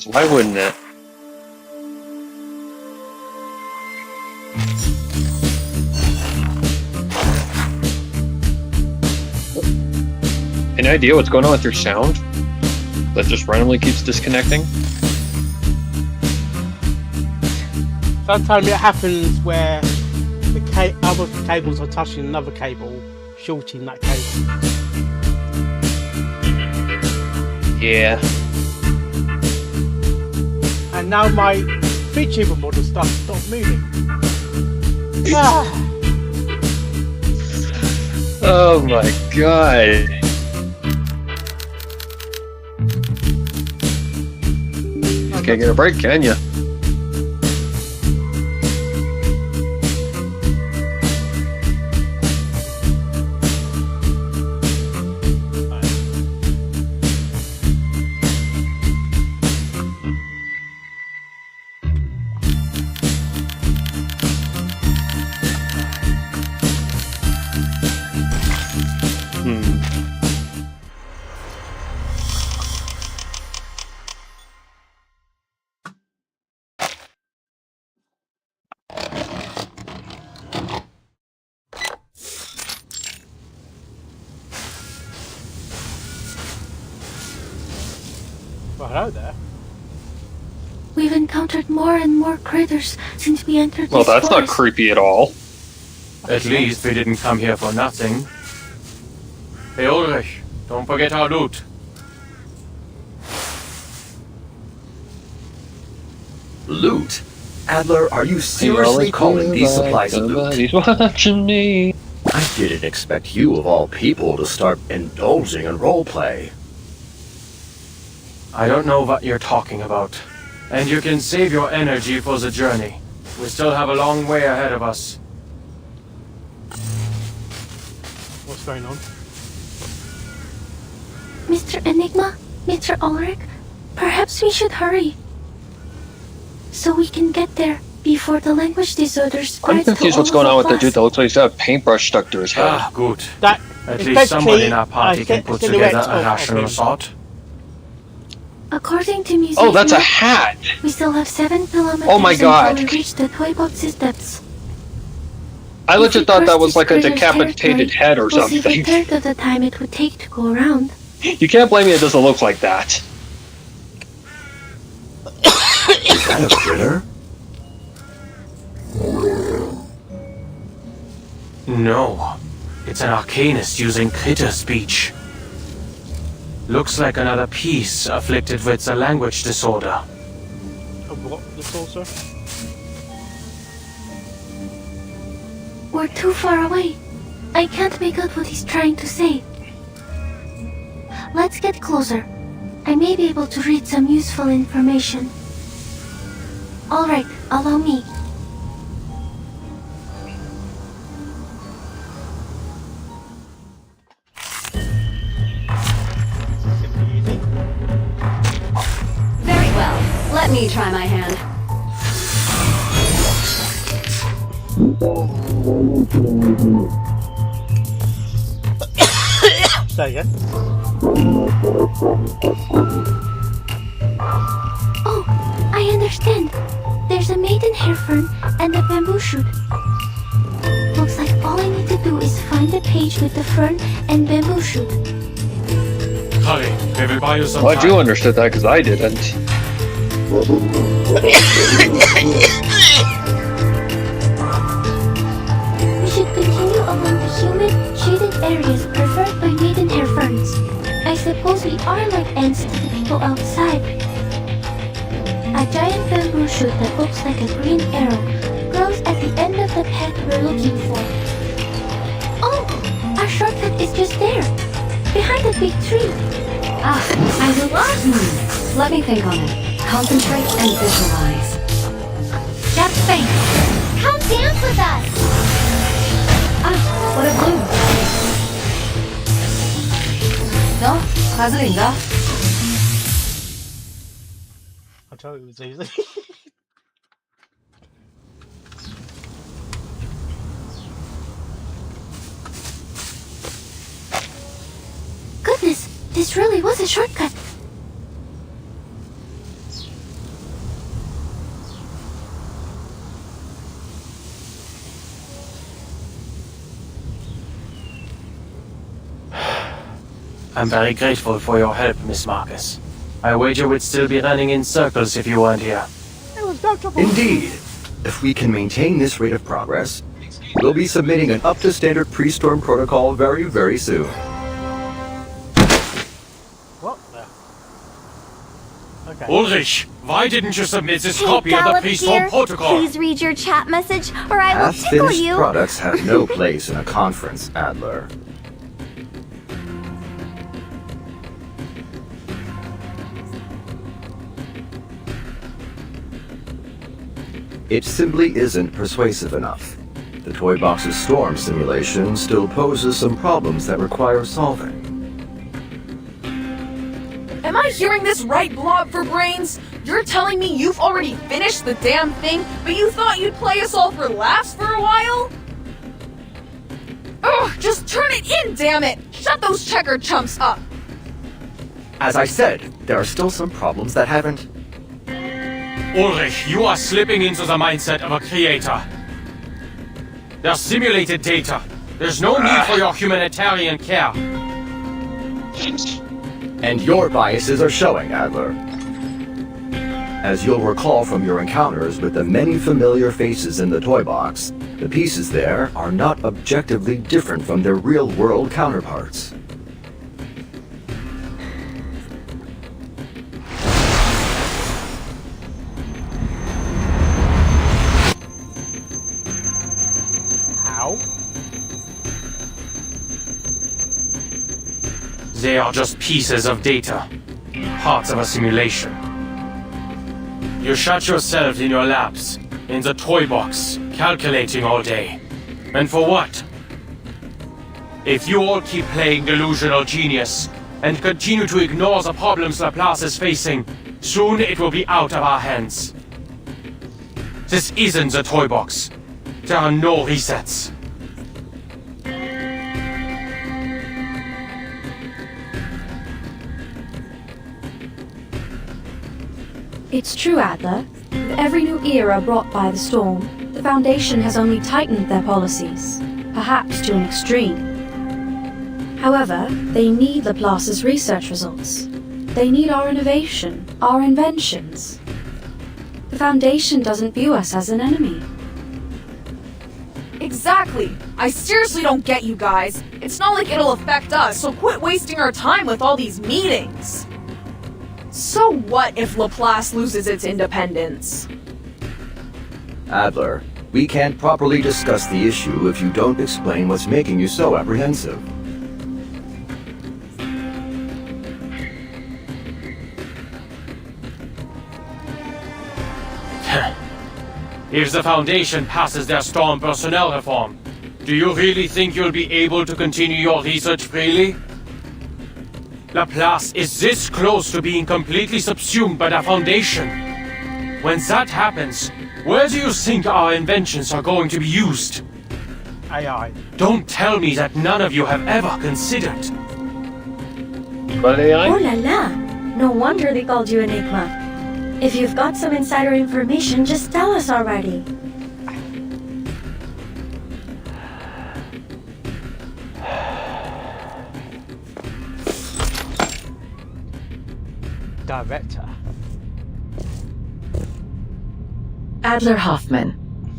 Why wouldn't it? Any idea what's going on with your sound? That just randomly keeps disconnecting? Sometimes it happens where the other cables are touching another cable, shorting that cable. Yeah. And now my VTuber model stopped moving. Oh my god. Can't get a break, can ya? Well, hello there. We've encountered more and more critters since we entered Well, this that's not forest. creepy at all. At least we didn't come here for nothing. Hey Ulrich, don't forget our loot. Loot? Adler, are you seriously calling these supplies loot? He's watching me. I didn't expect you, of all people, to start indulging in roleplay. I don't know what you're talking about. And you can save your energy for the journey. We still have a long way ahead of us. What's going on? Mr. Enigma, Mr. Ulrich, perhaps we should hurry. So we can get there before the language disorder I'm spreads confused to what's all going of on with the class. dude that looks like he's got a paintbrush stuck to his head. Ah, good. That At least someone in our party can put together a of rational him. thought. According to music, Oh, that's a hat! we still have 7 kilometers Oh my God. until we reach the toy box's depths. I If we legit thought that cross was this like a crater's decapitated territory, head or we'll see something. a third of the time it would take to go around. You can't blame me, it doesn't look like that. Is that a critter? No. It's an arcanist using critter speech. Looks like another piece afflicted with a language disorder. Of what disorder? We're too far away. I can't make out what he's trying to say. Let's get closer I may be able to read some useful information. Alright, allow me. Very well. Let me try my hand. There you go. Oh, I understand. There's a maidenhair fern and a bamboo shoot. Looks like all I need to do is find the page with the fern and bamboo shoot. Holly, we will buy you some Glad time. you understood that, because I didn't. We should continue along the humid, shaded areas preferred by maidenhair ferns. I suppose we are like ants to the people outside. A giant bamboo shoot that looks like a green arrow grows at the end of the path we're looking for. Oh, our shortcut is just there, behind the big tree. Ah, I will. Let me think on it. Concentrate and visualize. That's fine. Come dance with us! Ah, what a bloom. No? 과즙인가? I told you it was easy. Goodness, this really was a shortcut. I'm very grateful for your help, Miss Marcus. I wager we'd still be running in circles if you weren't here. Indeed. If we can maintain this rate of progress, we'll be submitting an up-to-standard pre-storm protocol very, very soon. What the? Okay. Ulrich, why didn't you submit this Hey, copy of the Gallop pre-storm here. protocol? Please read your chat message, or I will tickle Half-finished you. products have no place in a conference, Adler. It simply isn't persuasive enough. The toy box's storm simulation still poses some problems that require solving. Am I hearing this right, Blob for Brains? You're telling me you've already finished the damn thing, but you thought you'd play us all for laughs for a while? Ugh, just turn it in, damn it! Shut those checker chumps up! As I said, there are still some problems that haven't... Ulrich, you are slipping into the mindset of a creator. They're simulated data. There's no need for your humanitarian care. And your biases are showing, Adler. As you'll recall from your encounters with the many familiar faces in the toy box, the pieces there are not objectively different from their real-world counterparts. They are just pieces of data, parts of a simulation. You shut yourself in your labs, in the toy box, calculating all day. And for what? If you all keep playing delusional genius, and continue to ignore the problems Laplace is facing, soon it will be out of our hands. This isn't the toy box. There are no resets. It's true, Adler. With every new era brought by the storm, the Foundation has only tightened their policies, perhaps to an extreme. However, they need Laplace's research results. They need our innovation, our inventions. The Foundation doesn't view us as an enemy. Exactly! I seriously don't get you guys. It's not like it'll affect us, so quit wasting our time with all these meetings. So what if Laplace loses its independence? Adler, we can't properly discuss the issue if you don't explain what's making you so apprehensive. If the Foundation passes their Storm personnel reform, do you really think you'll be able to continue your research freely? Laplace is this close to being completely subsumed by the Foundation. When that happens, where do you think our inventions are going to be used? AI. Don't tell me that none of you have ever considered. But AI? Oh la la! No wonder they called you Enigma. If you've got some insider information, just tell us already. Director. Adler Hoffman,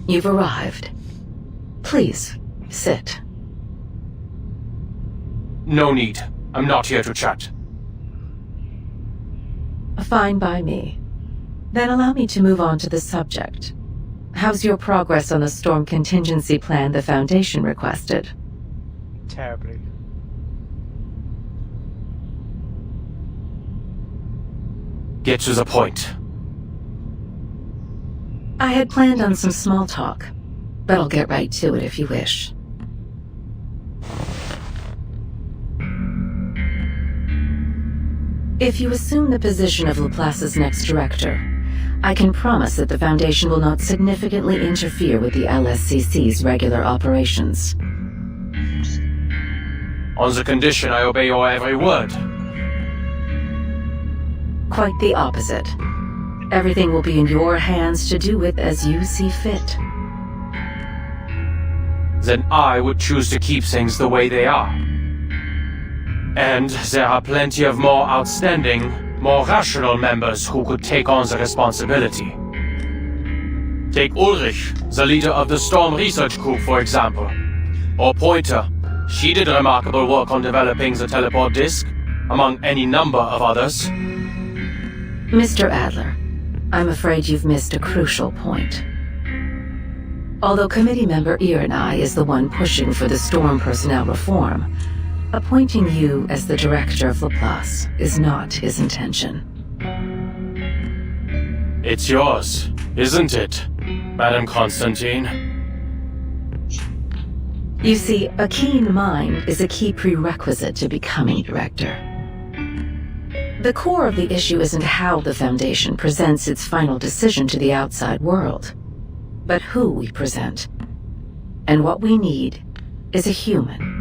you've arrived. Please, sit. No need. I'm not here to chat. Fine by me. Then allow me to move on to the subject. How's your progress on the storm contingency plan the Foundation requested? Terribly. Get to the point. I had planned on some small talk, but I'll get right to it if you wish. If you assume the position of Laplace's next director, I can promise that the Foundation will not significantly interfere with the LSCC's regular operations. On the condition I obey your every word. Quite the opposite. Everything will be in your hands to do with as you see fit. Then I would choose to keep things the way they are. And there are plenty of more outstanding, more rational members who could take on the responsibility. Take Ulrich, the leader of the Storm Research Group, for example. Or Pointer. She did remarkable work on developing the teleport disk, among any number of others. Mr. Adler, I'm afraid you've missed a crucial point. Although committee member Irenai is the one pushing for the Storm personnel reform, appointing you as the director of Laplace is not his intention. It's yours, isn't it, Madam Constantine? You see, a keen mind is a key prerequisite to becoming director. The core of the issue isn't how the Foundation presents its final decision to the outside world, but who we present. And what we need is a human.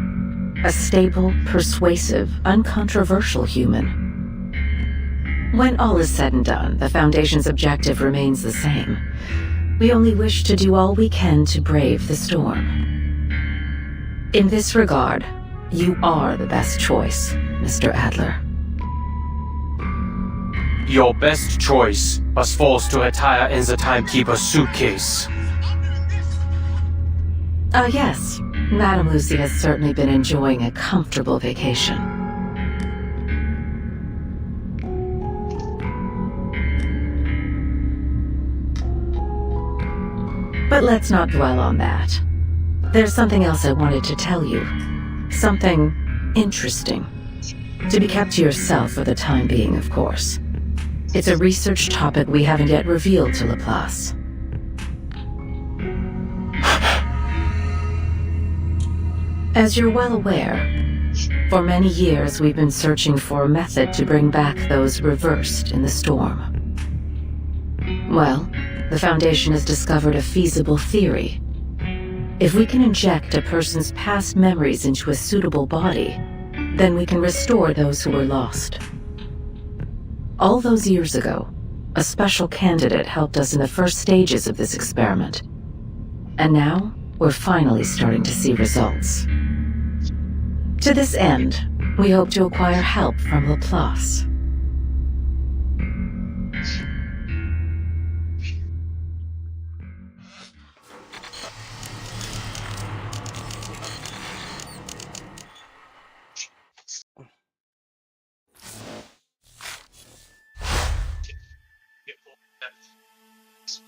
A stable, persuasive, uncontroversial human. When all is said and done, the Foundation's objective remains the same. We only wish to do all we can to brave the storm. In this regard, you are the best choice, Mr. Adler. Your best choice was forced to retire in the Timekeeper's suitcase. Yes. Madame Lucy has certainly been enjoying a comfortable vacation. But let's not dwell on that. There's something else I wanted to tell you. Something interesting. To be kept to yourself for the time being, of course. It's a research topic we haven't yet revealed to Laplace. As you're well aware, for many years we've been searching for a method to bring back those reversed in the storm. Well, the Foundation has discovered a feasible theory. If we can inject a person's past memories into a suitable body, then we can restore those who were lost. All those years ago, a special candidate helped us in the first stages of this experiment. And now, we're finally starting to see results. To this end, we hope to acquire help from Laplace.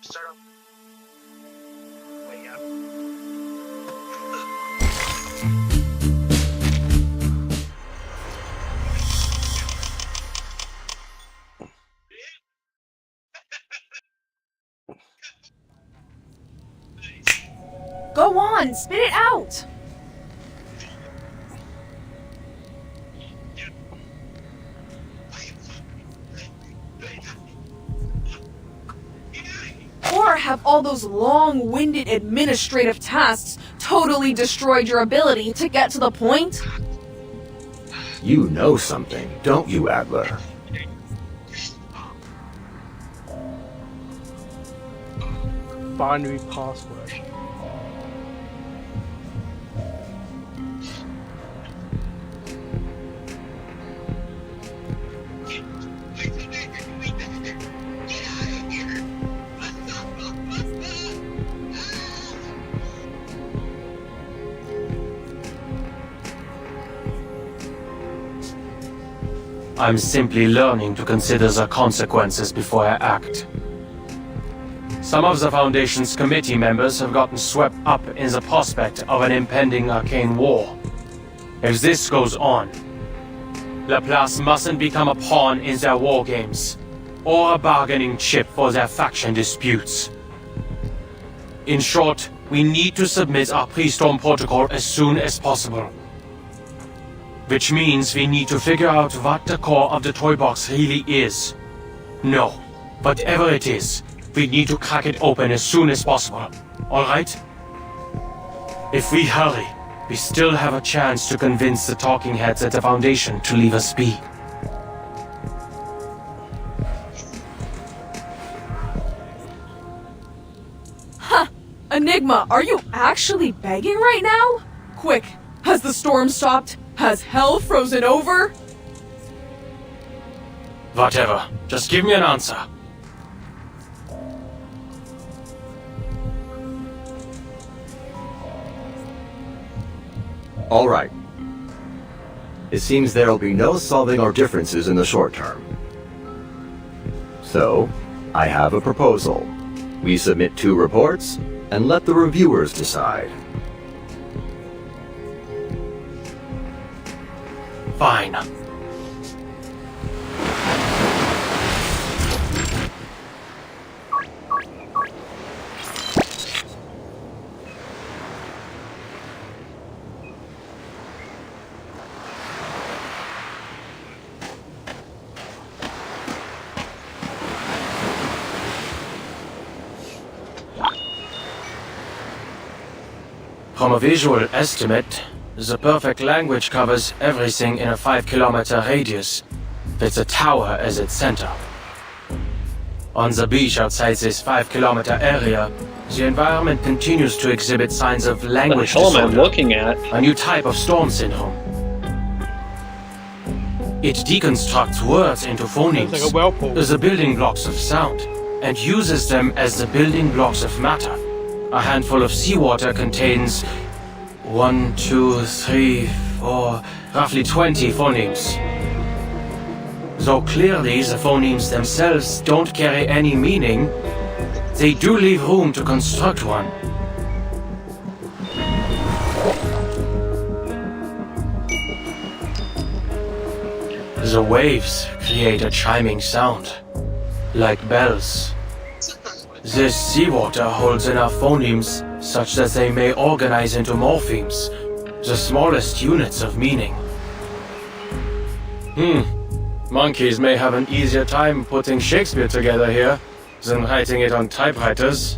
Start off. Way up. Go on, spit it out! Or have all those long-winded administrative tasks totally destroyed your ability to get to the point? You know something, don't you, Adler? Binary password. I'm simply learning to consider the consequences before I act. Some of the Foundation's committee members have gotten swept up in the prospect of an impending arcane war. If this goes on, Laplace mustn't become a pawn in their war games, or a bargaining chip for their faction disputes. In short, we need to submit our pre-storm protocol as soon as possible. Which means we need to figure out what the core of the toy box really is. No, whatever it is, we need to crack it open as soon as possible. Alright? If we hurry, we still have a chance to convince the talking heads at the Foundation to leave us be. Huh! Enigma, are you actually begging right now? Quick, has the storm stopped? Has hell frozen over? Whatever. Just give me an answer. All right. It seems there'll be no solving our differences in the short term. So, I have a proposal. We submit 2 reports, and let the reviewers decide. Fine. From a visual estimate, the perfect language covers everything in a 5-kilometer radius, with the tower as its center. On the beach outside this 5-kilometer area, the environment continues to exhibit signs of language disorder. What the hell am I looking at? A new type of storm syndrome. It deconstructs words into phonemes, like a whirlpool. the building blocks of sound, and uses them as the building blocks of matter. A handful of seawater contains 1, 2, 3, 4, roughly 20 phonemes. Though clearly the phonemes themselves don't carry any meaning, they do leave room to construct one. The waves create a chiming sound, like bells. This seawater holds enough phonemes such that they may organize into morphemes, the smallest units of meaning. Monkeys may have an easier time putting Shakespeare together here than writing it on typewriters.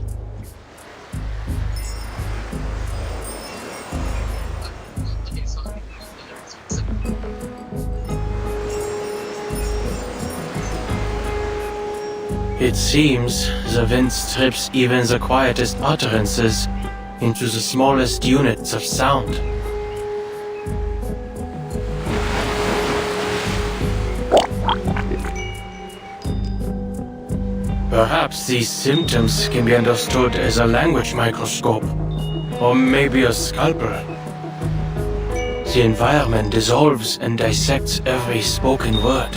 It seems the wind strips even the quietest utterances into the smallest units of sound. Perhaps these symptoms can be understood as a language microscope, or maybe a scalpel. The environment dissolves and dissects every spoken word,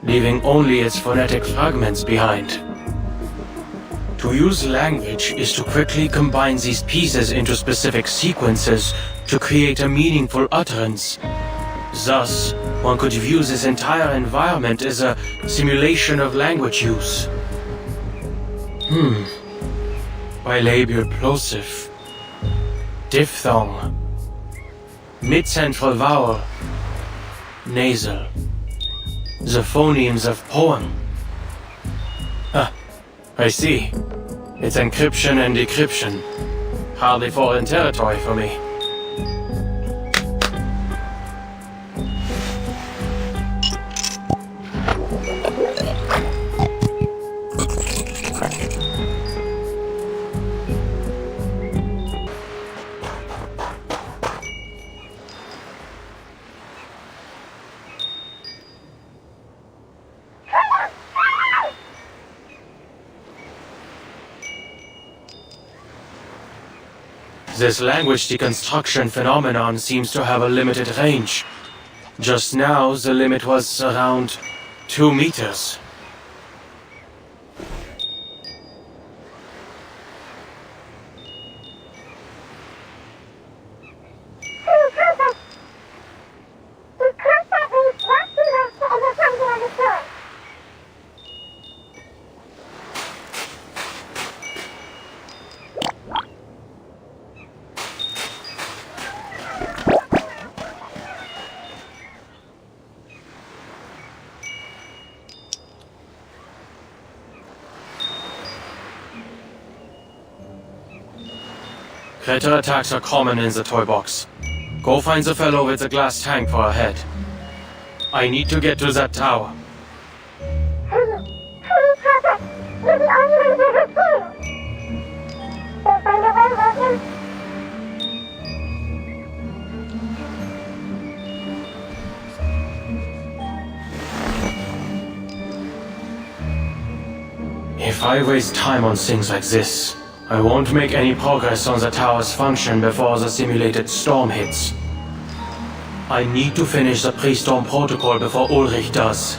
leaving only its phonetic fragments behind. To use language is to quickly combine these pieces into specific sequences to create a meaningful utterance. Thus, one could view this entire environment as a simulation of language use. Bilabial plosive. Diphthong. Mid-central vowel. Nasal. The phonemes of poem. Ah, I see. It's encryption and decryption. Hardly foreign territory for me. This language deconstruction phenomenon seems to have a limited range. Just now, the limit was around 2 meters. Critter attacks are common in the toy box. Go find the fellow with the glass tank for a head. I need to get to that tower. If I waste time on things like this, I won't make any progress on the tower's function before the simulated storm hits. I need to finish the pre-storm protocol before Ulrich does.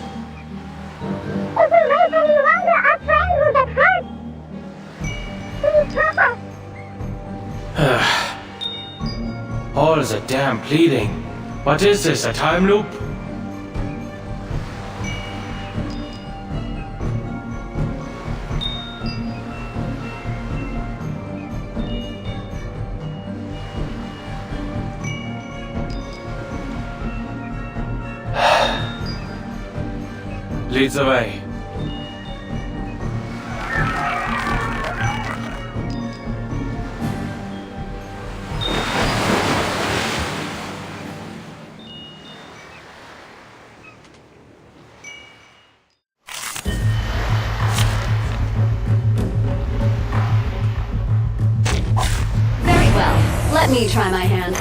All the damn pleading. What is this, a time loop? Leads the way. Very well. Let me try my hand.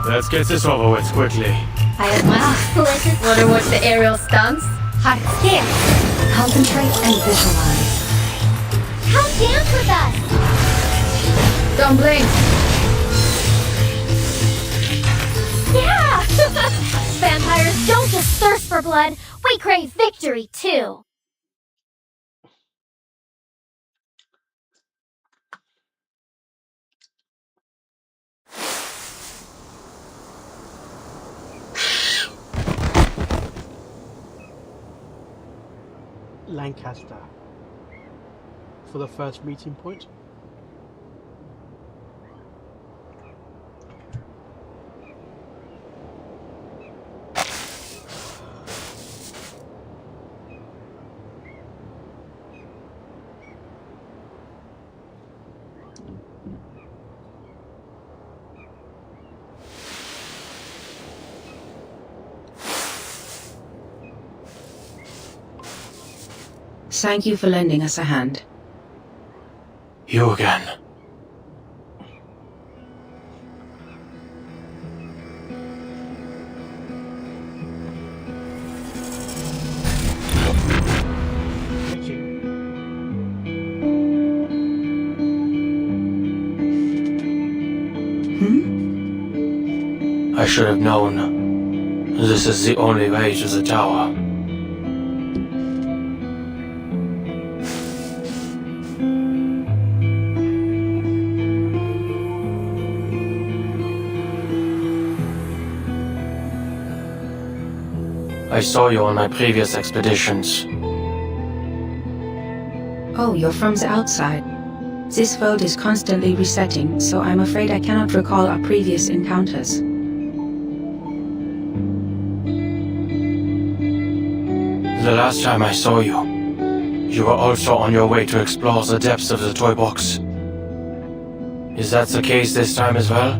Let's get this over with quickly. I have my delicious. Wanna watch the aerial stunts? Hard skin. Concentrate and visualize. Come dance with us! Don't blink. Yeah! Vampires don't just thirst for blood, we crave victory too! Lancaster for the first meeting point. Thank you for lending us a hand. You again. I should have known. This is the only way to the tower. I saw you on my previous expeditions. Oh, you're from the outside. This world is constantly resetting, so I'm afraid I cannot recall our previous encounters. The last time I saw you, you were also on your way to explore the depths of the toy box. Is that the case this time as well?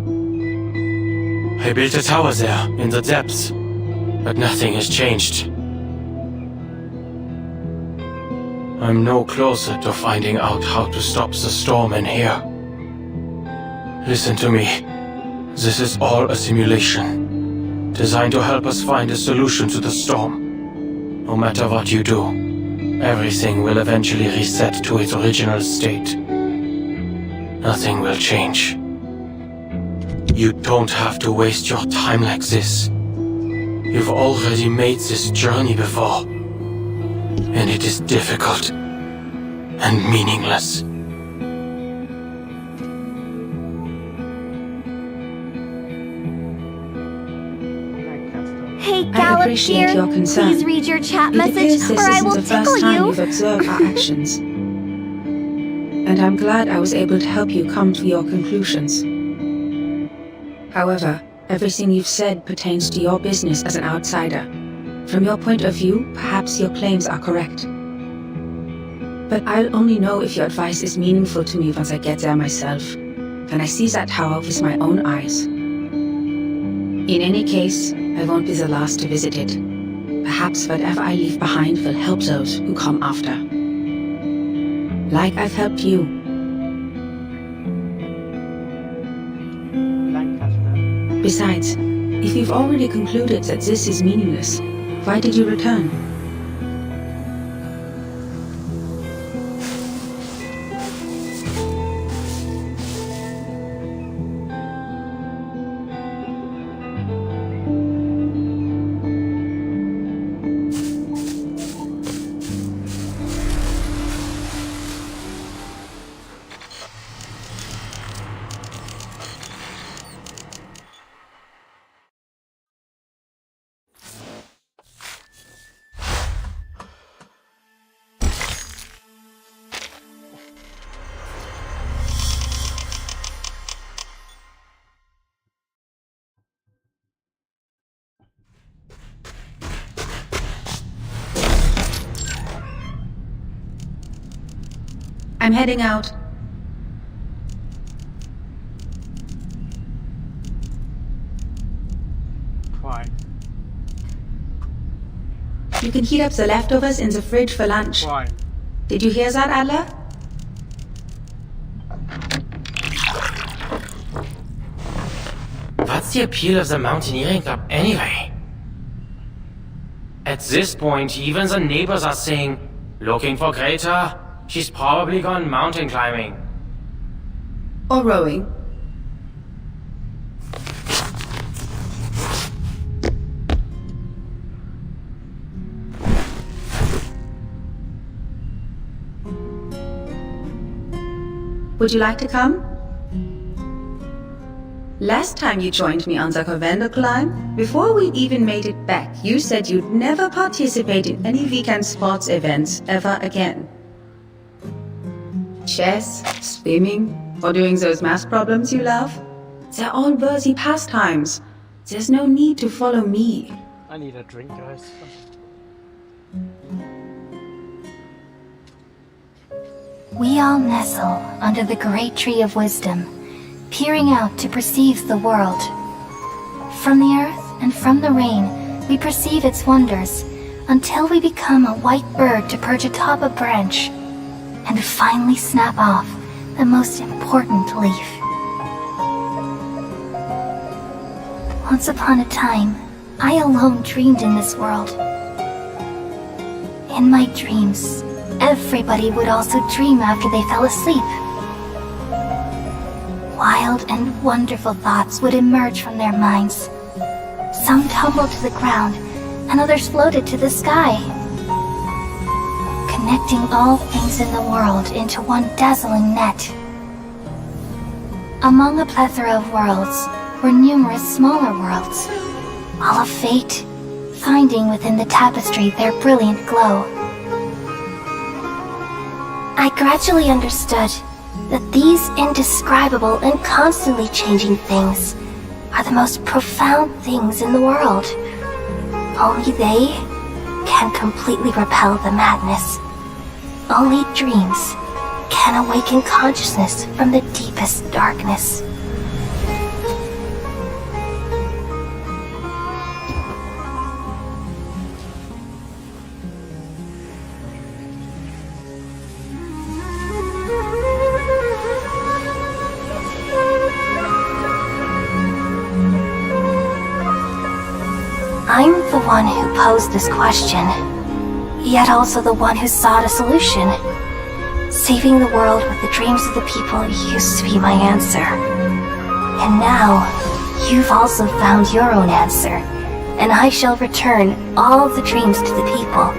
I built a tower there, in the depths, but nothing has changed. I'm no closer to finding out how to stop the storm in here. Listen to me. This is all a simulation, designed to help us find a solution to the storm. No matter what you do, everything will eventually reset to its original state. Nothing will change. You don't have to waste your time like this. You've already made this journey before, and it is difficult and meaningless. Hey, I Gallop appreciate dear, your concern. please read your chat It message appears this or I isn't will the tickle first time you. you've observed our actions. And I'm glad I was able to help you come to your conclusions. However, everything you've said pertains to your business as an outsider. From your point of view, perhaps your claims are correct. But I'll only know if your advice is meaningful to me once I get there myself, when I see that tower with my own eyes. In any case, I won't be the last to visit it. Perhaps whatever I leave behind will help those who come after. Like I've helped you. Besides, if you've already concluded that this is meaningless, why did you return? I'm heading out. Why? You can heat up the leftovers in the fridge for lunch. Why? Did you hear that, Adler? What's the appeal of the mountaineering club anyway? At this point, even the neighbors are saying, "Looking for Greta? She's probably gone mountain climbing." Or rowing. Would you like to come? Last time you joined me on the Covender climb, before we even made it back, you said you'd never participate in any weekend sports events ever again. Chess, swimming, or doing those math problems you love? They're all worthy pastimes. There's no need to follow me. I need a drink, guys. We all nestle under the great tree of wisdom, peering out to perceive the world. From the earth and from the rain, we perceive its wonders, until we become a white bird to perch atop a branch, and finally snap off the most important leaf. Once upon a time, I alone dreamed in this world. In my dreams, everybody would also dream after they fell asleep. Wild and wonderful thoughts would emerge from their minds. Some tumbled to the ground, and others floated to the sky, connecting all things in the world into one dazzling net. Among a plethora of worlds were numerous smaller worlds, all of fate, finding within the tapestry their brilliant glow. I gradually understood that these indescribable and constantly changing things are the most profound things in the world. Only they can completely repel the madness. Only dreams can awaken consciousness from the deepest darkness. I'm the one who posed this question, yet also the one who sought a solution. Saving the world with the dreams of the people used to be my answer. And now, you've also found your own answer, and I shall return all the dreams to the people.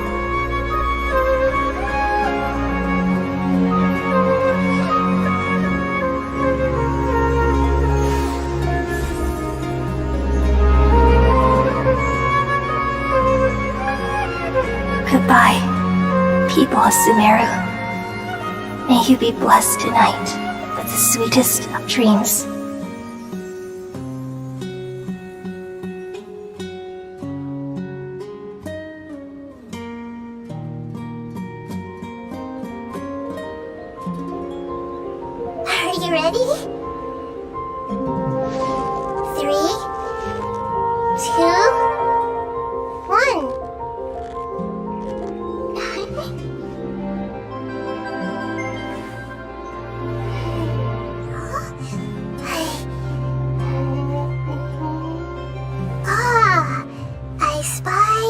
Goodbye, people of Sumeru. May you be blessed tonight with the sweetest of dreams. Are you ready? 3, 2, 1. I spy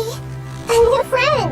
a new friend.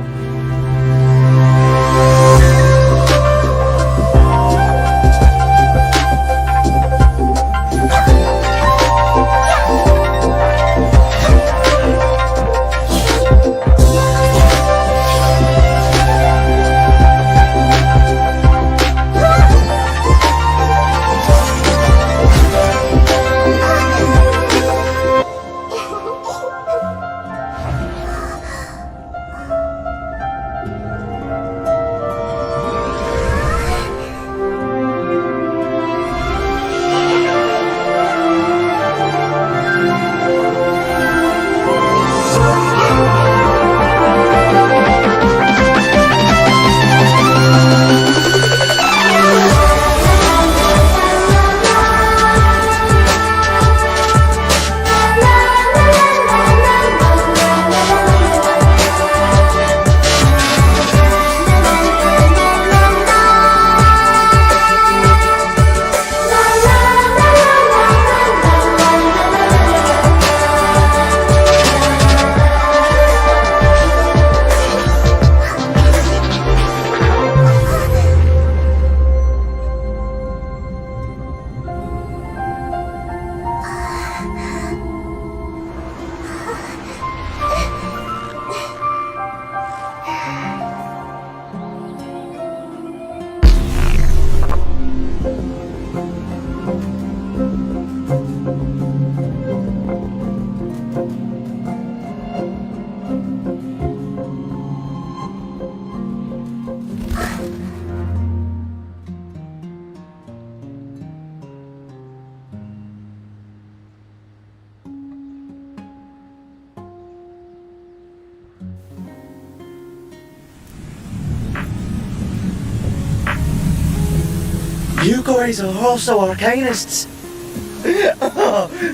You guys are also arcanists.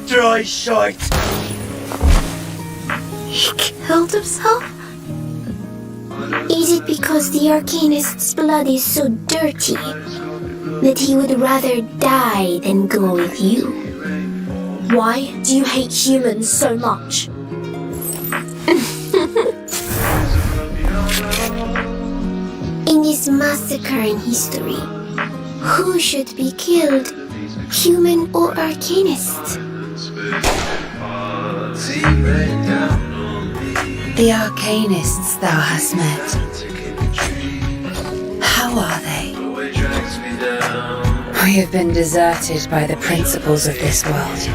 Dry shite. He killed himself? Is it because the Arcanist's blood is so dirty that he would rather die than go with you? Why do you hate humans so much? In this massacre in history, who should be killed? Human or Arcanist? The Arcanists thou hast met. How are they? We have been deserted by the principles of this world.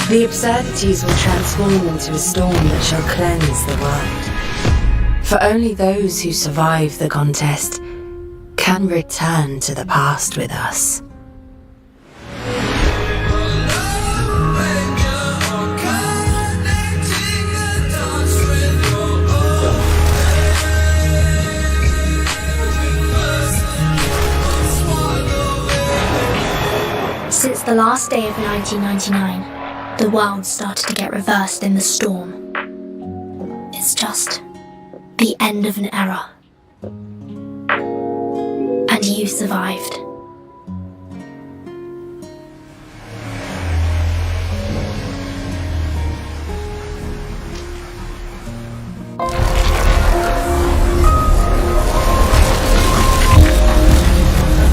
The absurdities will transform into a storm that shall cleanse the world. For only those who survive the contest can return to the past with us. Since the last day of 1999, the world started to get reversed in the storm. It's just the end of an era. And you survived.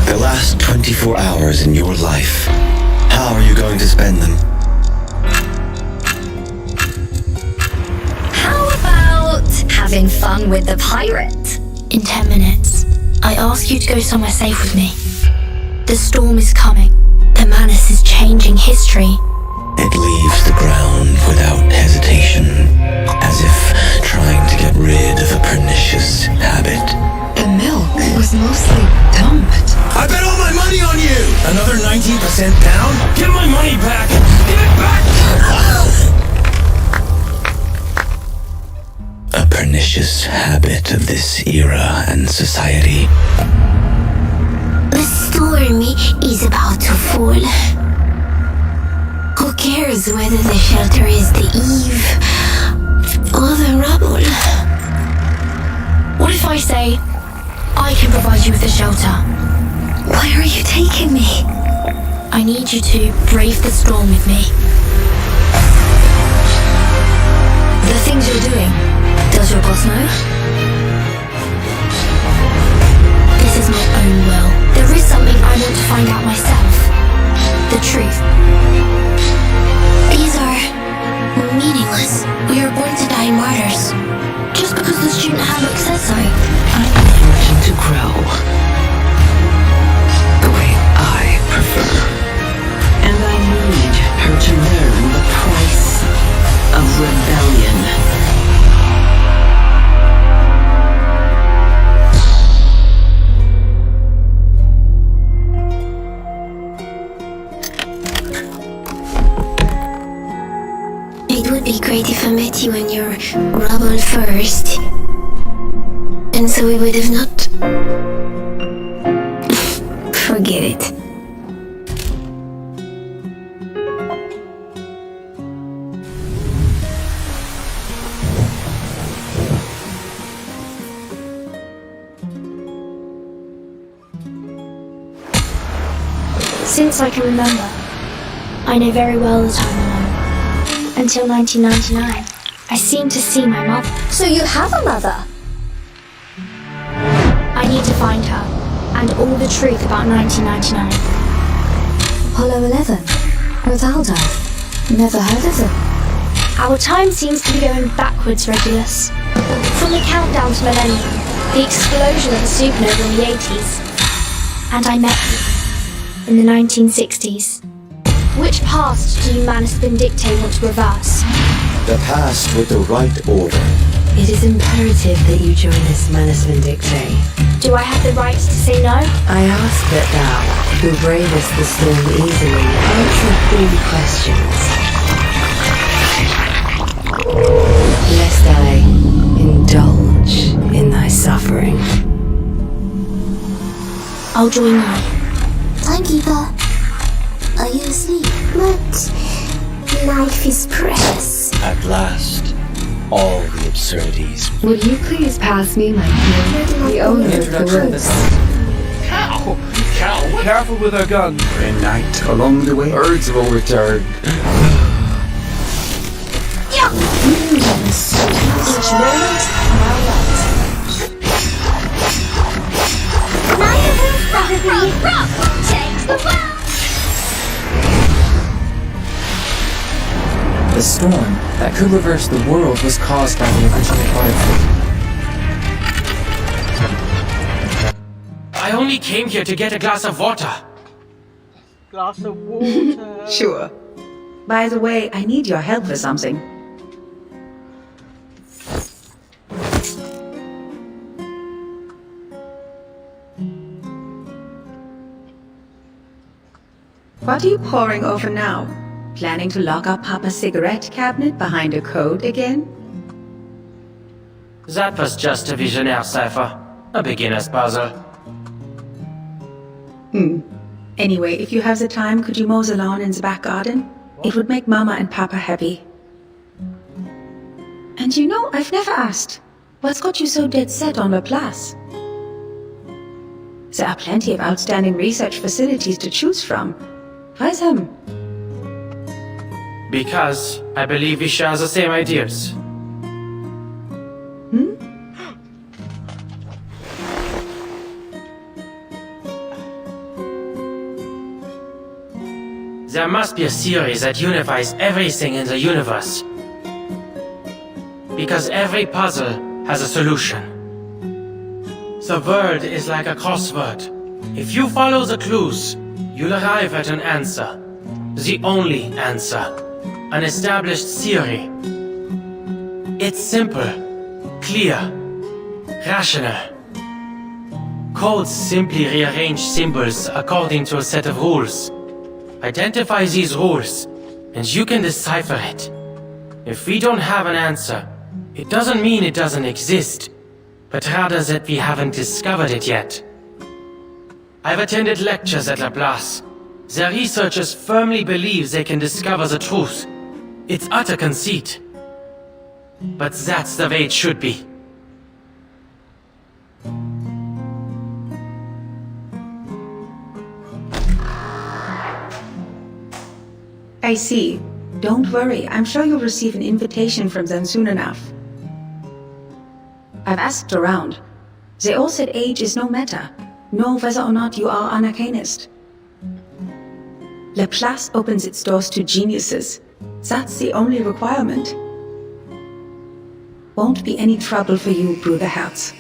The last 24 hours in your life, how are you going to spend them? How about having fun with the pirate? In 10 minutes, I ask you to go somewhere safe with me. The storm is coming. The Manus is changing history. It leaves the ground without hesitation, as if trying to get rid of a pernicious habit. The milk was mostly dumped. I bet all my money on you! Another 19% down? Give my money back! Give it back! A pernicious habit of this era and society. The storm is about to fall. Who cares whether the shelter is the eve or the rubble? What if I say, I can provide you with a shelter? Where are you taking me? I need you to brave the storm with me. The things you're doing, does your boss know? This is my own will. There is something I want to find out myself. The truth. These are meaningless. We are born to die martyrs. Just because the student handbook says so. I need Fortune to grow the way I prefer. And I need her to learn the price of rebellion. It would be great if I met you in your rubble first. And so we would have not... Forget it. Since I can remember, I know very well the timeline. Until 1999, I seemed to see my mother. So you have a mother? I need to find her, and all the truth about 1999. Apollo 11? Ronaldo? Never heard of them. Our time seems to be going backwards, Regulus. From the countdown to millennium, the explosion of the supernova in the 80s, and I met you in the 1960s. Which past do you Manus Vindictae want to reverse? The past with the right order. It is imperative that you join us, Manus Vindictae. Do I have the right to say no? I ask that thou, who bravest the storm easily, answer 3 questions. Lest I indulge in thy suffering. I'll join you. Timekeeper, are you asleep? But life is precious. At last, all the absurdities. Would you please pass me my cue? The owner of the woods. Cow! Cow! Careful with our gun. A night along the way. Birds will return. Each moment of our lives. Change the world! The storm that could reverse the world was caused by the original fire. I only came here to get a glass of water. Glass of water. Sure. By the way, I need your help for something. What are you poring over now? Planning to lock up Papa's cigarette cabinet behind a code again? That was just a visionaire cipher. A beginner's puzzle. Anyway, if you have the time, could you mow the lawn in the back garden? It would make Mama and Papa happy. And you know, I've never asked, what's got you so dead set on Laplace? There are plenty of outstanding research facilities to choose from. Why them? Because I believe we share the same ideas. There must be a theory that unifies everything in the universe. Because every puzzle has a solution. The world is like a crossword. If you follow the clues, you'll arrive at an answer. The only answer. An established theory. It's simple, clear, rational. Codes simply rearrange symbols according to a set of rules. Identify these rules, and you can decipher it. If we don't have an answer, it doesn't mean it doesn't exist, but rather that we haven't discovered it yet. I've attended lectures at Laplace. Their researchers firmly believe they can discover the truth. It's utter conceit. But that's the way it should be. I see. Don't worry, I'm sure you'll receive an invitation from them soon enough. I've asked around. They all said age is no matter, nor whether or not you are an arcanist. Laplace opens its doors to geniuses. That's the only requirement. Won't be any trouble for you, Bruderherz.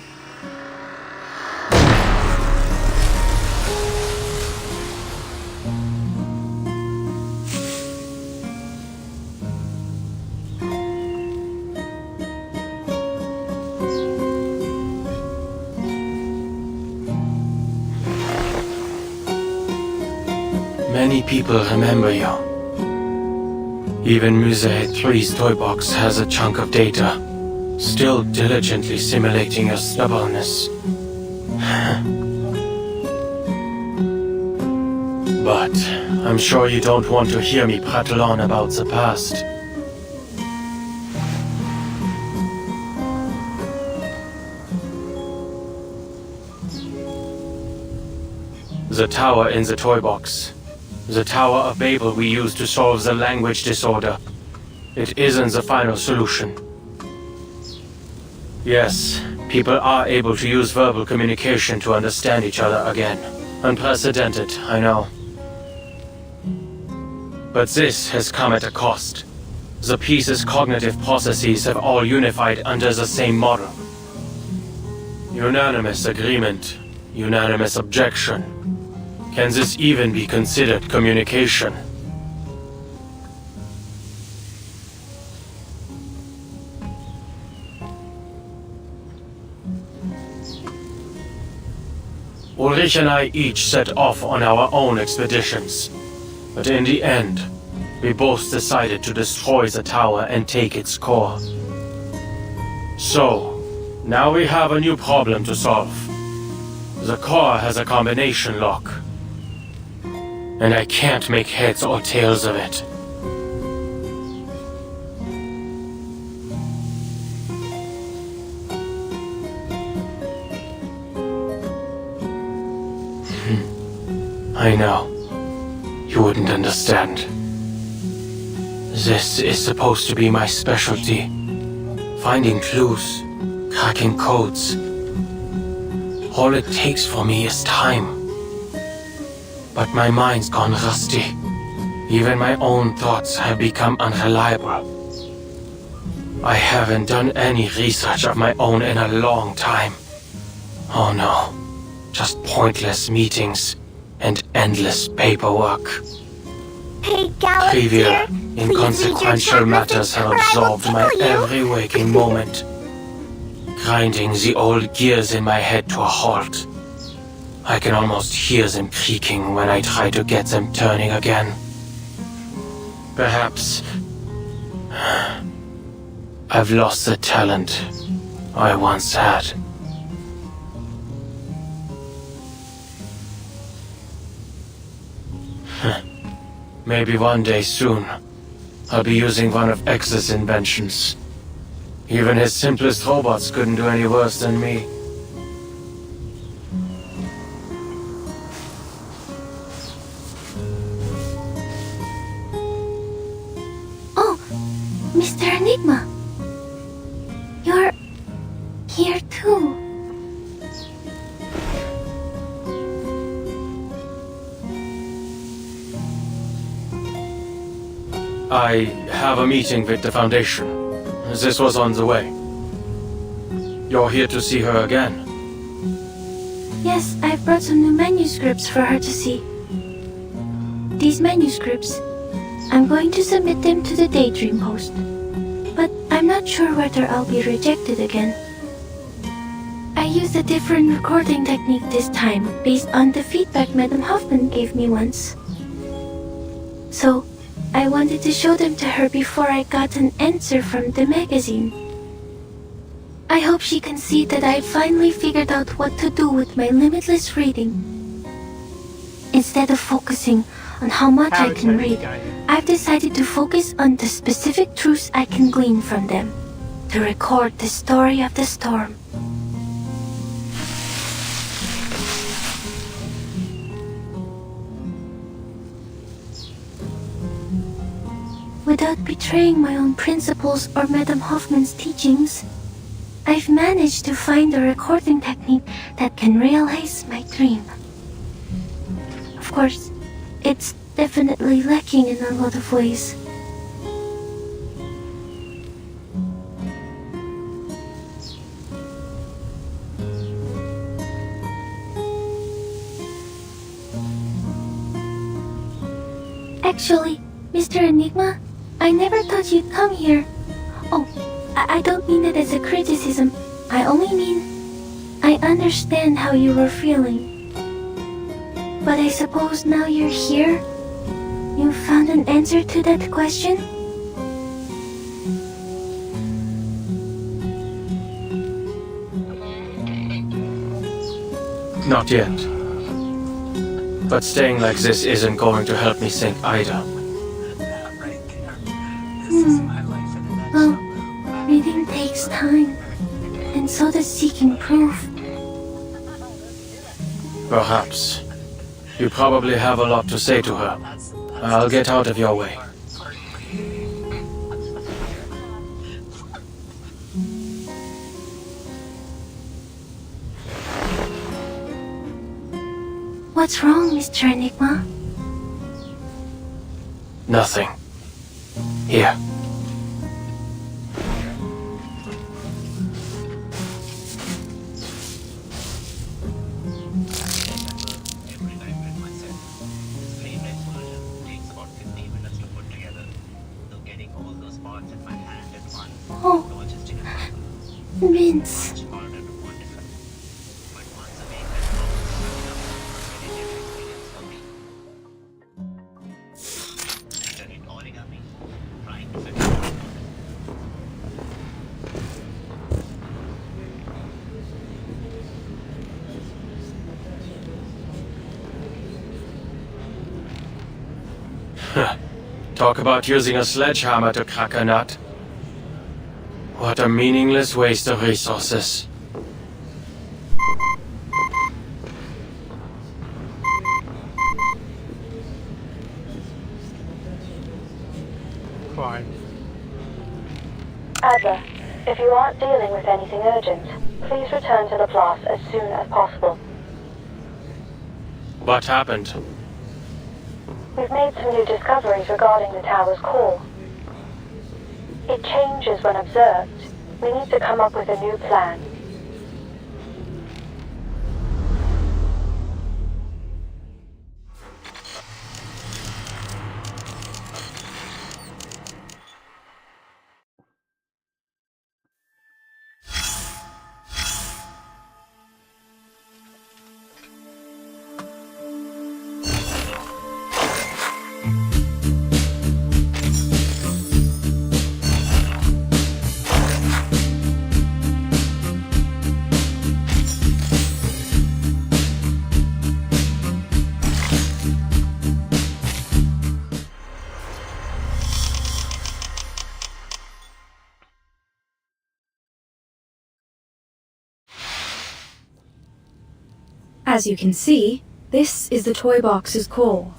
Many people remember you. Even Musée 3's toy box has a chunk of data, still diligently simulating your stubbornness. But I'm sure you don't want to hear me prattle on about the past. The tower in the toy box. The Tower of Babel we used to solve the language disorder. It isn't the final solution. Yes, people are able to use verbal communication to understand each other again. Unprecedented, I know. But this has come at a cost. The pieces' cognitive processes have all unified under the same model. Unanimous agreement. Unanimous objection. Can this even be considered communication? Ulrich and I each set off on our own expeditions. But in the end, we both decided to destroy the tower and take its core. So, now we have a new problem to solve. The core has a combination lock. And I can't make heads or tails of it. I know. You wouldn't understand. This is supposed to be my specialty. Finding clues, cracking codes. All it takes for me is time. But my mind's gone rusty. Even my own thoughts have become unreliable. I haven't done any research of my own in a long time. Oh no, just pointless meetings and endless paperwork. Hey, Galaxy. Trivial, inconsequential matters have absorbed my every waking moment, grinding the old gears in my head to a halt. I can almost hear them creaking when I try to get them turning again. Perhaps I've lost the talent I once had. Maybe one day soon, I'll be using one of X's inventions. Even his simplest robots couldn't do any worse than me. Oh, Mr. Enigma. You're here too. I have a meeting with the Foundation. This was on the way. You're here to see her again? Yes, I've brought some new manuscripts for her to see. These manuscripts, I'm going to submit them to the Daydream Post. But I'm not sure whether I'll be rejected again. I used a different recording technique this time, based on the feedback Madame Hoffman gave me once. So, I wanted to show them to her before I got an answer from the magazine. I hope she can see that I finally figured out what to do with my limitless reading. Instead of focusing on how much I can read, I've decided to focus on the specific truths I can glean from them, to record the story of the storm. Without betraying my own principles or Madame Hoffman's teachings, I've managed to find a recording technique that can realize my dream. Of course, it's definitely lacking in a lot of ways. Actually, Mr. Enigma, I never thought you'd come here. Oh, I don't mean it as a criticism. I only mean I understand how you were feeling. But I suppose now you're here, you found an answer to that question? Not yet. But staying like this isn't going to help me think either. Well, reading takes time, and so does seeking proof. Perhaps. You probably have a lot to say to her. I'll get out of your way. What's wrong, Mr. Enigma? Nothing. Here. Oh, Vince. Talk about using a sledgehammer to crack a nut. What a meaningless waste of resources. Fine. Adler, if you aren't dealing with anything urgent, please return to Laplace as soon as possible. What happened? We've made some new discoveries regarding the tower's core. It changes when observed. We need to come up with a new plan. As you can see, this is the toy box's core.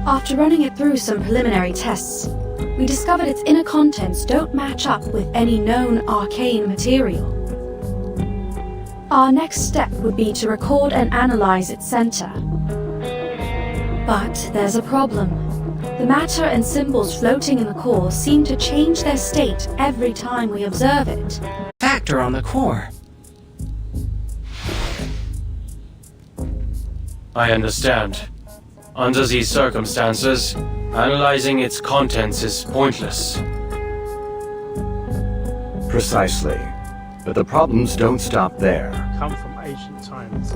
After running it through some preliminary tests, we discovered its inner contents don't match up with any known arcane material. Our next step would be to record and analyze its center. But there's a problem. The matter and symbols floating in the core seem to change their state every time we observe it. Factor on the core. I understand. Under these circumstances, analyzing its contents is pointless. Precisely. But the problems don't stop there. Come from ancient times.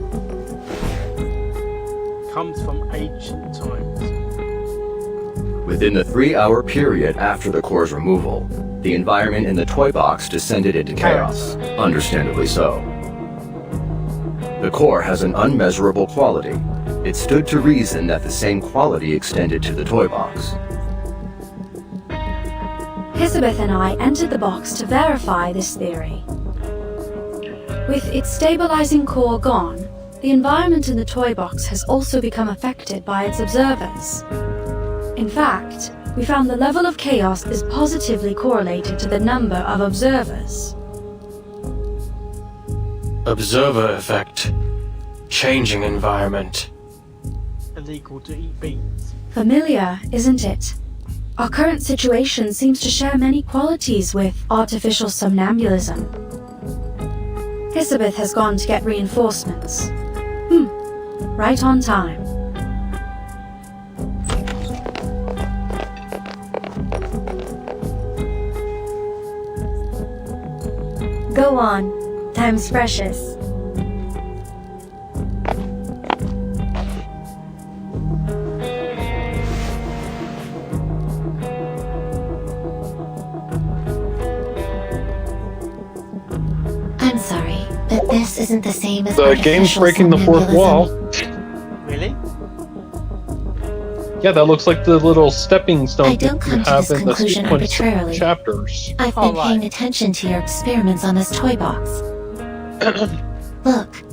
Comes from ancient times. Within the 3-hour period after the core's removal, the environment in the toy box descended into chaos, understandably so. The core has an unmeasurable quality. It stood to reason that the same quality extended to the toy box. Elizabeth and I entered the box to verify this theory. With its stabilizing core gone, the environment in the toy box has also become affected by its observers. In fact, we found the level of chaos is positively correlated to the number of observers. Observer effect. Changing environment. Illegal to eat beans. Familiar, isn't it? Our current situation seems to share many qualities with artificial somnambulism. Elizabeth has gone to get reinforcements. Right on time. Go on. Time's precious. I'm sorry, but this isn't the same as The game's breaking the fourth wall. Really? Yeah, that looks like the little stepping stone I don't that you come to have this in the conclusion sequence arbitrarily. of chapters. I've been paying attention to your experiments on this toy box. Look.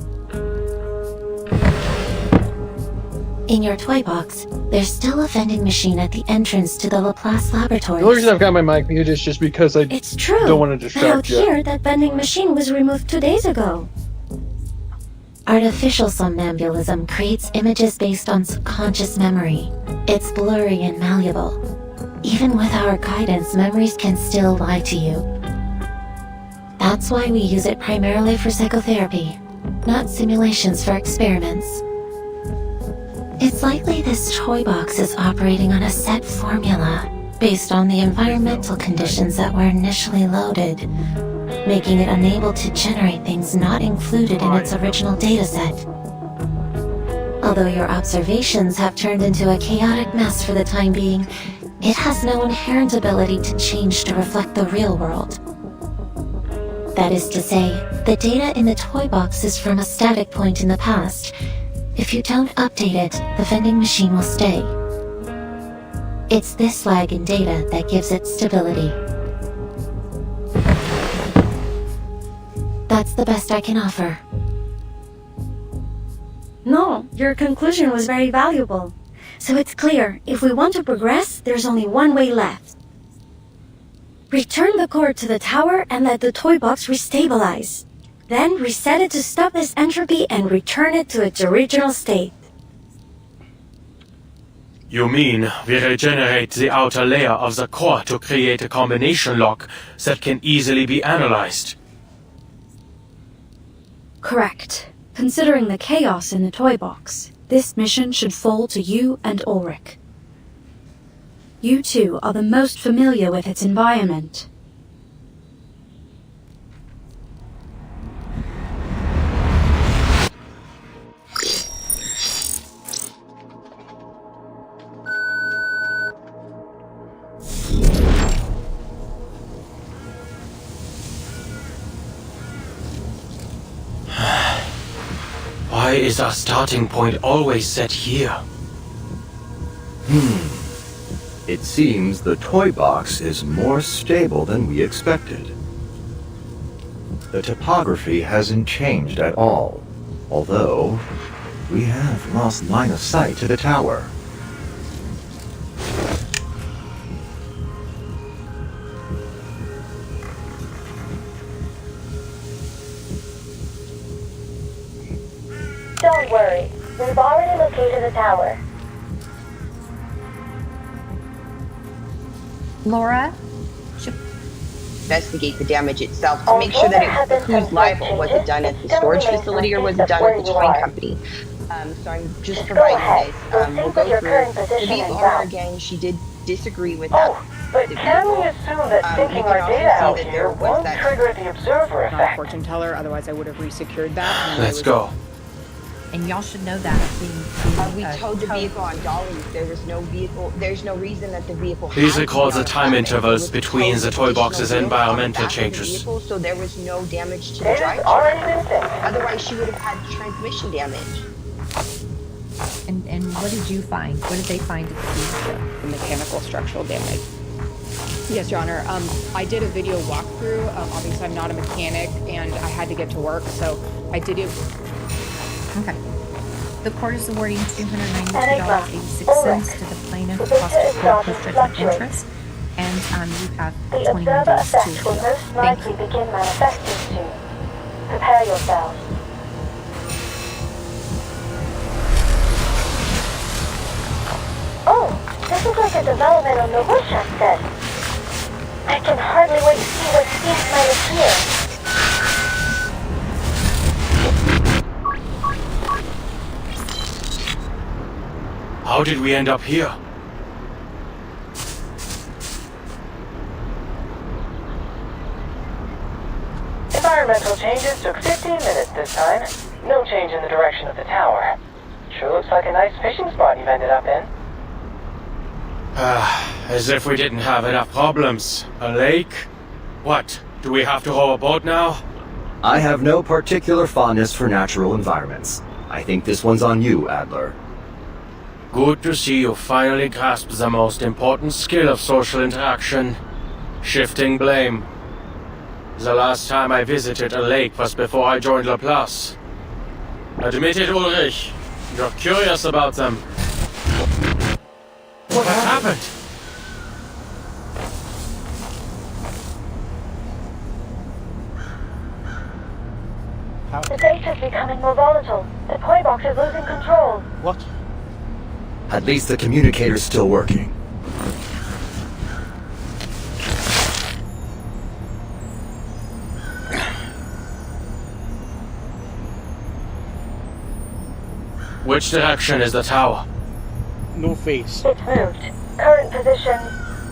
In your toy box, there's still a vending machine at the entrance to the Laplace laboratories. The only reason I've got my mic muted is just because I don't want to Out distract you. here, that vending machine was removed 2 days ago. Artificial somnambulism creates images based on subconscious memory. It's blurry and malleable. Even with our guidance, memories can still lie to you. That's why we use it primarily for psychotherapy, not simulations for experiments. It's likely this toy box is operating on a set formula based on the environmental conditions that were initially loaded, making it unable to generate things not included in its original dataset. Although your observations have turned into a chaotic mess for the time being, it has no inherent ability to change to reflect the real world. That is to say, the data in the toy box is from a static point in the past. If you don't update it, the vending machine will stay. It's this lag in data that gives it stability. That's the best I can offer. No, your conclusion was very valuable. So it's clear, if we want to progress, there's only one way left. Return the core to the tower and let the toy box restabilize. Then reset it to stop this entropy and return it to its original state. You mean we regenerate the outer layer of the core to create a combination lock that can easily be analyzed? Correct. Considering the chaos in the toy box, this mission should fall to you and Ulrich. You two are the most familiar with its environment. is our starting point always set here? It seems the toy box is more stable than we expected. The topography hasn't changed at all, although we have lost line of sight to the tower. Don't worry, we've already located the tower. Laura should investigate the damage itself to make sure that who's liable. Was it done at the storage facility or was it done at the towing company? So I'm just providing this. We'll go through the vehicle owner again. She did disagree with that. But can we assume that syncing our data out here won't trigger the observer effect? Not a fortune teller, otherwise I would have resecured that. Let's go. And y'all should know that. We towed the vehicle on dollies. There's no reason that the vehicle. These are called the time intervals between the toy box's environmental changes. So there was no damage to the drivetrain. Otherwise, she would have had transmission damage. And what did you find? What did they find at the scene? The mechanical structural damage. Yes, Your Honor. I did a video walkthrough. Obviously, I'm not a mechanic, and I had to get to work, so I did it. Okay. The court is awarding $292.86 to the plaintiff cost of court post-judgment interest, and you have 21 days to appeal. Thank you. Begin manifesting soon. Prepare yourselves. Oh, this is like a development on the Wushak set. I can hardly wait to see what Steve's might appear. How did we end up here? Environmental changes took 15 minutes this time. No change in the direction of the tower. Sure looks like a nice fishing spot you've ended up in. As if we didn't have enough problems. A lake? What? Do we have to row a boat now? I have no particular fondness for natural environments. I think this one's on you, Adler. Good to see you finally grasp the most important skill of social interaction. Shifting blame. The last time I visited a lake was before I joined Laplace. Admit it, Ulrich. You're curious about them. What happened? The data's becoming more volatile. The toy box is losing control. What? At least the communicator's still working. Which direction is the tower? Northeast. It's moved. Current position,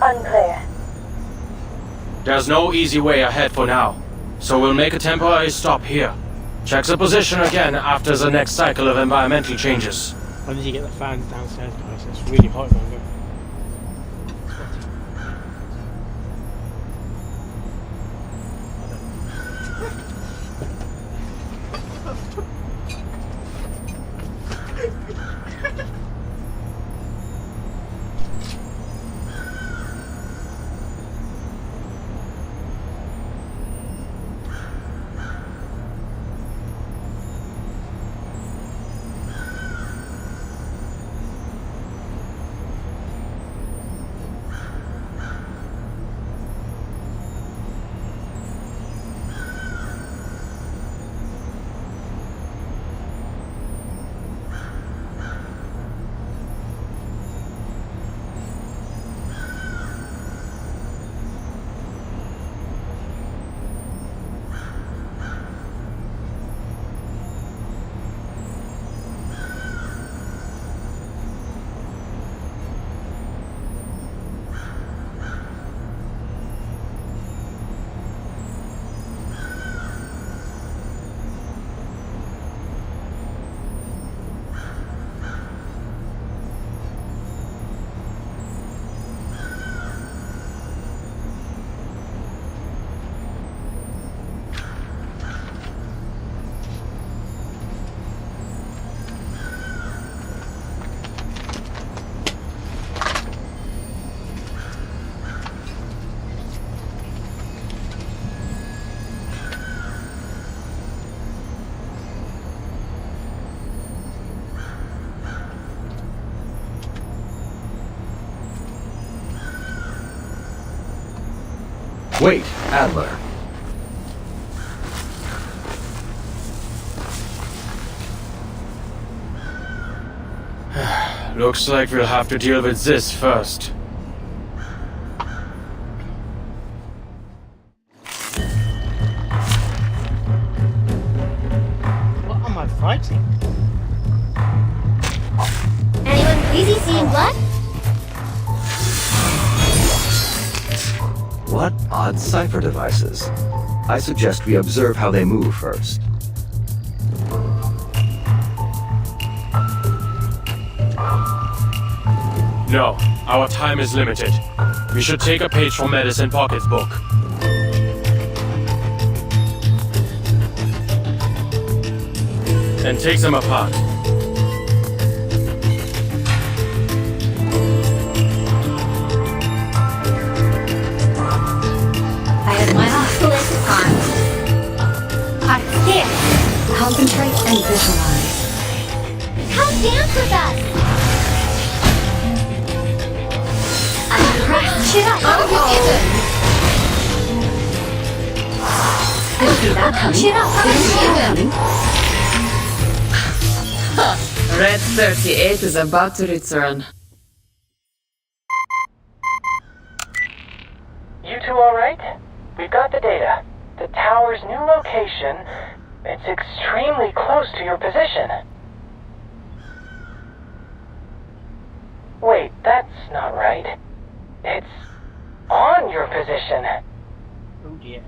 unclear. There's no easy way ahead for now, so we'll make a temporary stop here. Check the position again after the next cycle of environmental changes. When did you get the fans downstairs, guys? It's really hot down there. Wait, Adler. Looks like we'll have to deal with this first. What am I fighting? Anyone queasy seeing blood? What odd cipher devices? I suggest we observe how they move first. No, our time is limited. We should take a page from Medicine Pocket's book. And take them apart. I have my oscillate on. Hot here. Concentrate and visualize. Come dance with us! Shut up! I see that coming. Shut up! Red 38 is about to return. You two alright? We've got the data. The tower's new location, it's extremely close to your position. Wait, that's not right. It's on your position. Oh dear.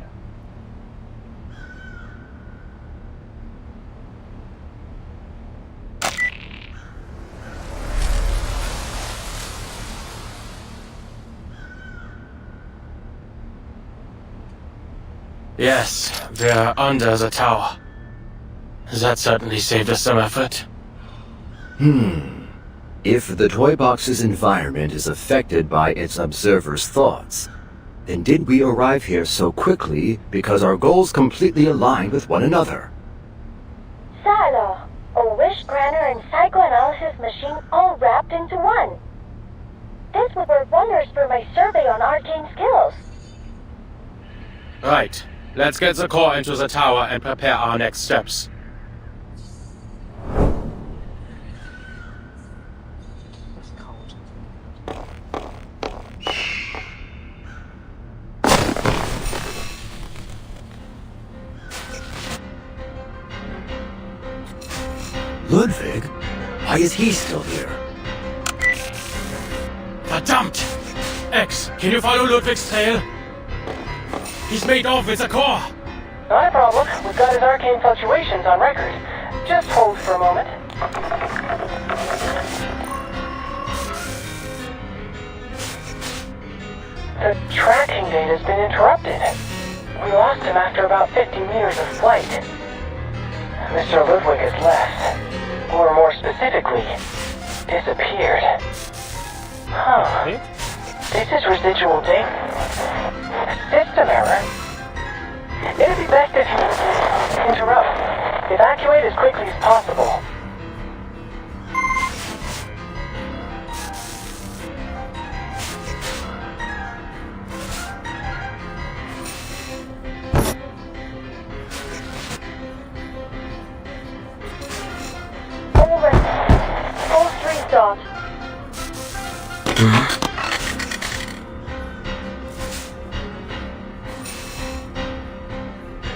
Yes, we're under the tower. That certainly saved us some effort. If the toy box's environment is affected by its observer's thoughts, then did we arrive here so quickly because our goals completely aligned with one another? Silo, a wish granter and psychoanalysis machine all wrapped into one. This would work wonders for my survey on arcane skills. Right. Let's get the core into the tower and prepare our next steps. It's cold. Ludwig? Why is he still here? Verdammt! X, can you follow Ludwig's trail? He's made off with the core! Not a problem. We've got his arcane fluctuations on record. Just hold for a moment. The tracking data's been interrupted. We lost him after about 50 meters of flight. Mr. Ludwig has left. Or more specifically, disappeared. Huh. This is residual data. System error. It'd be best if you interrupt. Evacuate as quickly as possible. Post restart.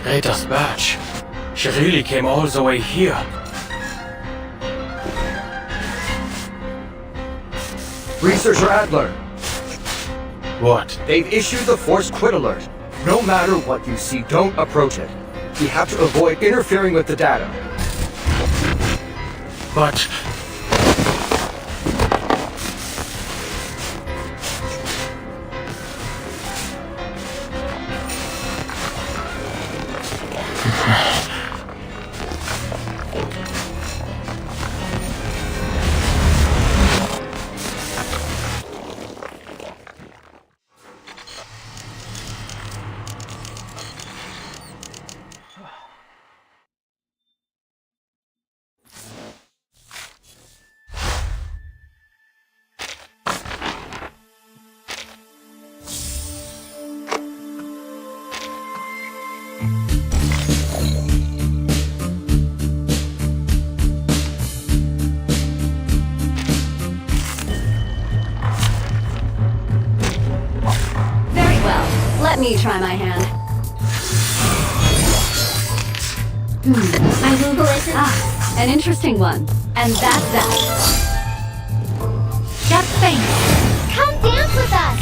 Rita's badge. She really came all the way here. Researcher Adler! What? They've issued the forced quit alert. No matter what you see, don't approach it. We have to avoid interfering with the data. But... me try my hand. I will listen. An interesting one. And that's that. Get faint. Come dance with us!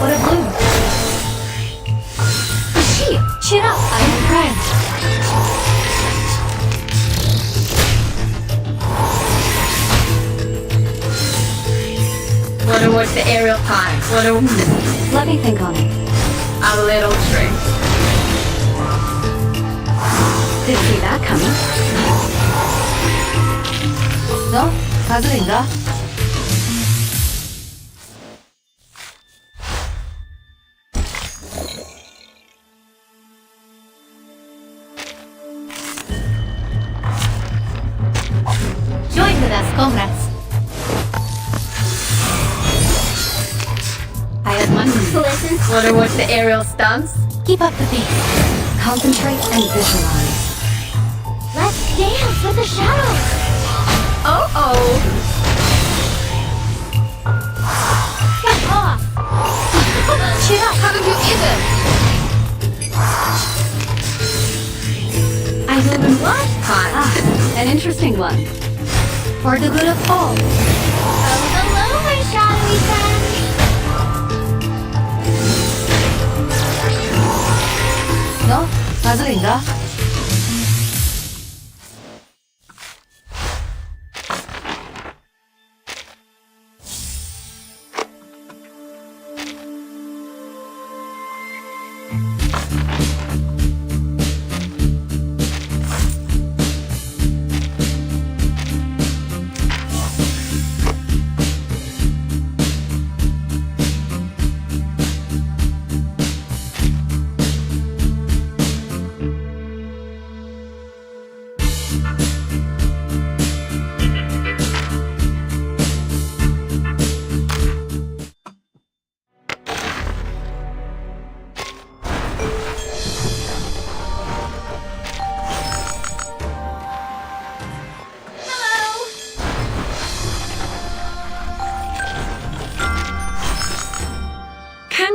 What a bloom. Cheer up. I'm impressed. Wonder what's the aerial time? Let me think on it. A little trick. Didn't see that coming. No? 가슴인가? Join with us, comrades. I have money. Listen. Wonder what's the aerial stance? Keep up the pace. Concentrate and visualize. Let's dance with the shadows. Oh. Get off. Cheer up. Haven't you even? I will be What? an interesting one. For the good of all. Oh, hello, my shadowy friends. No? 가슴인가?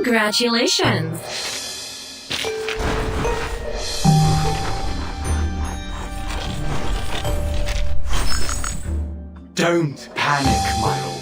Congratulations. Don't panic, my lord.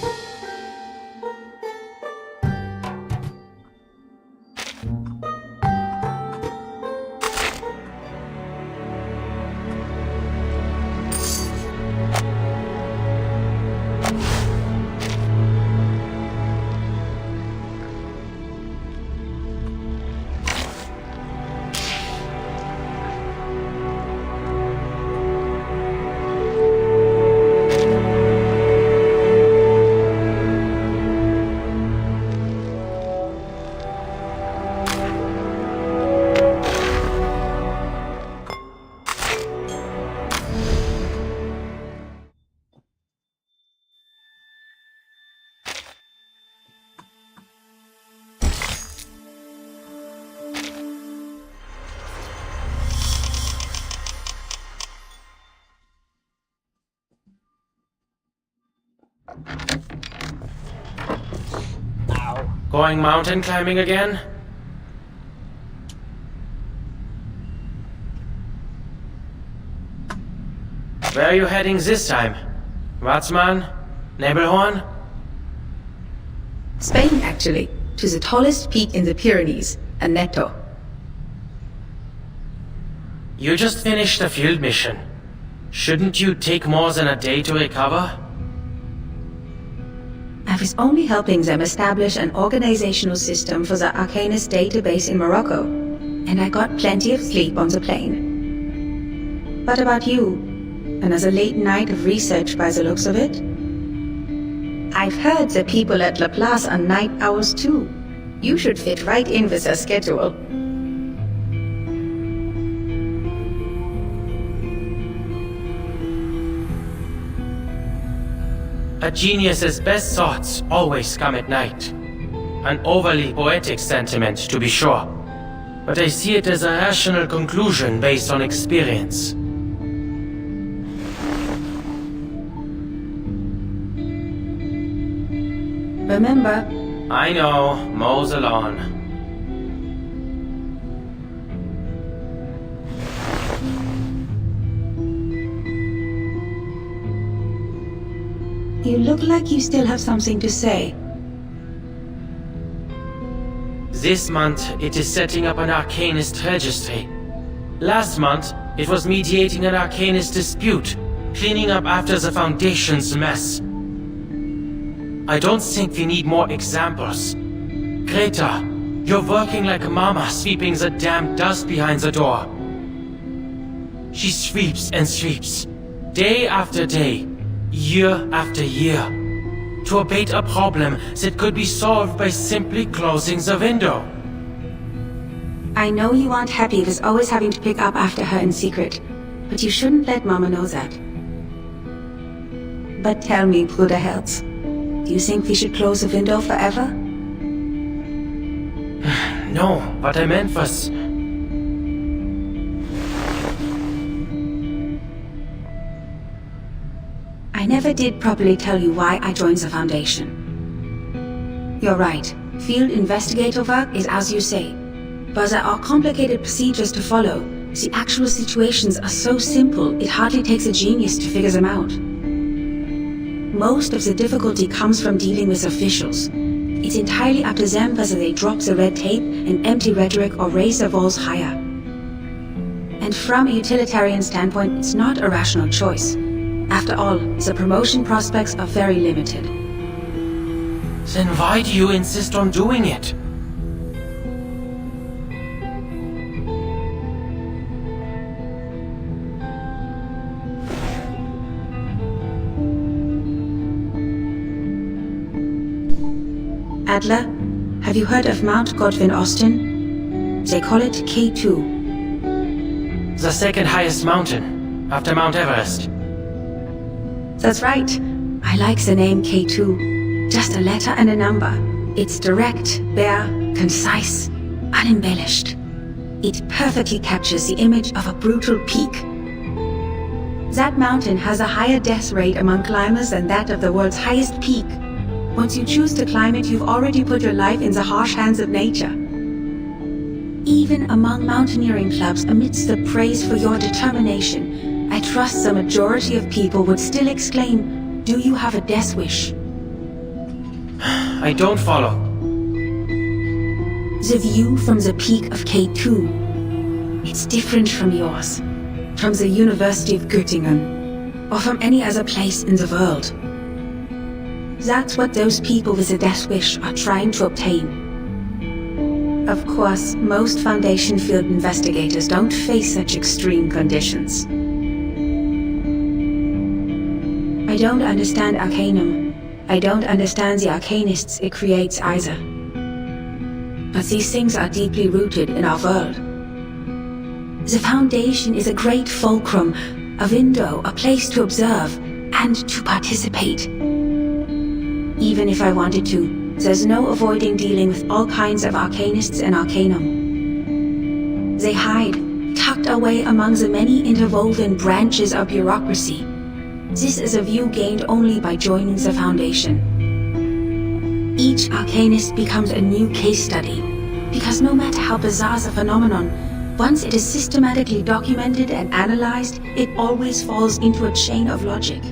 Going mountain climbing again? Where are you heading this time? Watzmann? Nebelhorn? Spain, actually, to the tallest peak in the Pyrenees, Aneto. You just finished a field mission. Shouldn't you take more than a day to recover? I was only helping them establish an organizational system for the Arcanist database in Morocco, and I got plenty of sleep on the plane. But about you, another late night of research by the looks of it? I've heard the people at Laplace are night owls too. You should fit right in with their schedule. A genius's best thoughts always come at night. An overly poetic sentiment, to be sure. But I see it as a rational conclusion based on experience. Remember, I know, mows the lawn. You look like you still have something to say. This month, it is setting up an Arcanist registry. Last month, it was mediating an Arcanist dispute, cleaning up after the Foundation's mess. I don't think we need more examples. Greta, you're working like a mama sweeping the damn dust behind the door. She sweeps and sweeps, day after day, year after year, to abate a problem that could be solved by simply closing the window. I know you aren't happy with always having to pick up after her in secret, but you shouldn't let Mama know that. But tell me, Bruder Herz, do you think we should close the window forever? No, what I meant was... I never did properly tell you why I joined the Foundation. You're right, field investigator work is as you say, but there are complicated procedures to follow. The actual situations are so simple, it hardly takes a genius to figure them out. Most of the difficulty comes from dealing with officials. It's entirely up to them whether they drop the red tape and empty rhetoric or raise their walls higher. And from a utilitarian standpoint, it's not a rational choice. After all, the promotion prospects are very limited. Then why do you insist on doing it? Adler, have you heard of Mount Godwin Austen? They call it K2. The second highest mountain, after Mount Everest. That's right. I like the name K2. Just a letter and a number. It's direct, bare, concise, unembellished. It perfectly captures the image of a brutal peak. That mountain has a higher death rate among climbers than that of the world's highest peak. Once you choose to climb it, you've already put your life in the harsh hands of nature. Even among mountaineering clubs, amidst the praise for your determination, I trust the majority of people would still exclaim, "Do you have a death wish?" I don't follow. The view from the peak of K2. It's different from yours, from the University of Göttingen, or from any other place in the world. That's what those people with a death wish are trying to obtain. Of course, most Foundation field investigators don't face such extreme conditions. I don't understand Arcanum. I don't understand the Arcanists it creates either. But these things are deeply rooted in our world. The Foundation is a great fulcrum, a window, a place to observe, and to participate. Even if I wanted to, there's no avoiding dealing with all kinds of Arcanists and Arcanum. They hide, tucked away among the many interwoven branches of bureaucracy. This is a view gained only by joining the Foundation. Each Arcanist becomes a new case study, because no matter how bizarre the phenomenon, once it is systematically documented and analyzed, it always falls into a chain of logic.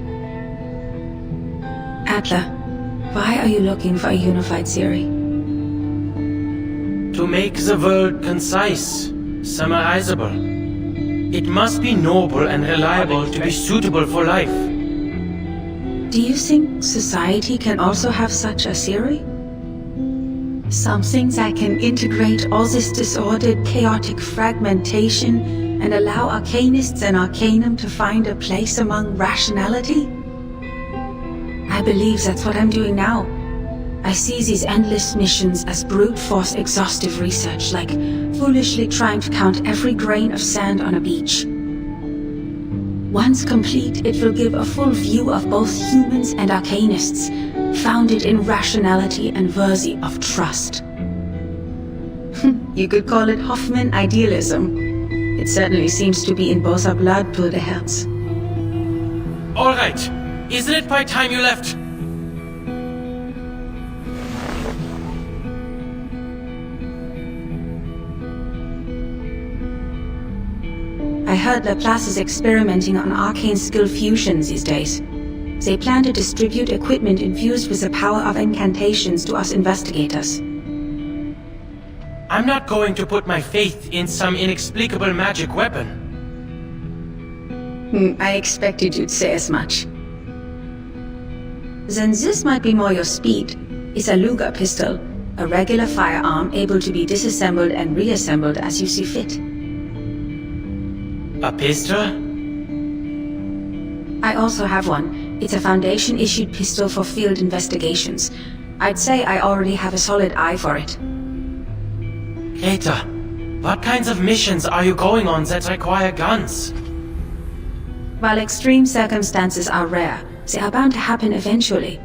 Adler, why are you looking for a unified theory? To make the world concise, summarizable. It must be noble and reliable to be suitable for life. Do you think society can also have such a theory? Something that can integrate all this disordered, chaotic fragmentation and allow Arcanists and Arcanum to find a place among rationality? I believe that's what I'm doing now. I see these endless missions as brute force exhaustive research, like foolishly trying to count every grain of sand on a beach. Once complete, it will give a full view of both humans and Arcanists, founded in rationality and worthy of trust. You could call it Hoffman idealism. It certainly seems to be in both our blood, Bruder Herz. All right. Isn't it by time you left? heard Laplace is experimenting on arcane skill fusions these days. They plan to distribute equipment infused with the power of incantations to us investigators. I'm not going to put my faith in some inexplicable magic weapon. I expected you'd say as much. Then this might be more your speed. It's a Luger pistol, a regular firearm able to be disassembled and reassembled as you see fit. A pistol? I also have one. It's a Foundation-issued pistol for field investigations. I'd say I already have a solid eye for it. Greta, what kinds of missions are you going on that require guns? While extreme circumstances are rare, they are bound to happen eventually.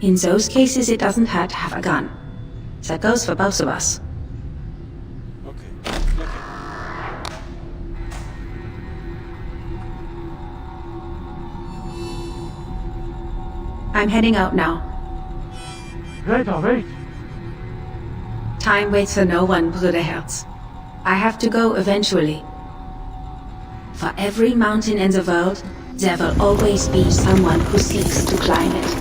In those cases, it doesn't hurt to have a gun. That goes for both of us. I'm heading out now. Greta, wait! Time waits for no one, Bruderherz. I have to go eventually. For every mountain in the world, there will always be someone who seeks to climb it.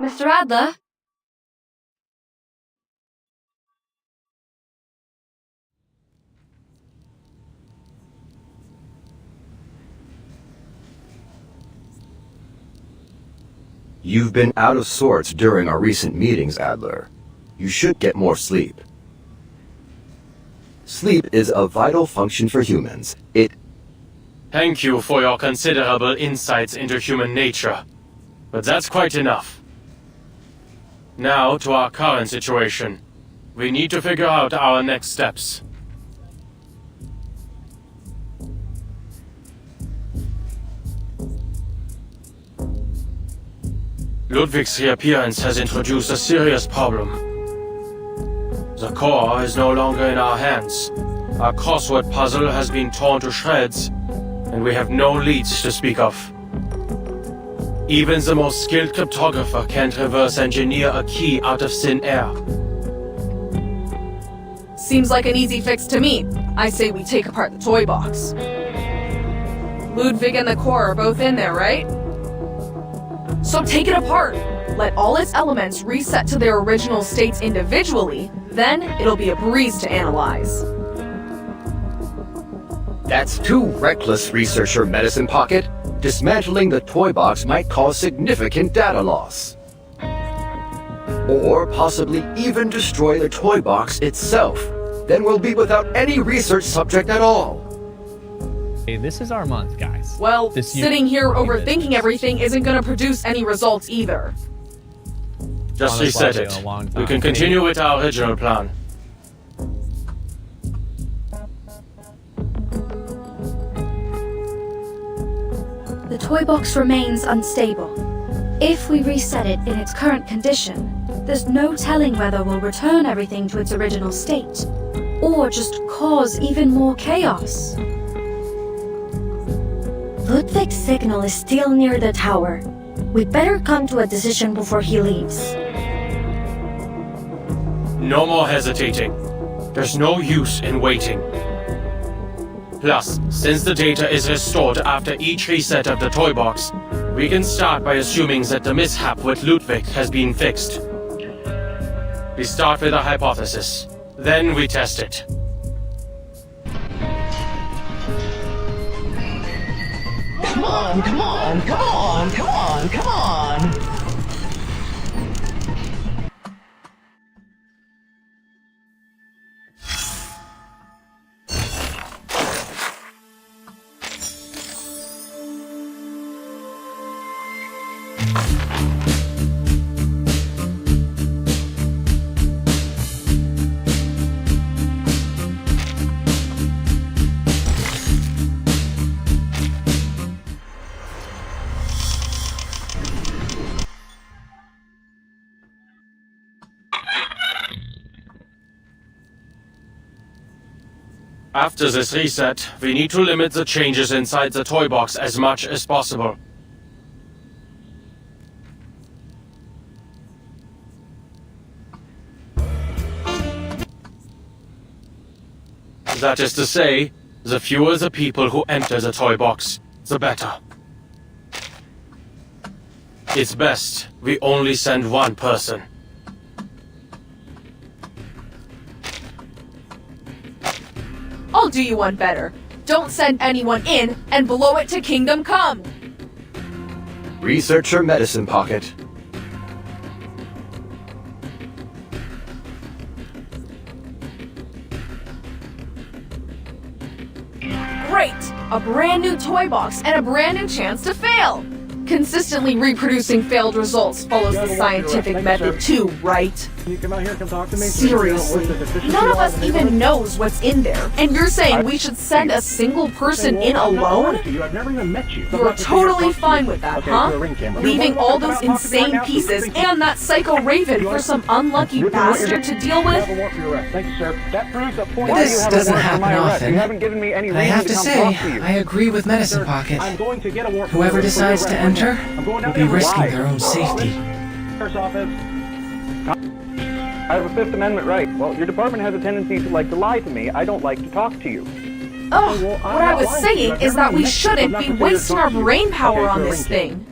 Mr. Adler? You've been out of sorts during our recent meetings, Adler. You should get more sleep. Sleep is a vital function for humans. Thank you for your considerable insights into human nature. But that's quite enough. Now to our current situation. We need to figure out our next steps. Ludwig's reappearance has introduced a serious problem. The core is no longer in our hands. Our crossword puzzle has been torn to shreds, and we have no leads to speak of. Even the most skilled cryptographer can't reverse engineer a key out of thin air. Seems like an easy fix to me. I say we take apart the toy box. Ludwig and the core are both in there, right? So take it apart. Let all its elements reset to their original states individually, then it'll be a breeze to analyze. That's too reckless, Researcher Medicine Pocket. Dismantling the toy box might cause significant data loss. Or possibly even destroy the toy box itself. Then we'll be without any research subject at all. Hey, this is our month, guys. Well, sitting here overthinking everything isn't gonna produce any results either. Just reset it. We can continue with our original plan. The toy box remains unstable. If we reset it in its current condition, there's no telling whether we'll return everything to its original state, or just cause even more chaos. Ludwig's signal is still near the tower. We'd better come to a decision before he leaves. No more hesitating. There's no use in waiting. Plus, since the data is restored after each reset of the toy box, we can start by assuming that the mishap with Ludwig has been fixed. We start with a hypothesis, then we test it. Come on, come on, come on, come on, come on! After this reset, we need to limit the changes inside the toy box as much as possible. That is to say, the fewer the people who enter the toy box, the better. It's best we only send one person. I'll do you one better. Don't send anyone in and blow it to Kingdom Come. Researcher Medicine Pocket. Great! A brand new toy box and a brand new chance to fail! Consistently reproducing failed results follows the scientific method too, right? Can you come out here and come talk to me? Seriously, none of us even knows what's in there, and you're saying we should send a single person in alone? I've never even met you. You're totally fine with that, huh? Leaving all those insane pieces and that psycho Raven for some unlucky bastard to deal with? Thank you, sir. That proves the point. This doesn't happen often. You haven't given me any I reason have to to come say, talk to you. I agree with Medicine Pocket. I'm going to get a warrant. Whoever decides to enter will be risking their own safety. Sheriff's office. I have a Fifth Amendment right. Well, your department has a tendency to lie to me. I don't like to talk to you. Ugh, what I was saying is that we shouldn't be wasting our brain power on this thing.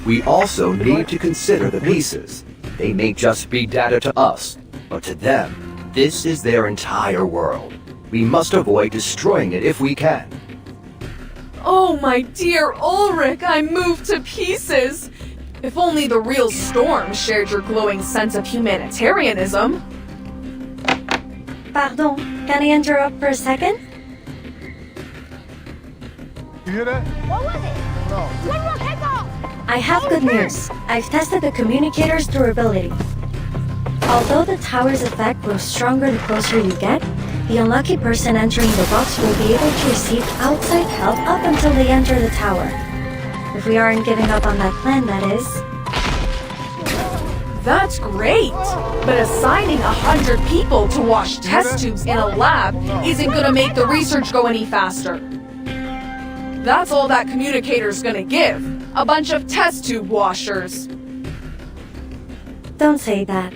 We also need to consider the pieces. They may just be data to us, but to them, this is their entire world. We must avoid destroying it if we can. Oh my dear Ulrich, I'm moved to pieces! If only the real Storm shared your glowing sense of humanitarianism. Pardon, can I interrupt for a second? You hear that? What was it? No. What heck off? I have good news. I've tested the communicator's durability. Although the tower's effect grows stronger the closer you get, the unlucky person entering the box will be able to receive outside help up until they enter the tower. If we aren't giving up on that plan, that is. That's great! But assigning 100 people to wash test tubes in a lab isn't gonna make the research go any faster. That's all that communicator's gonna give. A bunch of test tube washers. Don't say that.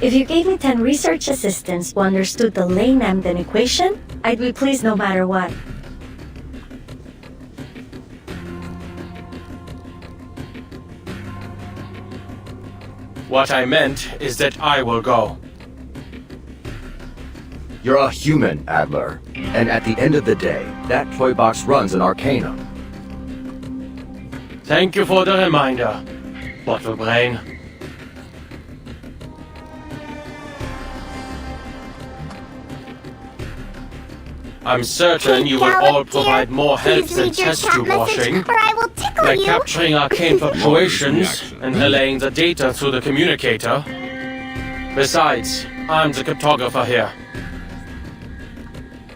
If you gave me 10 research assistants who understood the Lane-Emden equation, I'd be pleased no matter what. What I meant is that I will go. You're a human, Adler. And at the end of the day, that toy box runs an Arcanum. Thank you for the reminder, Bottle Brain. I'm certain you will all provide more help than test tube washing, like capturing arcane fluctuations and relaying the data through the communicator. Besides, I'm the cryptographer here.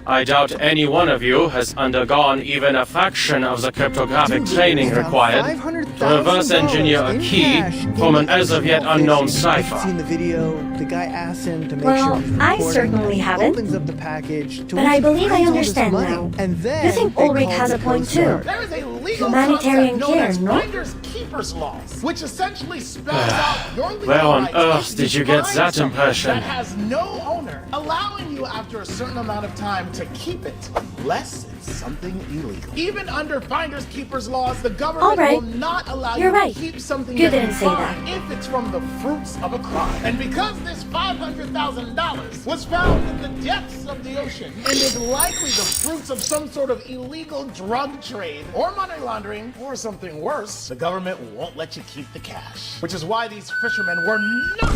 I doubt any one of you has undergone even a fraction of the cryptographic training required to reverse engineer a key from an as-of-yet unknown cipher. Seen the video, the guy asks him to make Well, sure he's I recording. certainly He haven't. opens up the package, to But which I he believe I finds all this understand money, now. and then You think they Ulrich call has the a point Coast too. Guard. There is a legal Humanitarian concept known care, as no? Finders Keepers laws, which essentially spells out your legal Where on rights earth if did you you get find that something impression? That has no owner, allowing you after a certain amount of time to keep it, unless it's something illegal. Even under Finders Keepers laws, the government All right. will not allow You're you right. to keep something You that didn't you say find if it's from the fruits of a crime. And because this $500,000 was found in the depths of the ocean and is likely the fruits of some sort of illegal drug trade or money laundering or something worse, the government won't let you keep the cash. Which is why these fishermen were not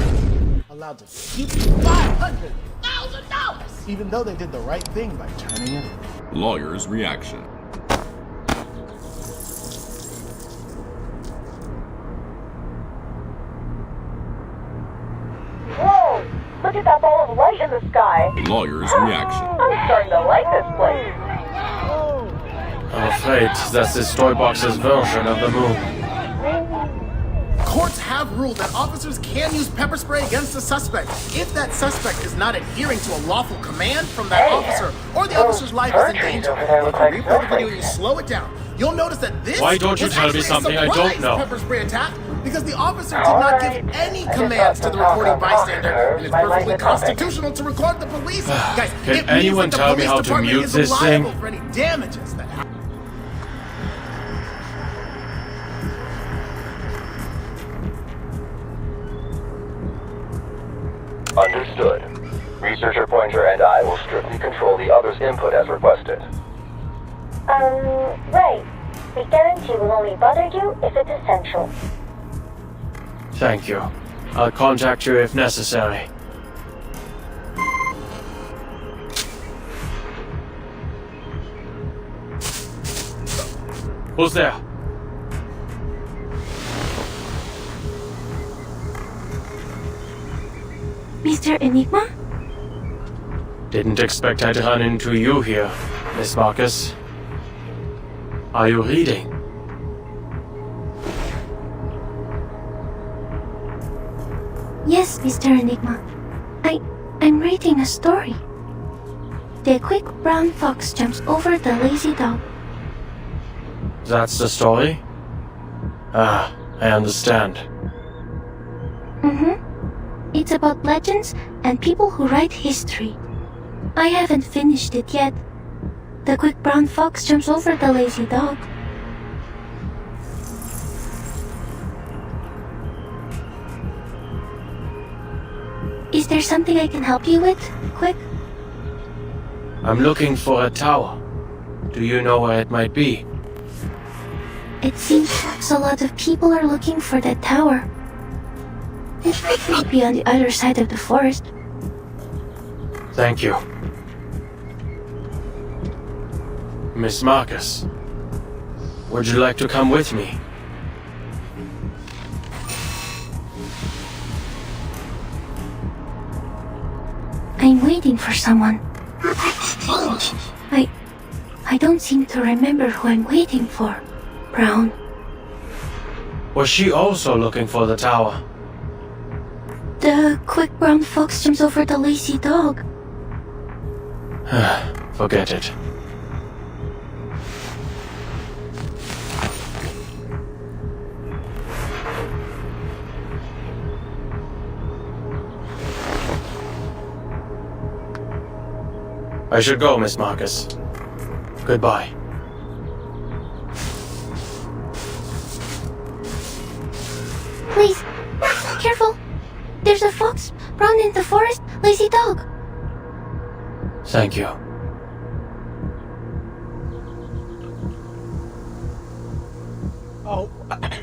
allowed to keep $500,000, even though they did the right thing by turning it in. Lawyer's reaction. Whoa! Look at that ball of light in the sky! Lawyer's reaction. I'm starting to like this place. I'm afraid that's this toy box's version of the moon. Courts have ruled that officers can use pepper spray against a suspect if that suspect is not adhering to a lawful command from that officer or the officer's life is in danger. If you replay the video and you slow it down, you'll notice that this Why don't you was tell me actually a something I don't surprise know? pepper spray attack because the officer did not give any commands to the recording bystander, and it's perfectly constitutional to record the police. Guys, Can it means anyone that the tell me police how to department mute is this liable thing? for any damages that happen. Understood. Researcher Pointer and I will strictly control the other's input as requested. Right. We guarantee we'll only bother you if it's essential. Thank you. I'll contact you if necessary. Who's there? Mr. Enigma? Didn't expect I'd run into you here, Miss Marcus. Are you reading? Yes, Mr. Enigma. I'm reading a story. The quick brown fox jumps over the lazy dog. That's the story? Ah, I understand. Mm-hmm. It's about legends and people who write history. I haven't finished it yet. The quick brown fox jumps over the lazy dog. Is there something I can help you with? Quick? I'm looking for a tower. Do you know where it might be? It seems a lot of people are looking for that tower. It might be on the other side of the forest. Thank you. Miss Marcus, would you like to come with me? I'm waiting for someone. I don't seem to remember who I'm waiting for. Brown. Was she also looking for the tower? The quick brown fox jumps over the lazy dog. Forget it. I should go, Miss Marcus. Goodbye. Please, careful. There's a fox, brown in the forest, lazy dog. Thank you. Oh, I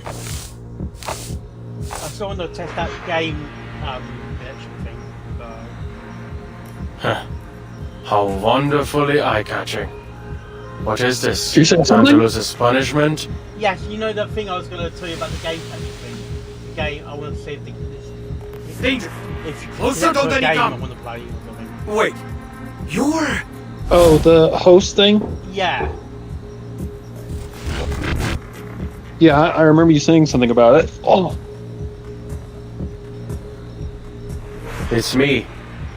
still want to test that game connection thing. Huh. How wonderfully eye-catching. What is this? Did you say something? Angelus's punishment? Yes, you know the thing I was going to tell you about the game thing. The game, I want to see if this. Danger! If Closer, don't any game come. I want to play or something. Wait, you're... Oh, the host thing? Yeah. Yeah, I remember you saying something about it. Oh. It's me,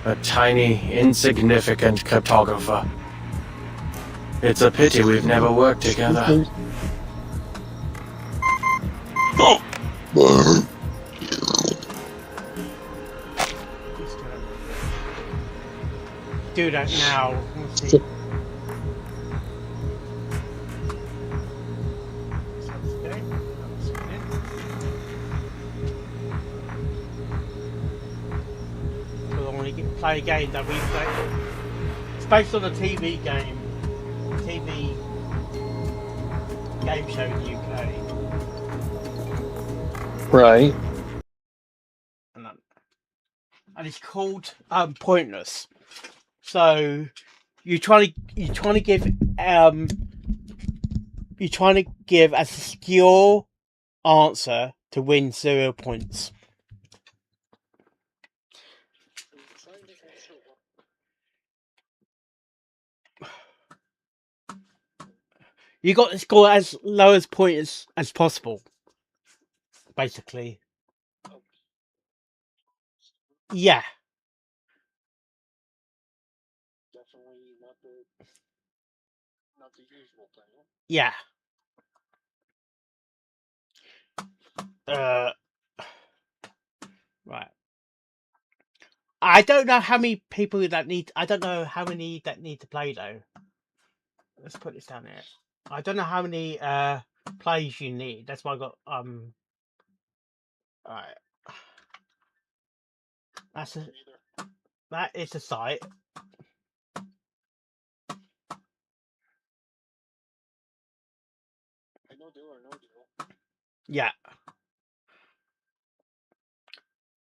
a tiny, insignificant cryptographer. It's a pity we've never worked together. Do that now. Let's see. Play a game that we play. It's based on a TV game, TV game show in the UK. Right. And it's called Pointless. So you're trying to give a secure answer to win 0 points. You got to score as low as points as possible, basically. Yeah. Definitely not the usual thing. Yeah. Right. I don't know how many people that need. I don't know how many that need to play though. Let's put this down here. I don't know how many plays you need. That's why I got Alright. That is a site. No deal or no deal. Yeah.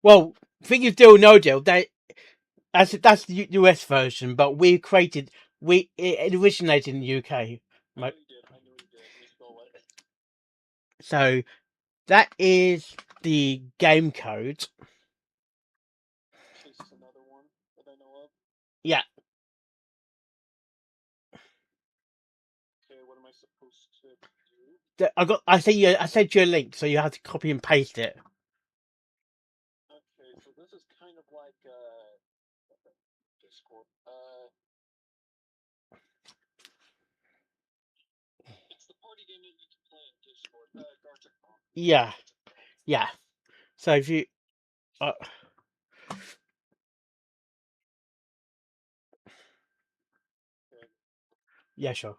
Well, thing is, deal or no deal. That's the US version, but it originated in the UK. Right? So that is the game code. This is another one that I know of. Yeah. Okay, what am I supposed to do? I sent you a link, so you have to copy and paste it. Okay, so this is kind of like Discord. It's the party game that you can play in Discord. Yeah. Yeah. So if you yeah, sure.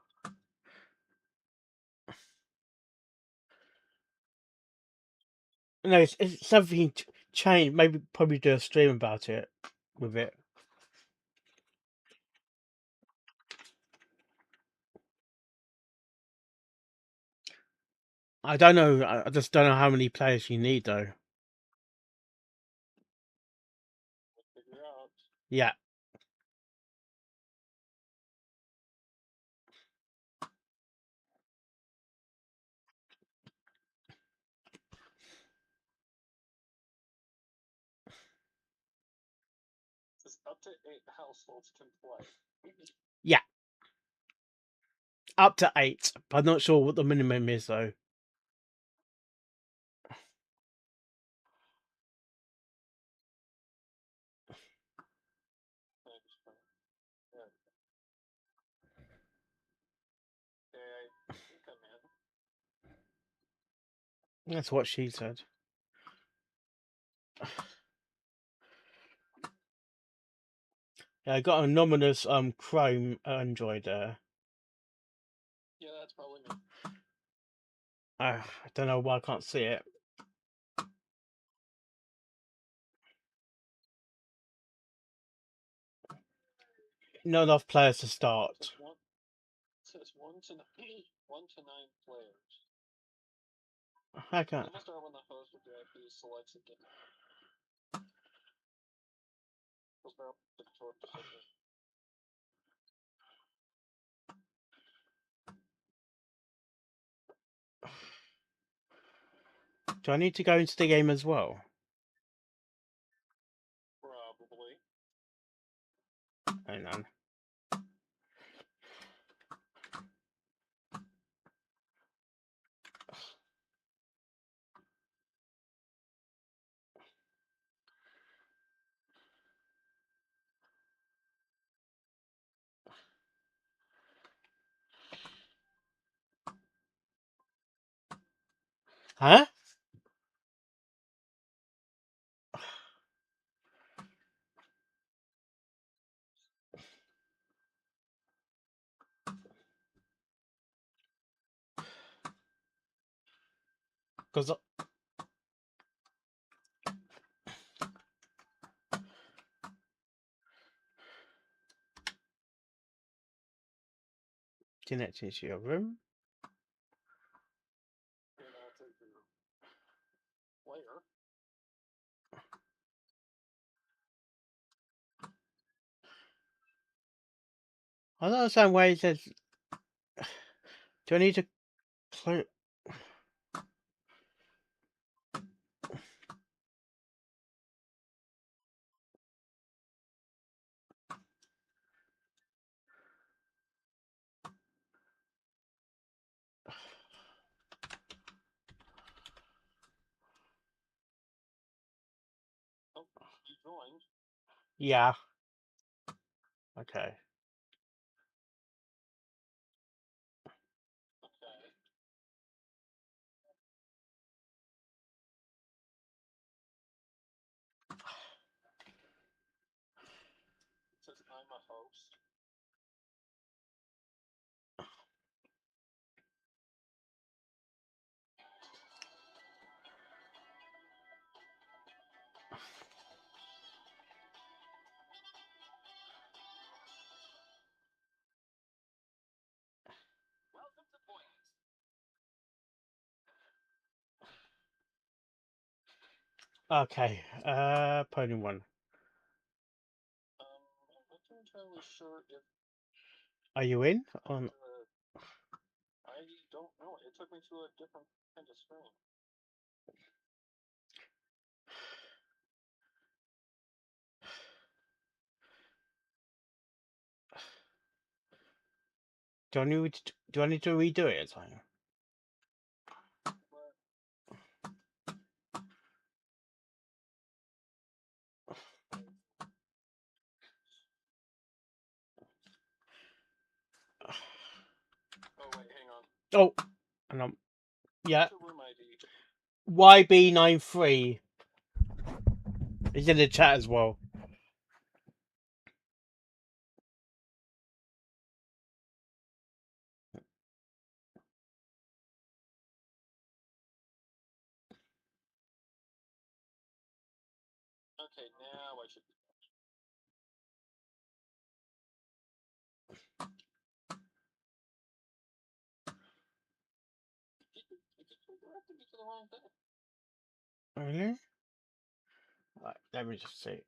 No, it's something changed. Maybe probably do a stream about it with it. I don't know. I just don't know how many players you need though. Figure out. Yeah. Up to 8 households can play. Yeah. Up to 8. But I'm not sure what the minimum is though. That's what she said. Yeah, I got an anonymous Chrome Android there. Yeah, that's probably me. I don't know why I can't see it. Not enough players to start. It says 1 to 9 players. I can't. I'm gonna start when the host with the IP selects again. We'll start the control position. Do I need to go into the game as well? Probably. Hang on. Huh? Because connected to your room. Player. I don't understand why it says. Do I need to close? joined. Yeah. Okay. Okay. It says I'm a host. Okay. Pony one. I'm not entirely sure if Are you in? On. I don't know. It took me to a different kind of screen. Do I need to redo it? Something? Oh wait, hang on. Oh, and yeah. What's your room ID? YB93 is in the chat as well. Okay, now I should. It directed me to the wrong thing. Really? Right, let me just see.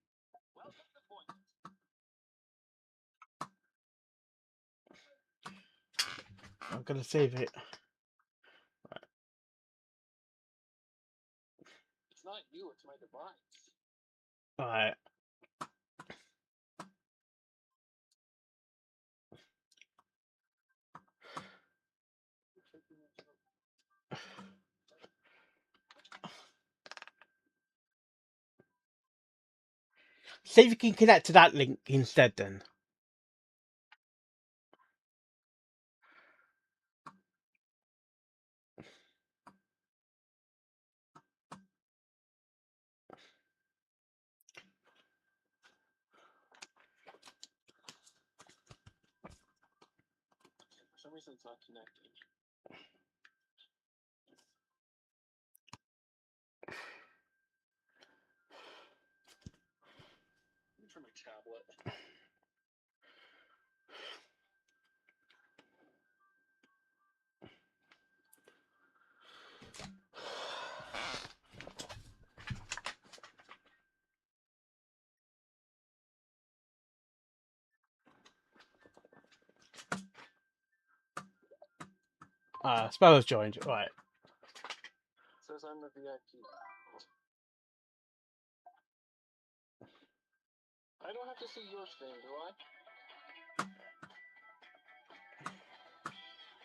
I'm gonna save it. It's not you, it's my device. Alright. See if you can connect to that link instead then. For some reason it's not connecting. Let me try my tablet. Speller's joined. Right. It says I'm the VIP. I don't have to see your screen, do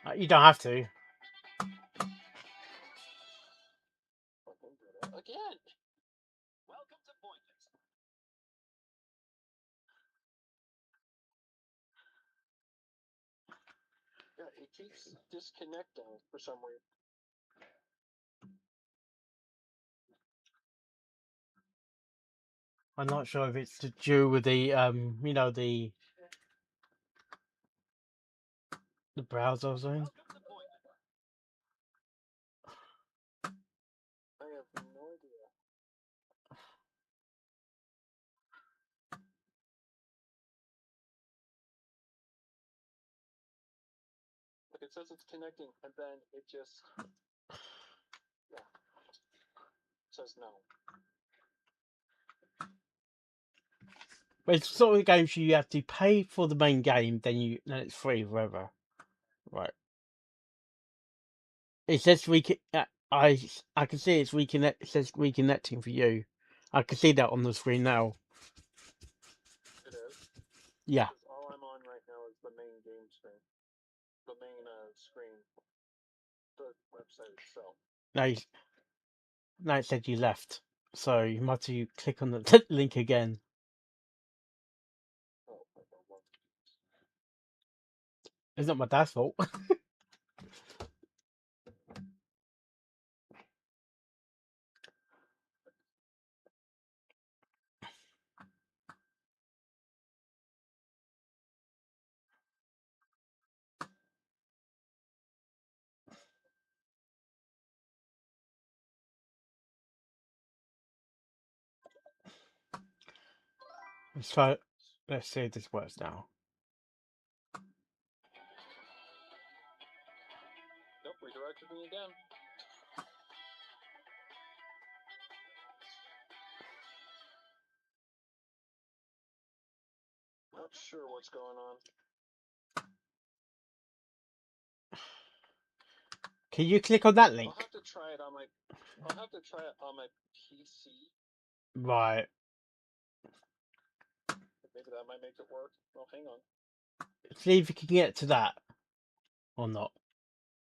I? You don't have to. Again! Welcome to Pointless. Yeah, it keeps disconnecting for some reason. I'm not sure if it's to do with the you know, the browser or something. I have no idea. Like it says it's connecting, and then it just says no. But it's sort of games you have to pay for the main game, then it's free forever. Right. It says I can see it's reconnect. It says reconnecting for you. I can see that on the screen now. It is? Yeah. Because all I'm on right now is the main game screen. The main screen. The website itself. No, it said you left. So you might have to click on the link again. It's not my dad's fault. Let's try. Let's see if this works now. Nope, redirected me again. Not sure what's going on. Can you click on that link? I'll have to try it on my. I'll have to try it on my PC. Right. Maybe that might make it work. Oh, hang on. See if you can get to that or not.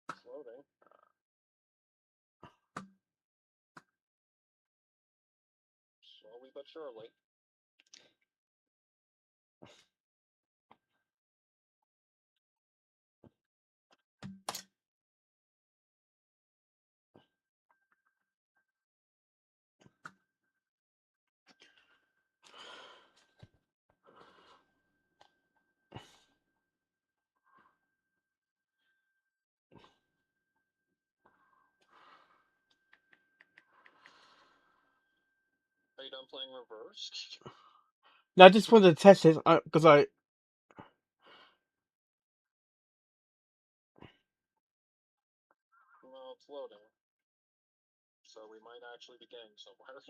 It's loading. Slowly but surely. Are you done playing reverse? No, I just wanted to test it because I. Well, it's loading. So we might actually be getting somewhere.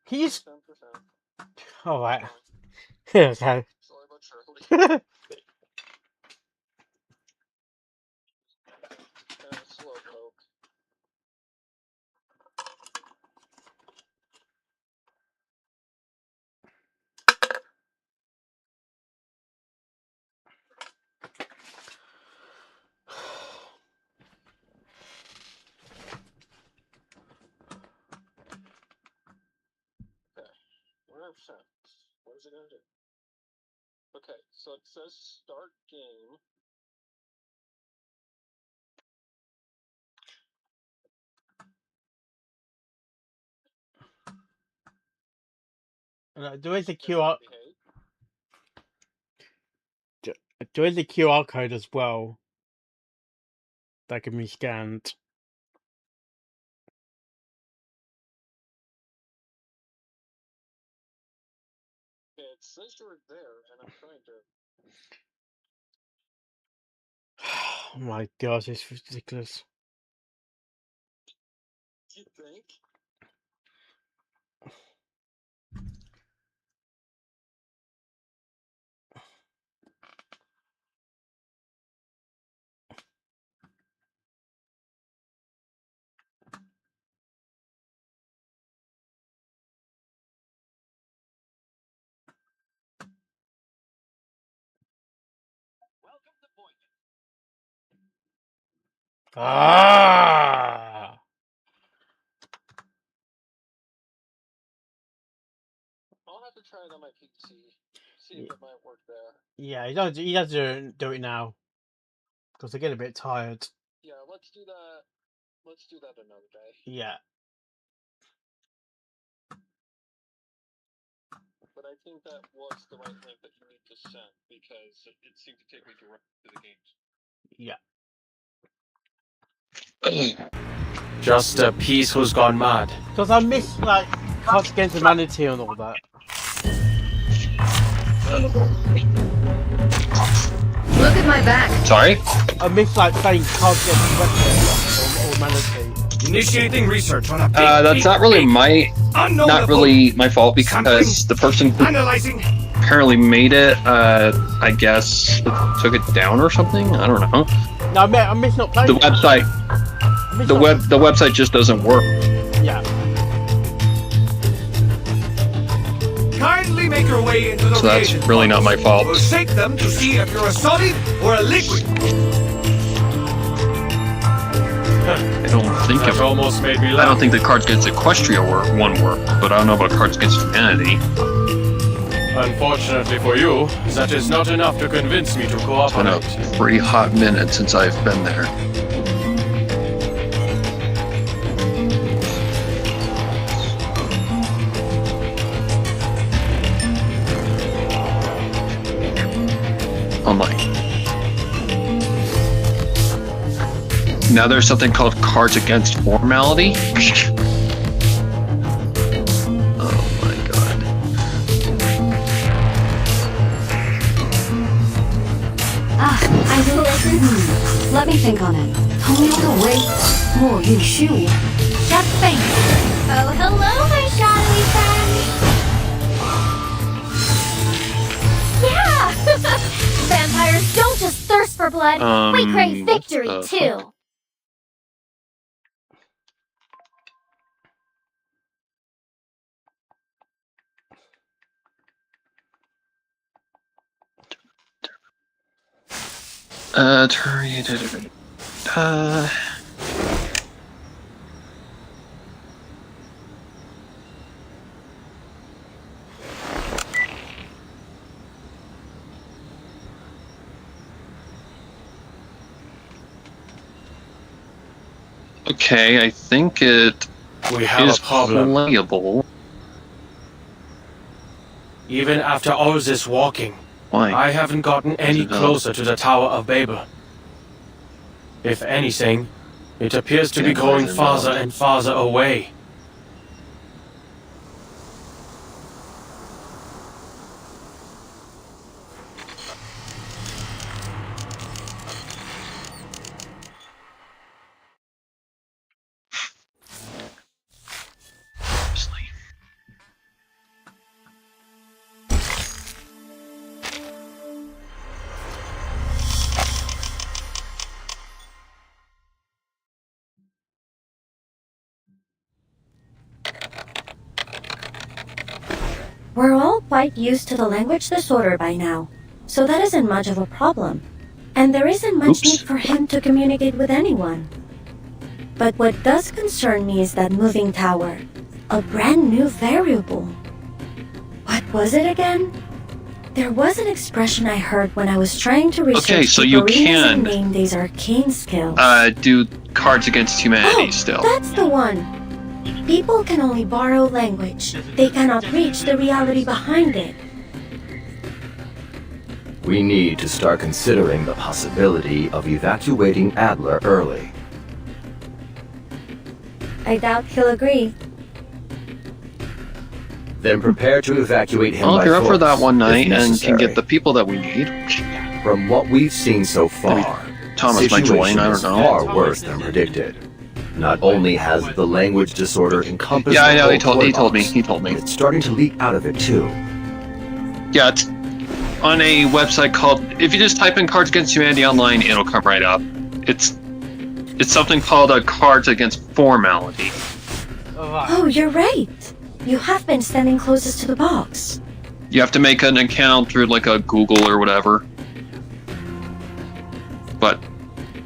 Can you? 10%. All right. Okay. Slowly but surely. Slow poke. Okay. 100%. What is it gonna do? Okay, so it says start game. There is a QR. There is a QR code as well that can be scanned. Okay, it says you're there, and I'm trying to. Oh my gosh, it's ridiculous. You think? Ah! I'll have to try it on my PC. See if it might work there. Yeah, he does do it now because I get a bit tired. Yeah, let's do that. Let's do that another day. Yeah. But I think that was the right link that you need to send because it seemed to take me direct to the games. Yeah. Just a piece who's gone mad. Because I miss like Cards Against Humanity and all that. Look at my back. Sorry? I miss like saying cards against weapons or humanity. Initiating research on a big That's not really my fault because the person who analyzing apparently made it, I guess took it down or something. I don't know. No, I miss not playing. The website, the website just doesn't work. Yeah. Kindly make your way into the So that's really not my fault. We'll shake them to see if you're a solid or a liquid. I don't think That almost made me laugh. I don't think the Cards Against Equestria one worked, but I don't know about Cards Against Humanity. Unfortunately for you, that is not enough to convince me to It's been cooperate. a pretty hot minute since I've been there. Online. Now there's something called Cards Against Formality. Oh my god. I will listen. Let me think on it. 同樣嘅位，我要笑。一定。 Oh, hello, my shadowy friend. Yeah! Vampires don't just thirst for blood, we crave victory, too. Okay, I think it is a problem. playable. Even after all this walking, Why? I haven't gotten any closer to the Tower of Babel. If anything, it appears to be going farther and farther away. We're all quite used to the language disorder by now, so that isn't much of a problem. And there isn't much need for him to communicate with anyone. But what does concern me is that moving tower. A brand new variable. What was it again? There was an expression I heard when I was trying to research Okay, so you arenas can and name these arcane skills. do Cards Against Humanity still. That's the one! People can only borrow language. They cannot reach the reality behind it. We need to start considering the possibility of evacuating Adler early. I doubt he'll agree. Then prepare to evacuate him Well, by if you're up for force, that one if night and can necessary. get the people that we need. From what we've seen so far, Thomas might join, I don't is know. far worse than predicted. Not only has the language disorder encompassed Yeah, I the know, whole he told me. toolbox, He told me. it's starting to leak out of it too. Yeah, it's on a website called, if you just type in Cards Against Humanity online, it'll come right up. It's something called a Cards Against Formality. Oh, you're right. You have been standing closest to the box. You have to make an account through like a Google or whatever. But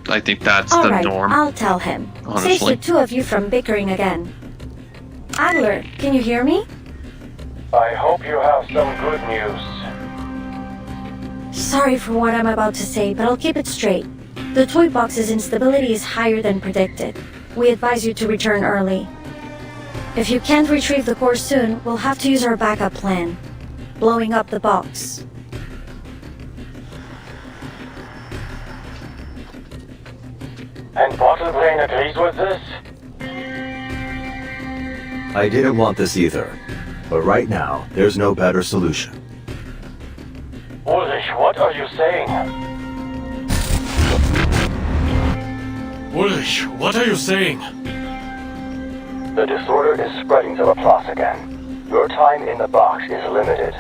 I think that's All the right, norm. I'll tell him. Honestly. Saves the two of you from bickering again. Adler, can you hear me? I hope you have some good news. Sorry for what I'm about to say, but I'll keep it straight. The toy box's instability is higher than predicted. We advise you to return early. If you can't retrieve the core soon, we'll have to use our backup plan. Blowing up the box. And Bottle Brain agrees with this? I didn't want this either, but right now, there's no better solution. Ulrich, what are you saying? Ulrich, what are you saying? The disorder is spreading to Laplace again. Your time in the box is limited.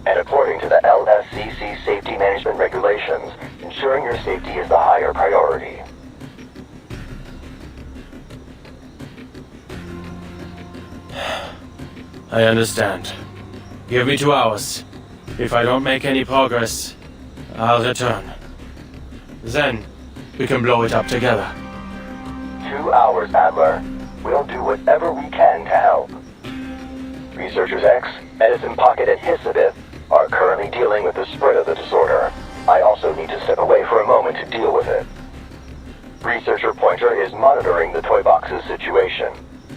And according to the LSCC safety management regulations, ensuring your safety is the higher priority. I understand. Give me 2 hours. If I don't make any progress, I'll return. Then, we can blow it up together. 2 hours, Adler. We'll do whatever we can to help. Researchers X, Medicine Pocket, and Hissabith are currently dealing with the spread of the disorder. I also need to step away for a moment to deal with it. Researcher Pointer is monitoring the toy box's situation.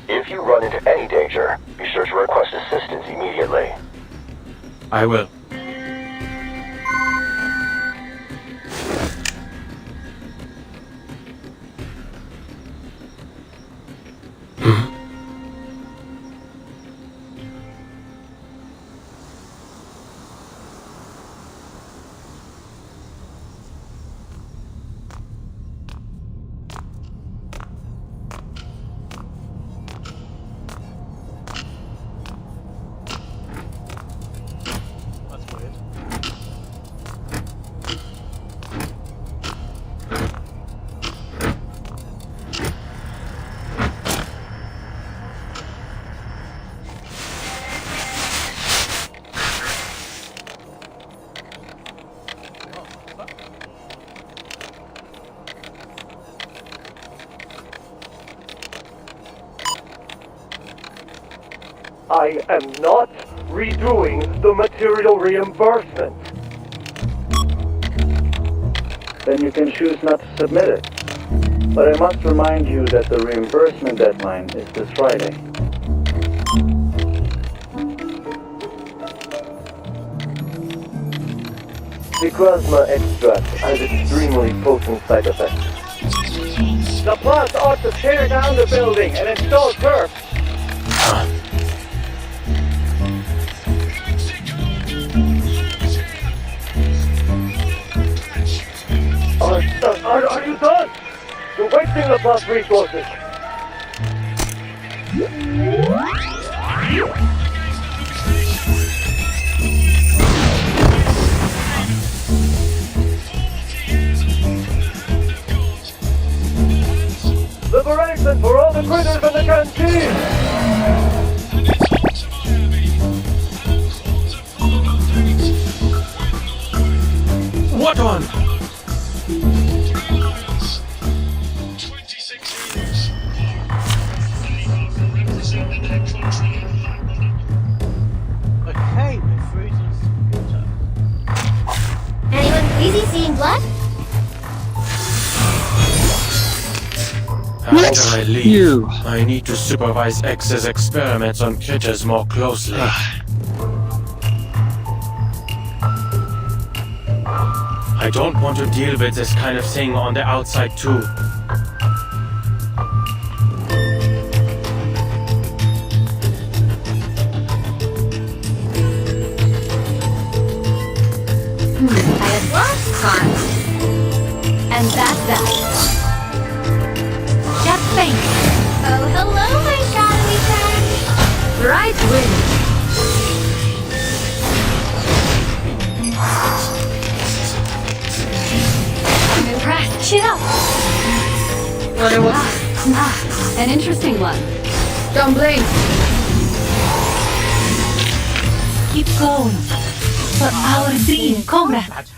If you run into any danger, be sure to request assistance immediately. I will. I am not redoing the material reimbursement. Then you can choose not to submit it. But I must remind you that the reimbursement deadline is this Friday. The plasma extract has extremely potent side effects. Laplace ought to tear down the building and install turf. Are you done? You're wasting Laplace resources. Liberation for all the critters in the canteen! What on? Okay, we're through to the scooter. Anyone crazy seeing blood? After I leave, I need to supervise X's experiments on critters more closely. I don't want to deal with this kind of thing on the outside too. I had lost time. And that's that. Just think. Oh, hello, my shadowy friend. Right wing. I'm impressed. Shut up. What a wow. An interesting one. Don't blink. Keep going. For our dream, comrade.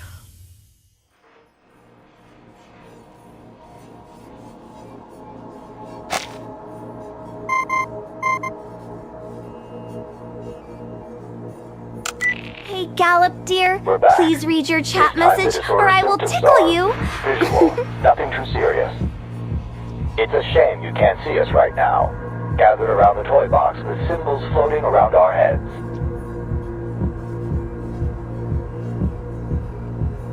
Hey, Gallop, dear. We're back. Please read your chat This time the message, disorder or I will symptoms tickle are you. Visual, nothing too serious. It's a shame you can't see us right now, gathered around the toy box with symbols floating around our heads.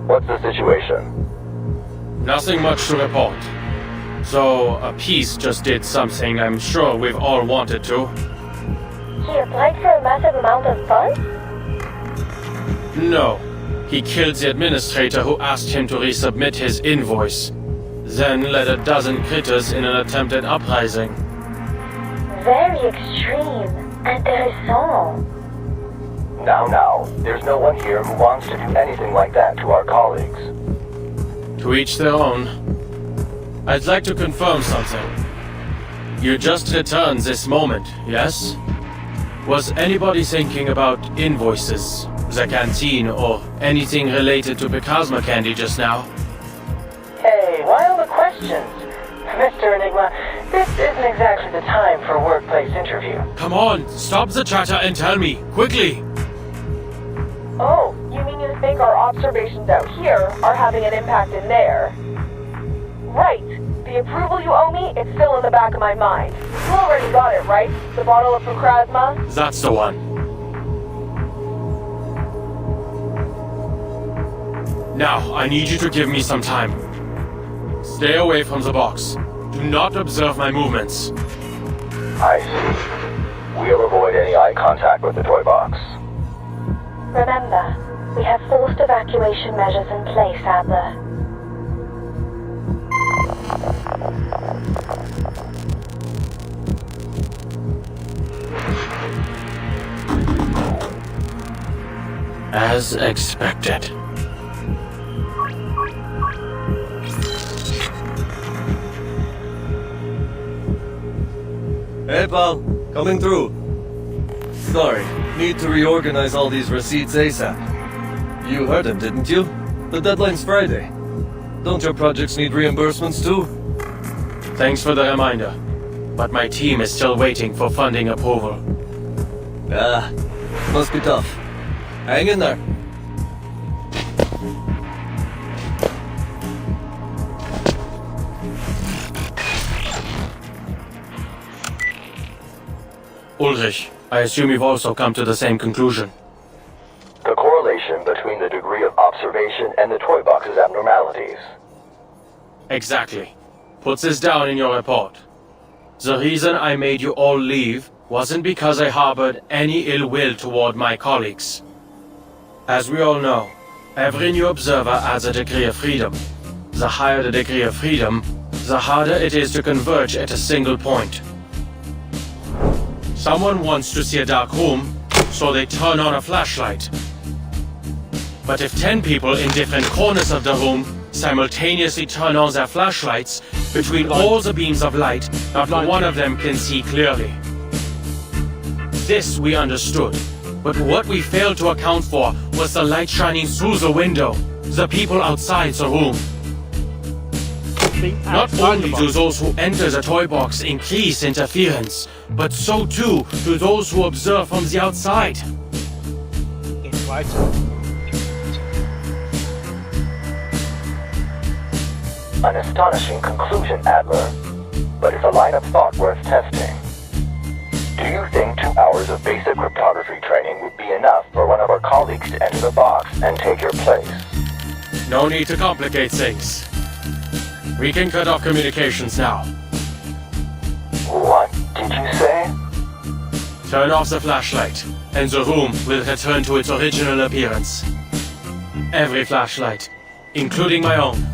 What's the situation? Nothing much to report. So, a piece just did something I'm sure we've all wanted to. He applied for a massive amount of funds? No. He killed the administrator who asked him to resubmit his invoice. then led a dozen critters in an attempted uprising. Very extreme and irresponsible. Now, there's no one here who wants to do anything like that to our colleagues. To each their own. I'd like to confirm something. You just returned this moment, yes? Was anybody thinking about invoices, the canteen, or anything related to Picasma candy just now? Hey, why all the questions? Mr. Enigma, this isn't exactly the time for a workplace interview. Come on, stop the chatter and tell me, quickly! Oh, you mean you think our observations out here are having an impact in there? Right. The approval you owe me, it's still in the back of my mind. You already got it, right? The bottle of Picasma? That's the one. Now, I need you to give me some time. Stay away from the box. Do not observe my movements. I see. We'll avoid any eye contact with the toy box. Remember, we have forced evacuation measures in place, Adler. As expected. Hey pal, coming through. Sorry, need to reorganize all these receipts ASAP. You heard him, didn't you? The deadline's Friday. Don't your projects need reimbursements too? Thanks for the reminder, but my team is still waiting for funding approval. Must be tough. Hang in there. Ulrich, I assume you've also come to the same conclusion. The correlation between the degree of observation and the toy box's abnormalities. Exactly. Put this down in your report. The reason I made you all leave wasn't because I harbored any ill will toward my colleagues. As we all know, every new observer adds a degree of freedom. The higher the degree of freedom, the harder it is to converge at a single point. Someone wants to see a dark room, so they turn on a flashlight. But if 10 people in different corners of the room simultaneously turn on their flashlights, between all the beams of light, not one of them can see clearly. This we understood, but what we failed to account for was the light shining through the window, the people outside the room. Not only do those who enter the toy box increase interference, but so too do those who observe from the outside. An astonishing conclusion, Adler. But it's a line of thought worth testing. Do you think 2 hours of basic cryptography training would be enough for one of our colleagues to enter the box and take your place? No need to complicate things. We can cut off communications now. What did you say? Turn off the flashlight, and the room will return to its original appearance. Every flashlight, including my own.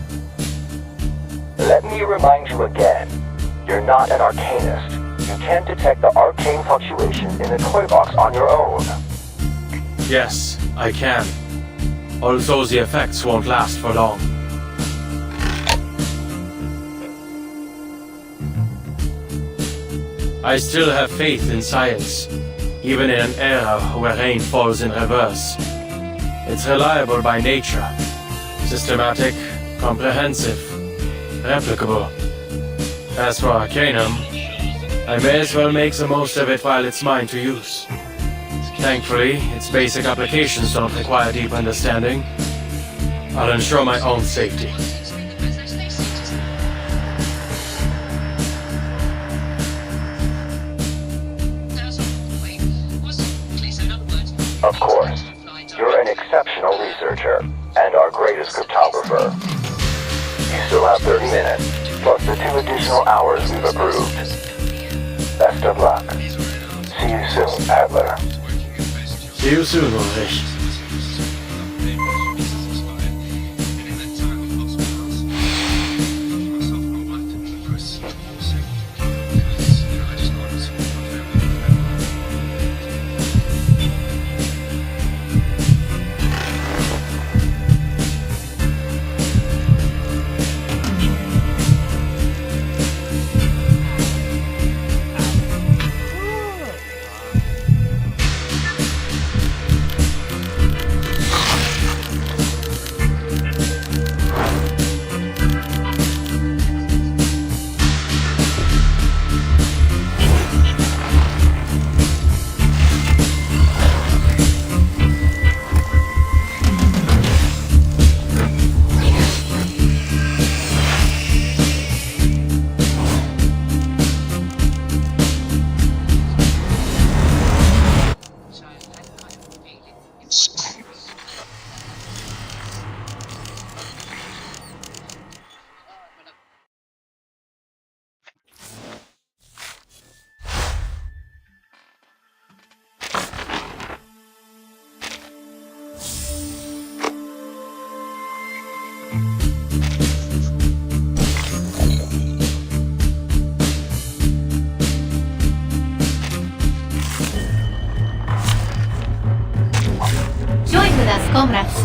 Let me remind you again. You're not an arcanist. You can't detect the arcane fluctuations in the toy box on your own. Yes, I can. Although the effects won't last for long. I still have faith in science, even in an era where rain falls in reverse. It's reliable by nature, systematic, comprehensive, replicable. As for Arcanum, I may as well make the most of it while it's mine to use. Thankfully, its basic applications don't require deep understanding. I'll ensure my own safety. Of course. You're an exceptional researcher, and our greatest cryptographer. You still have 30 minutes, plus the 2 additional hours we've approved. Best of luck. See you soon, Adler. See you soon, Ulrich. comrades.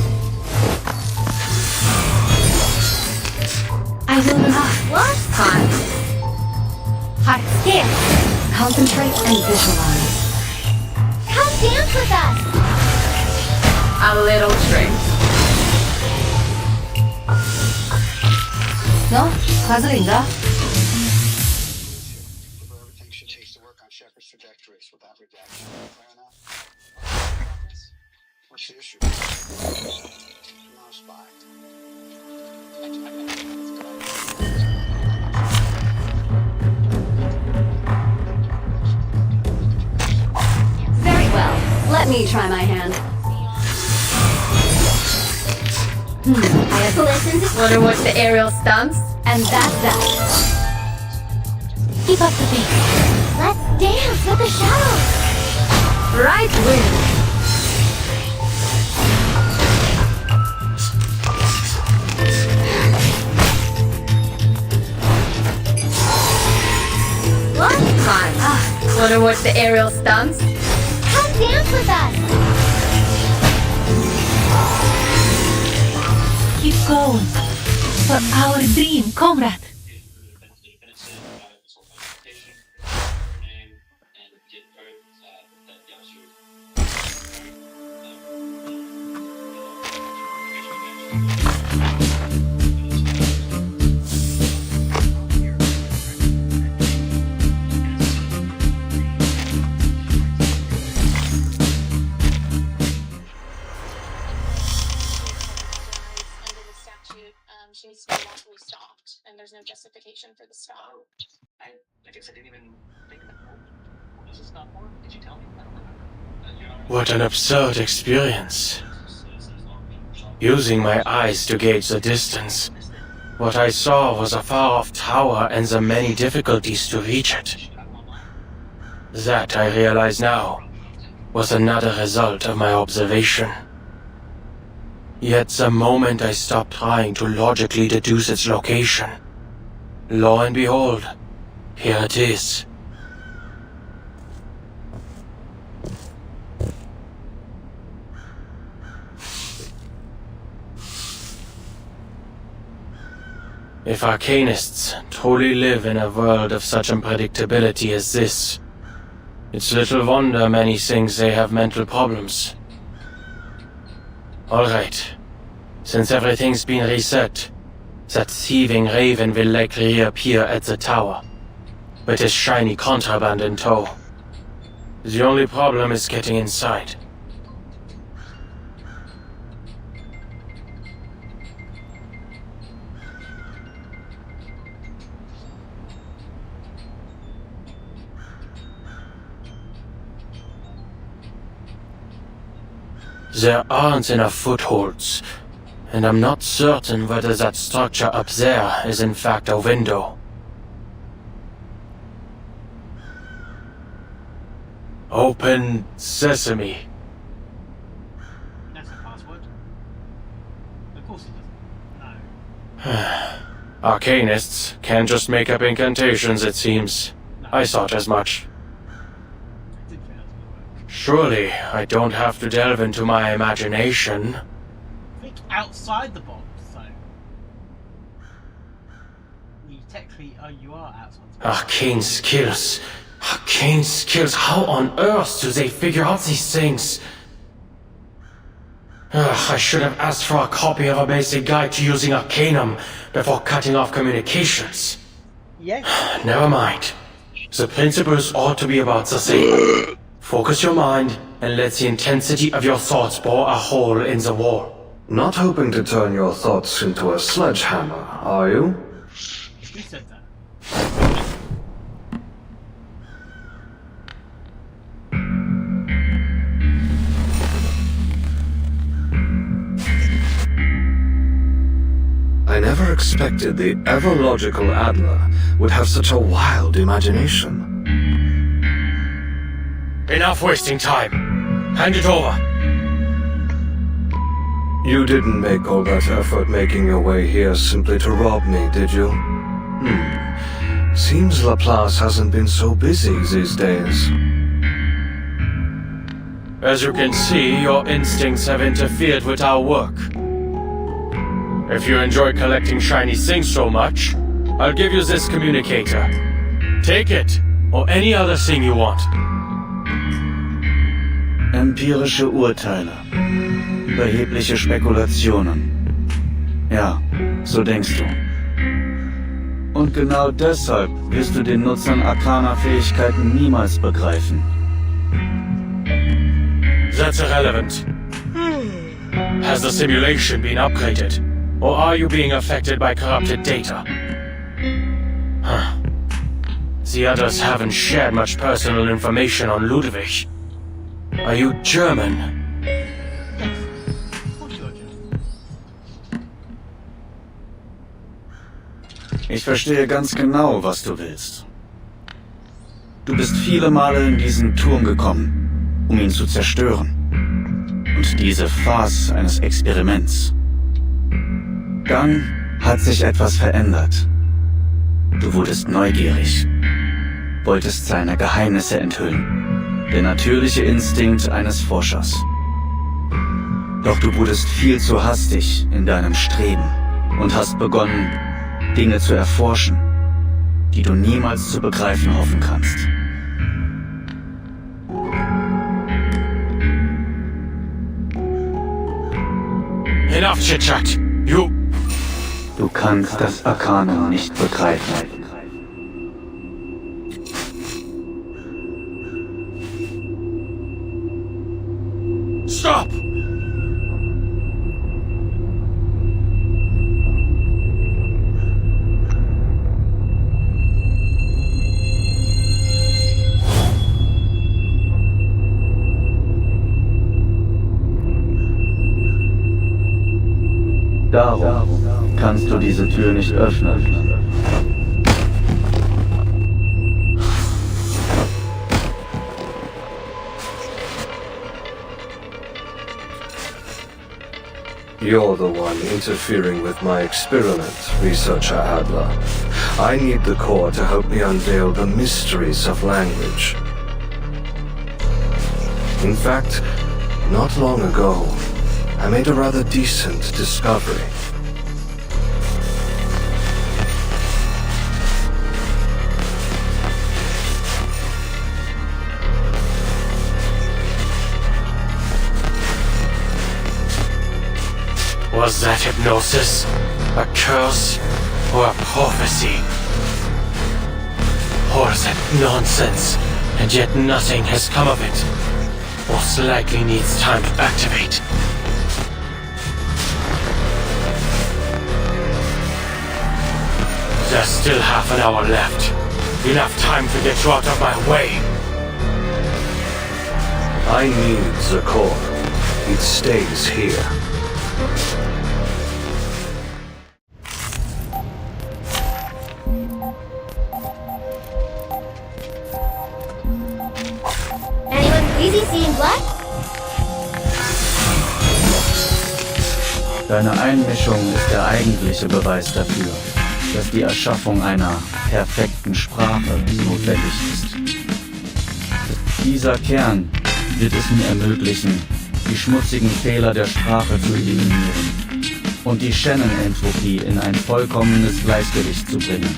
I will not. What? Time. Heart here. Concentrate and visualize. Come dance with us. A little trick. 너? 과슬인가? What's the issue? Not a spy. Very well. Let me try my hand. I have Listen to Wanna watch the aerial stunts? and that's that. Keep up the pace. Let's dance with the shadows. Right wing. What? Time. Wanna watch the aerial stunts? Come dance with us. Keep going. For our dream, comrade. She's still lawfully stopped, and there's no justification for the stop. I guess I didn't even think of that. What was the stop for? Did you tell me? I don't remember. What an absurd experience. Using my eyes to gauge the distance, what I saw was a far-off tower and the many difficulties to reach it. That, I realize now, was another result of my observation. Yet the moment I stopped trying to logically deduce its location, lo and behold, here it is. If arcanists truly live in a world of such unpredictability as this, it's little wonder many think they have mental problems. Alright, since everything's been reset, that thieving raven will likely reappear at the tower, with his shiny contraband in tow. The only problem is getting inside. There aren't enough footholds, and I'm not certain whether that structure up there is in fact a window. Open sesame. That's a password. Of course it doesn't. No. Arcanists can't just make up incantations, it seems. I thought as much. Surely, I don't have to delve into my imagination. Think outside the box, so. You technically, you are outside the box. Arcane skills. Arcane skills. How on earth do they figure out these things? I should have asked for a copy of a basic guide to using Arcanum before cutting off communications. Yes. Never mind. The principles ought to be about the same. Focus your mind and let the intensity of your thoughts bore a hole in the wall. Not hoping to turn your thoughts into a sledgehammer, are you? Who said that? I never expected the ever-logical Adler would have such a wild imagination. Enough wasting time. Hand it over. You didn't make all that effort making your way here simply to rob me, did you? Seems Laplace hasn't been so busy these days. As you can see, your instincts have interfered with our work. If you enjoy collecting shiny things so much, I'll give you this communicator. Take it, or any other thing you want. Empirische Urteile. Überhebliche Spekulationen. Ja, so denkst du. Und genau deshalb wirst du den Nutzern arkaner Fähigkeiten niemals begreifen. That's irrelevant. Has the simulation been upgraded? Or are you being affected by corrupted data? Huh. The others haven't shared much personal information on Ludwig. Are you German? Ich verstehe ganz genau, was du willst. Du bist viele Male in diesen Turm gekommen, um ihn zu zerstören. Und diese Farce eines Experiments. Dann hat sich etwas verändert. Du wurdest neugierig, wolltest seine Geheimnisse enthüllen. Der natürliche Instinkt eines Forschers. Doch du wurdest viel zu hastig in deinem Streben und hast begonnen, Dinge zu erforschen, die du niemals zu begreifen hoffen kannst. Enough chit-chat. Du kannst das Arkanum nicht begreifen. Stop! Darum kannst du diese Tür nicht öffnen. You're the one interfering with my experiment, Researcher Adler. I need the core to help me unveil the mysteries of language. In fact, not long ago, I made a rather decent discovery. Was that hypnosis? A curse? Or a prophecy? Or is that nonsense, and yet nothing has come of it? Most likely needs time to activate. There's still half an hour left. Enough time to get you out of my way. I need the core. It stays here. Anyone crazy seeing blood? Deine Einmischung ist der eigentliche Beweis dafür, dass die Erschaffung einer perfekten Sprache notwendig ist. Dieser Kern wird es mir ermöglichen, die schmutzigen Fehler der Sprache zu eliminieren und die Shannon-Entropie in ein vollkommenes Gleichgewicht zu bringen.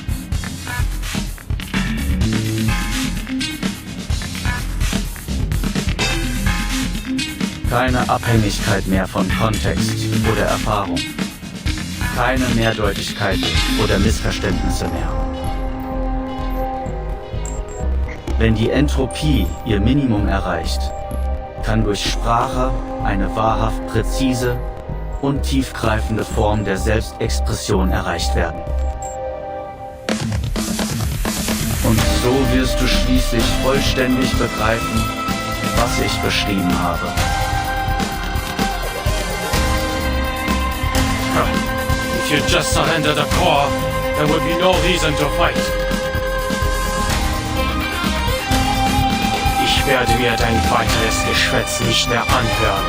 Keine Abhängigkeit mehr von Kontext oder Erfahrung. Keine Mehrdeutigkeiten oder Missverständnisse mehr. Wenn die Entropie ihr Minimum erreicht, kann durch Sprache eine wahrhaft präzise und tiefgreifende Form der Selbstexpression erreicht werden. Und so wirst du schließlich vollständig begreifen, was ich beschrieben habe. If you just surrender the core, there would be no reason to fight. Ich werde mir dein weiteres Geschwätz nicht mehr anhören.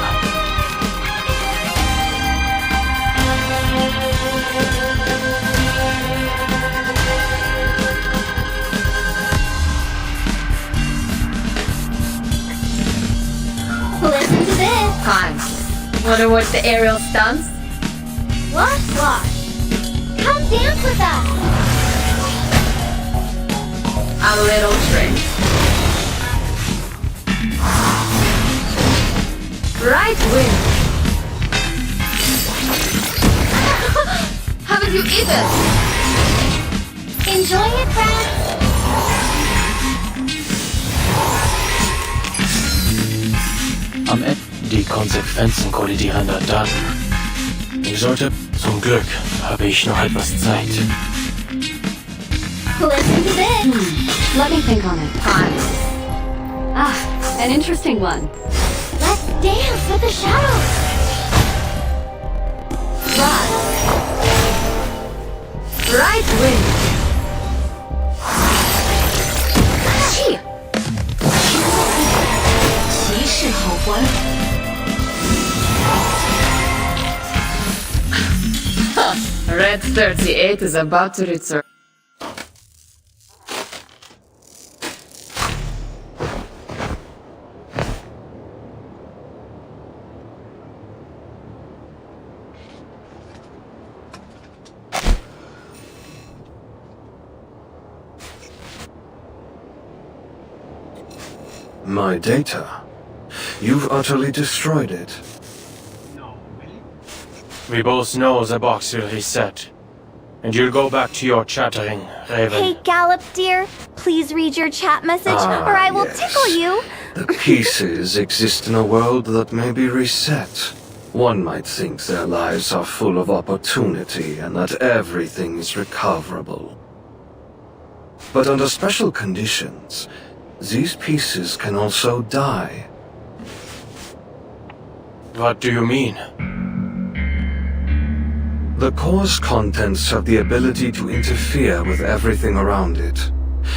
Wanna watch the aerial stunts? Wash, wash. Come dance with us. A little trick. Right wing. Haven't you eaten? Enjoy it, friends. Am Ende die Konsequenzen kollidierender Daten. Ich sollte... Zum Glück habe ich noch etwas Zeit. Listen to this. Let me think on it. Fine. An interesting one. Let's dance with the shadows. Right wing.气势好观。Red 38 is about to return. My data? You've utterly destroyed it. We both know the box will reset. And you'll go back to your chattering, Raven. Hey, Gallop, dear. Please read your chat message, or I will tickle you. The pieces exist in a world that may be reset. One might think their lives are full of opportunity and that everything is recoverable. But under special conditions, these pieces can also die. What do you mean? The core's contents have the ability to interfere with everything around it.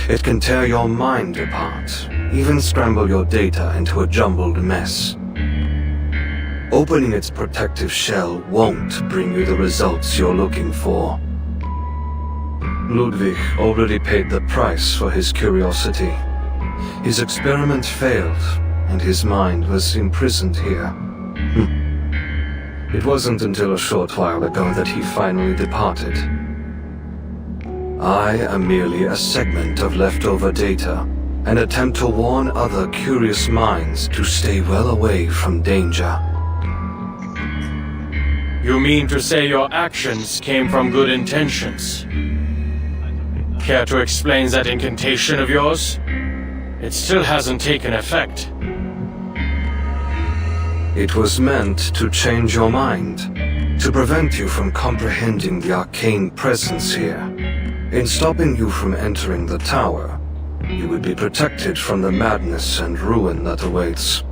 It can tear your mind apart, even scramble your data into a jumbled mess. Opening its protective shell won't bring you the results you're looking for. Ludwig already paid the price for his curiosity. His experiment failed, and his mind was imprisoned here. It wasn't until a short while ago that he finally departed. I am merely a segment of leftover data, an attempt to warn other curious minds to stay well away from danger. You mean to say your actions came from good intentions? Care to explain that incantation of yours? It still hasn't taken effect. It was meant to change your mind, to prevent you from comprehending the arcane presence here. In stopping you from entering the tower, you would be protected from the madness and ruin that awaits.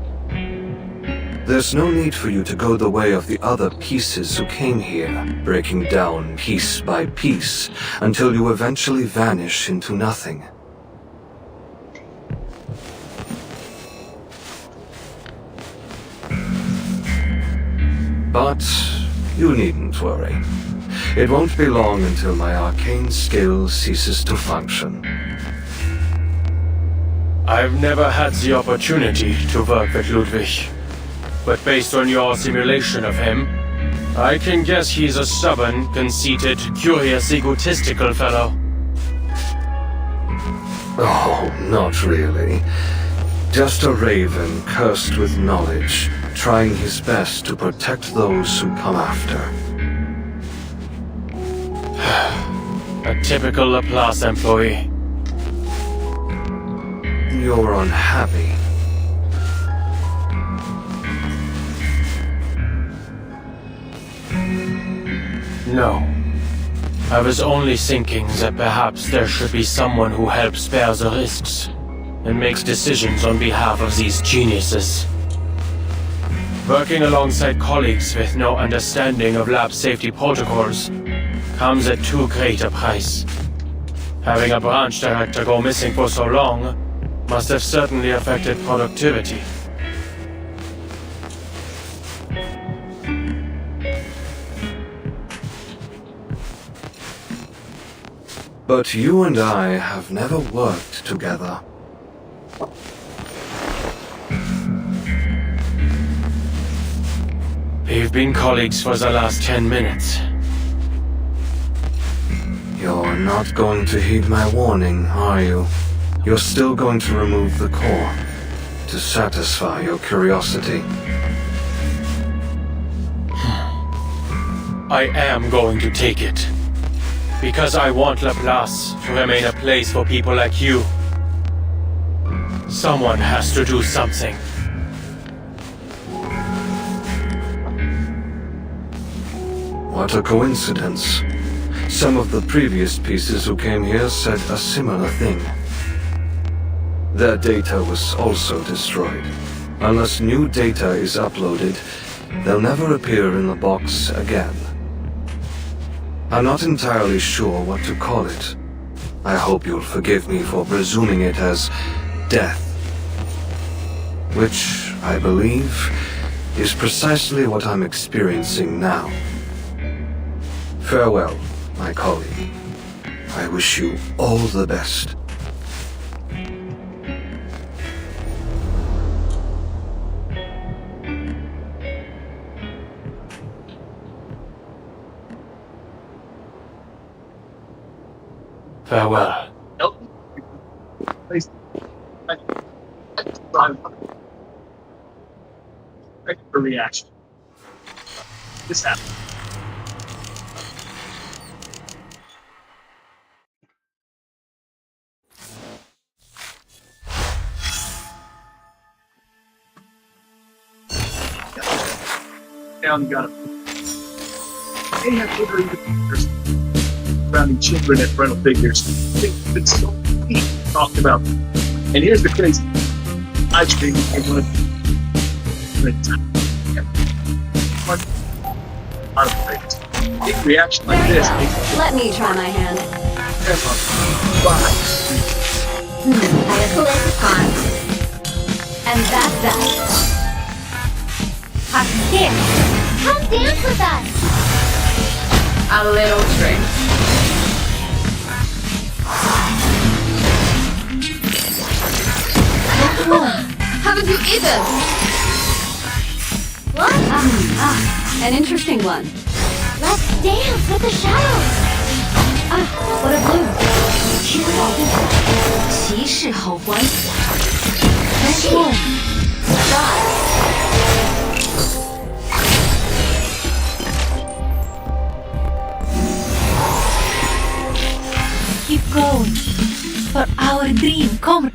There's no need for you to go the way of the other pieces who came here, breaking down piece by piece, until you eventually vanish into nothing. But you needn't worry. It won't be long until my arcane skill ceases to function. I've never had the opportunity to work with Ludwig. But based on your simulation of him, I can guess he's a stubborn, conceited, curious, egotistical fellow. Oh, not really. Just a raven cursed with knowledge, trying his best to protect those who come after. A typical Laplace employee. You're unhappy. No. I was only thinking that perhaps there should be someone who helps bear the risks and makes decisions on behalf of these geniuses. Working alongside colleagues with no understanding of lab safety protocols comes at too great a price. Having a branch director go missing for so long must have certainly affected productivity. But you and I have never worked together. We've been colleagues for the last 10 minutes. You're not going to heed my warning, are you? You're still going to remove the core to satisfy your curiosity. I am going to take it. Because I want Laplace to remain a place for people like you. Someone has to do something. What a coincidence. Some of the previous pieces who came here said a similar thing. Their data was also destroyed. Unless new data is uploaded, they'll never appear in the box again. I'm not entirely sure what to call it. I hope you'll forgive me for presuming it as death. Which, I believe, is precisely what I'm experiencing now. Farewell, my colleague. I wish you all the best. Farewell. Thanks for reaction. This happened. Down, you got it. They have literally surrounding children and parental figures. It's so neat talking about them. And here's the crazy thing. I dream I want to big reaction like There you this. go. Let me try my hand. I have collected cards. And that's that. Here. Come dance with us! A little drink. Haven't you eaten? What? An interesting one. Let's dance with the shadows! What a blue. 骑士好欢喜。 Keep going. For our dream, come.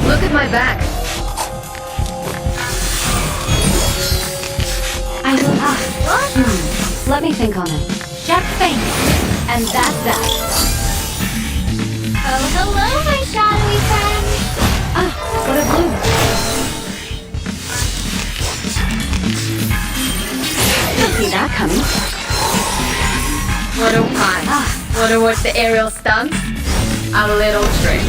Look at my back. I will. What? Let me think on it. Sharp face. And that's that. Oh, hello, my shadowy friends! What a blue. Didn't see that coming. What a pun. Wanna watch the aerial stunts? A little drink.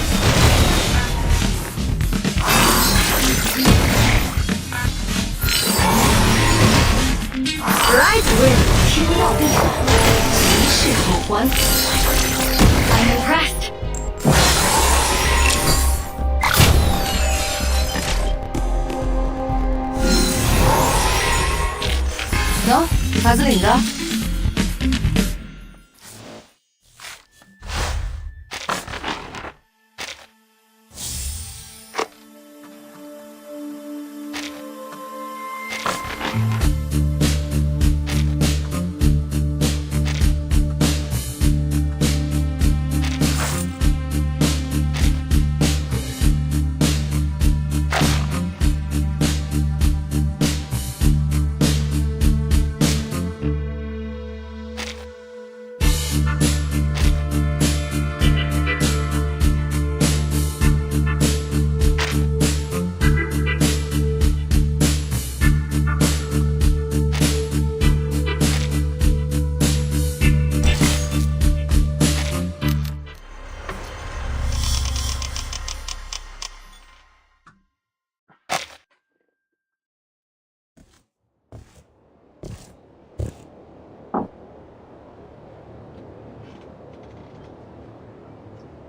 Right wing. 骑士好欢喜. I'm impressed. 너? 바슬인가?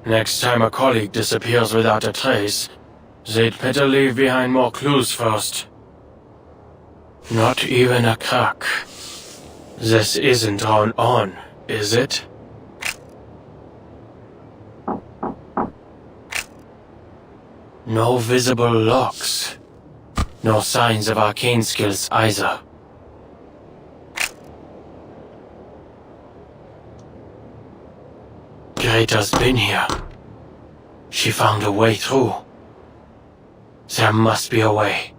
Next time a colleague disappears without a trace, they'd better leave behind more clues first. Not even a crack. This isn't drawn on, is it? No visible locks. No signs of arcane skills either. Greta's been here. She found a way through. There must be a way.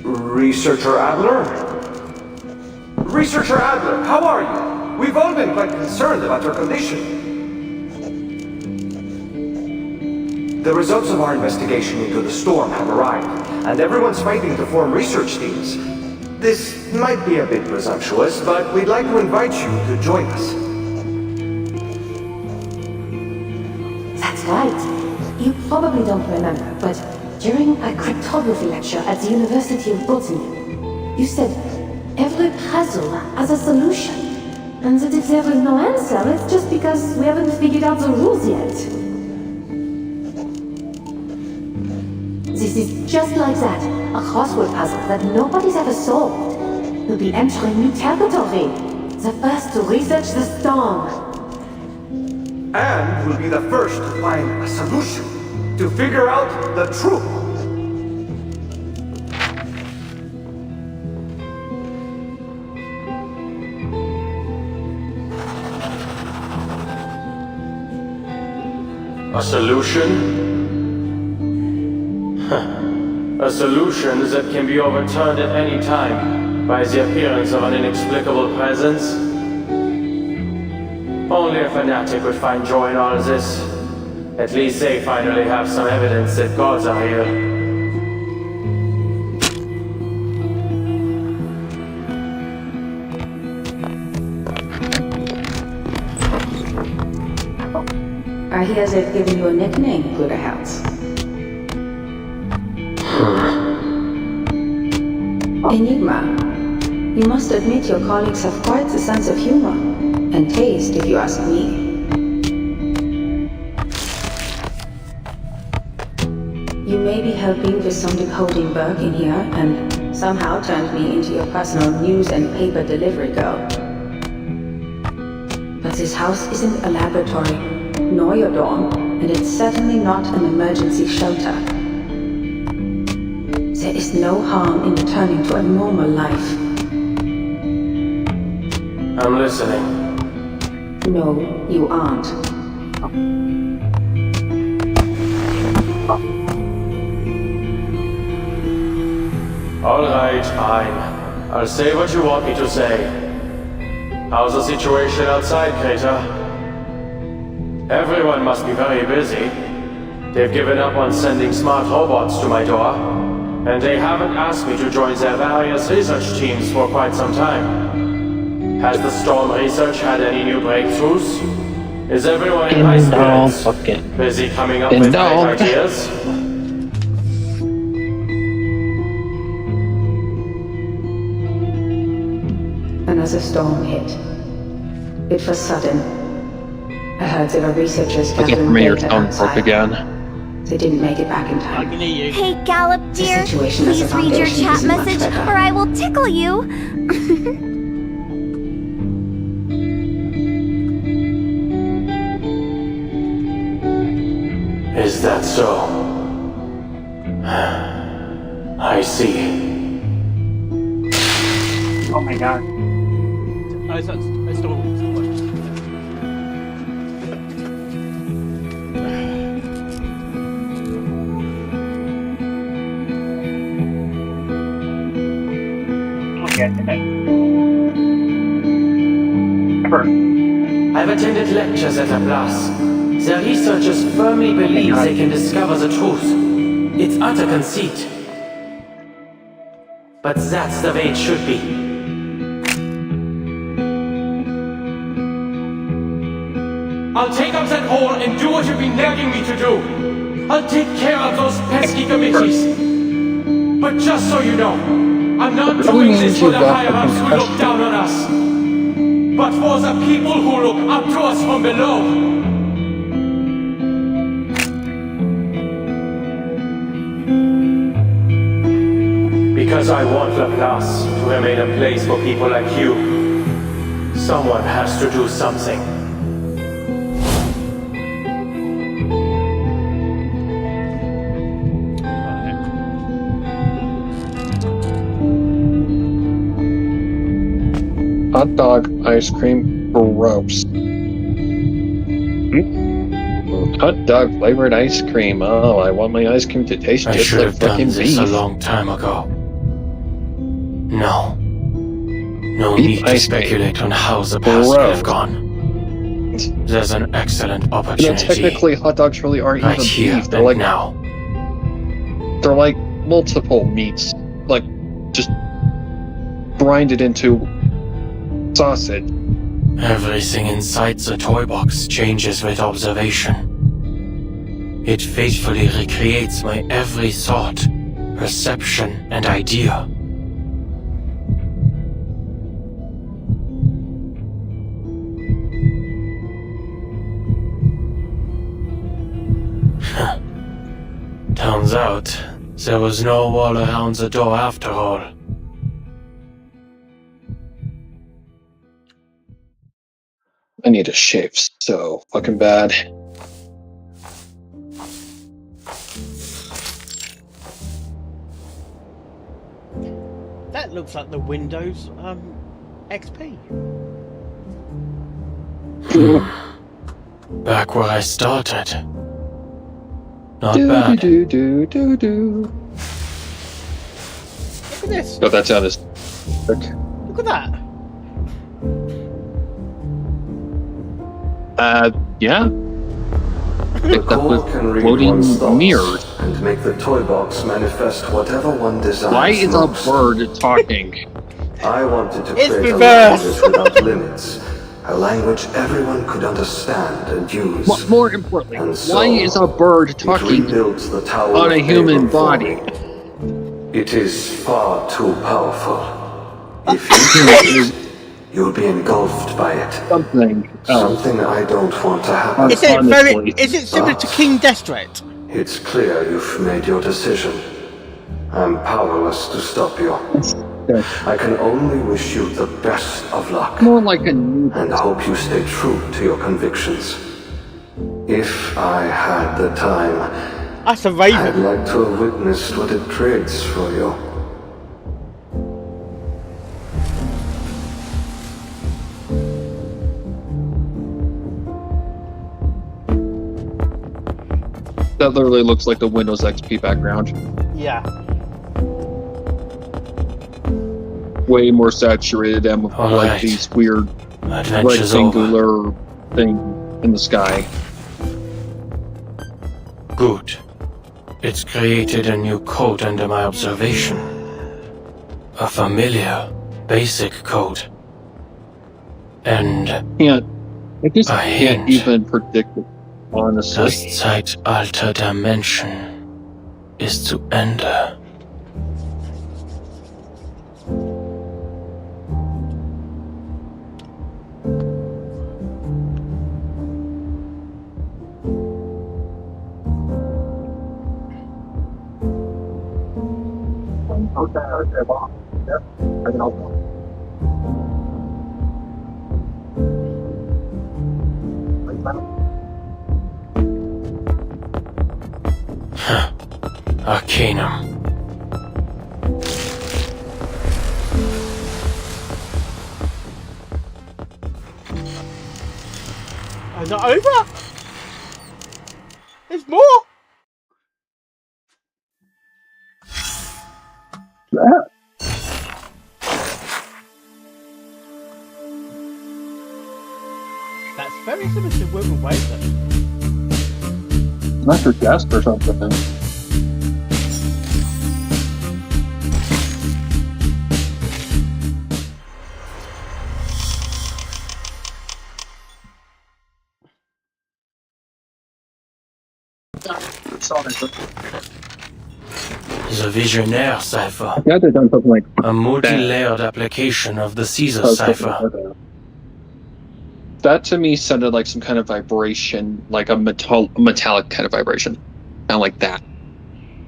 Researcher Adler? Researcher Adler, how are you? We've all been quite concerned about your condition. The results of our investigation into the storm have arrived, and everyone's fighting to form research teams. This might be a bit presumptuous, but we'd like to invite you to join us. That's right. You probably don't remember, but during a cryptography lecture at the University of Botany, you said every puzzle has a solution, and that if there is no answer, it's just because we haven't figured out the rules yet. This is just like that, a crossword puzzle that nobody's ever solved. We'll be entering new territory, the first to research the storm. And we'll be the first to find a solution, to figure out the truth. A solution? A solution that can be overturned at any time by the appearance of an inexplicable presence? Only a fanatic would find joy in all this. At least they finally have some evidence that gods are here. I hear they've given you a nickname, Bruderherz. Enigma. You must admit your colleagues have quite a sense of humor. And taste, if you ask me. You may be helping with some decoding work in here, and somehow turned me into your personal news and paper delivery girl. But this house isn't a laboratory, nor your dorm, and it's certainly not an emergency shelter. There is no harm in returning to a normal life. I'm listening. No, you aren't. Alright, fine. I'll say what you want me to say. How's the situation outside, Greta? Everyone must be very busy. They've given up on sending smart robots to my door, and they haven't asked me to join their various research teams for quite some time. Has the storm research had any new breakthroughs? Is everyone in high spirits? Busy coming up with great ideas? Another storm hit. It was sudden. I heard there were researchers gathering data outside. They didn't make it back in time. Hey, Gallop dear, please read your chat message or I will tickle you. Is that so? I see. Oh my god. I still I've attended lectures at Laplace. Their researchers firmly believe they can discover the truth. It's utter conceit. But that's the way it should be. I'll take up that hole and do what you've been nagging me to do. I'll take care of those pesky committees. But just so you know, I'm not doing this for the higher-ups who look down on us, but for the people who look up to us from below. Because I want Laplace to remain a place for people like you, someone has to do something. Hot dog, ice cream, gross. Hot dog flavored ice cream. Oh, I want my ice cream to taste just like fucking beef. I should have done this a long time ago. No beef need to speculate on how the past could have gone. There's an excellent opportunity. Technically, hot dogs really aren't right even here beef. They're like now. They're like multiple meats, like just grinded into sausage. Everything inside the toy box changes with observation. It faithfully recreates my every thought, perception, and idea. Turns out, there was no wall around the door after all. I need a shave so fucking bad. That looks like the Windows XP. Back where I started. Not Look bad. at this. Oh, that sound is sick. Look at that. Yeah. The core can read floating one's thoughts mirrors. and make the toy box manifest whatever one desires. Why is a bird talking? I wanted to It's create a reversed. language without limits, a language everyone could understand and use. More importantly, And so, why is a bird talking rebuilds the tower on a of human Babel for body? me. It is far too powerful. If you choose it, you'll be engulfed by it. Something I don't want to happen. Is it similar to King Death Threat? It's clear you've made your decision. I'm powerless to stop you. I can only wish you the best of luck. More like a and hope you stay true to your convictions. If I had the time, that's a raven. I'd like to have witnessed what it trades for you. That literally looks like the Windows XP background. Yeah. Way more saturated and with like these weird rectangular thing in the sky. Good. It's created a new code under my observation. A familiar, basic code. And I just can't even predict it, honestly. Das Zeitalter der Menschen ist zu Ende. Arcanum. Is that over? There's more? That's very similar to Women Wasteland. Not your desk or something. The Visionaire cipher. Yeah, they've done something like a multi-layered application of the Caesar cipher. That to me sounded like some kind of vibration, like a metallic kind of vibration. Kind of like that.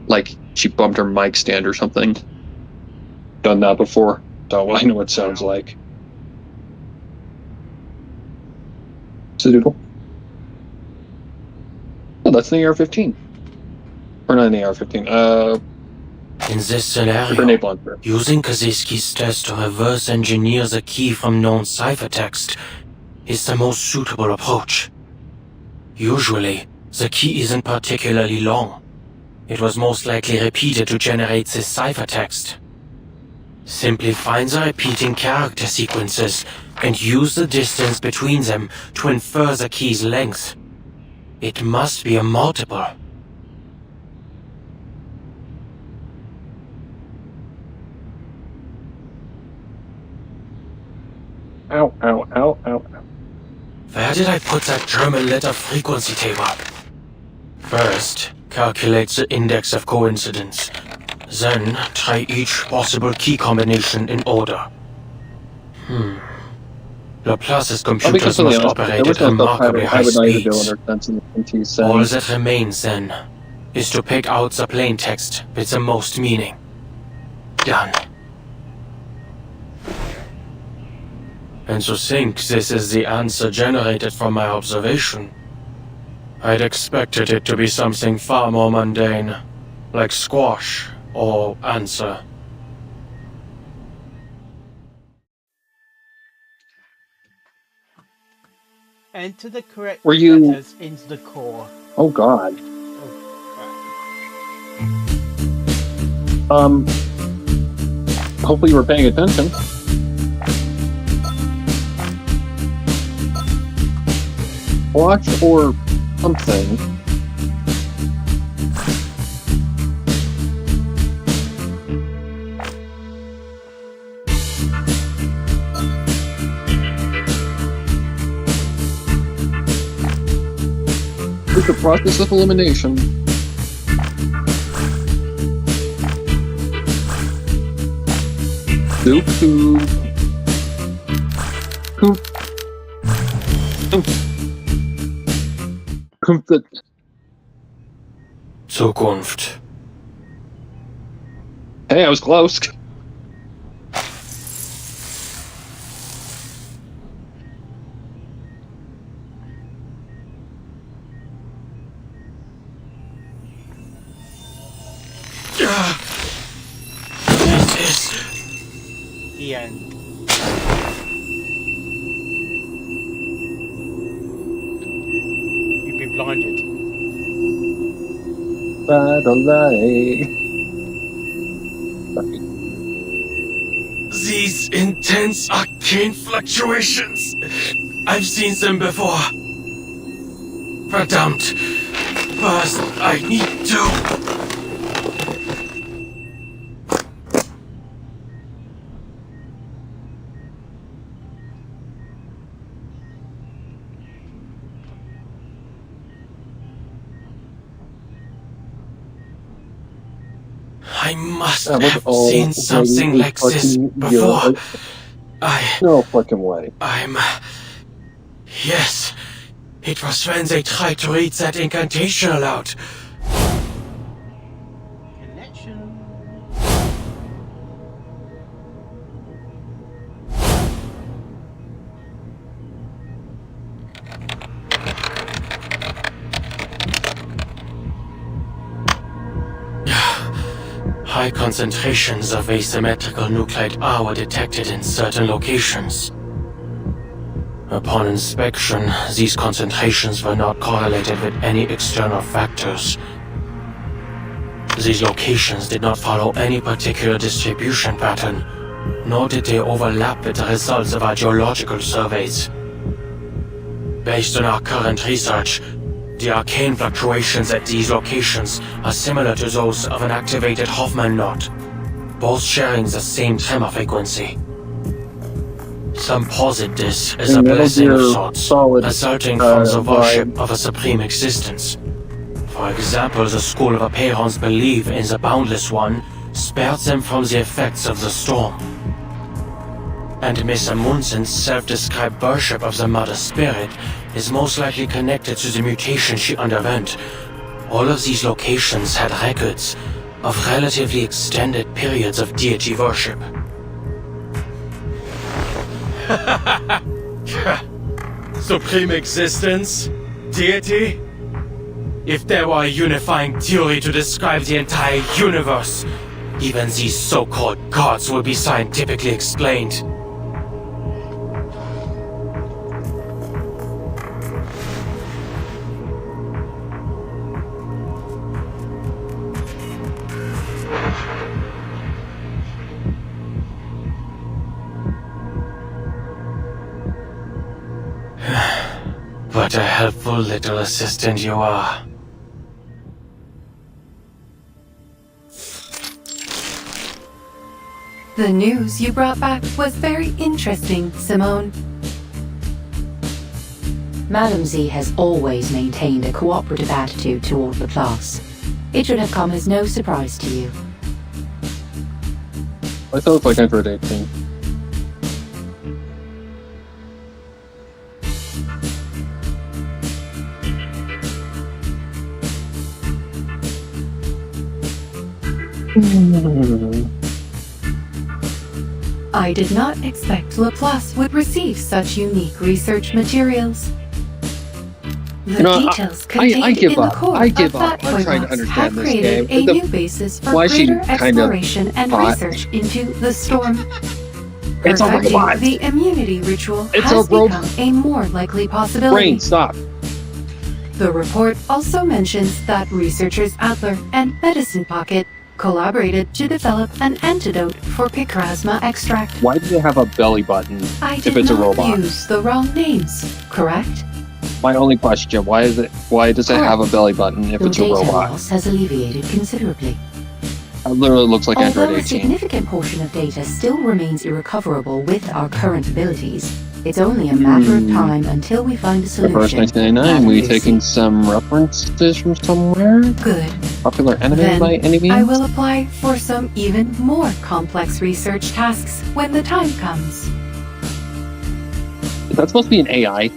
Like she bumped her mic stand or something. Done that before. Don't I know what it sounds like. Doodle. Oh, that's the AR-15. Or not the AR-15. In this scenario, using Kaczynski's test to reverse engineer the key from known ciphertext is the most suitable approach. Usually, the key isn't particularly long. It was most likely repeated to generate this ciphertext. Simply find the repeating character sequences and use the distance between them to infer the key's length. It must be a multiple. Ow, ow, ow, ow. Where did I put that German letter frequency table? First, calculate the index of coincidence. Then, try each possible key combination in order. Laplace's computers must operate at remarkably high speeds. All that remains, then, is to pick out the plain text with the most meaning. Done. And to think this is the answer generated from my observation. I'd expected it to be something far more mundane, like squash or answer. Enter the correct Were you... letters into the core. Oh god. Hopefully you were paying attention. Watch or something. With the process of elimination. Doop doop. Coop. Zukunft. Hey, I was close. This is the end. You've been blinded. By the light. These intense arcane fluctuations. I've seen them before. Verdammt. First, I need to... I must have seen something like this before. No fucking way. Yes. It was when they tried to read that incantation aloud. High concentrations of asymmetrical nuclide R were detected in certain locations. Upon inspection, these concentrations were not correlated with any external factors. These locations did not follow any particular distribution pattern, nor did they overlap with the results of our geological surveys. Based on our current research, the arcane fluctuations at these locations are similar to those of an activated Hoffman knot, both sharing the same tremor frequency. Some posit this as a blessing of sorts, resulting from the worship of a supreme existence. For example, the School of Appearance believe in the Boundless One spared them from the effects of the storm. And Miss Amundsen's self-described worship of the Mother Spirit is most likely connected to the mutation she underwent. All of these locations had records of relatively extended periods of deity worship. Supreme existence? Deity? If there were a unifying theory to describe the entire universe, even these so-called gods would be scientifically explained. What a helpful little assistant you are. The news you brought back was very interesting, Simone. Madame Z has always maintained a cooperative attitude toward Laplace. It should have come as no surprise to you. I thought it was like Android 18. I did not expect Laplace would receive such unique research materials. The details contained in the core of that toy box have created a new basis for greater exploration and research into the storm. Perfecting the immunity ritual has become a more likely possibility. Brain, stop. The report also mentions that researchers Adler and Medicine Pocket collaborated to develop an antidote for Picrasma extract. Why do they have a belly button if it's a robot? Use the wrong names, correct? My only question, why does it have a belly button if it's a Data robot? loss has alleviated considerably. It literally looks like Android Although a 18. significant portion of data still remains irrecoverable with our current abilities, it's only a matter of time until we find a The solution. first 1999, were you taking some references from somewhere? Good. Popular anime Then by any means? I will apply for some even more complex research tasks when the time comes. Is that supposed to be an AI?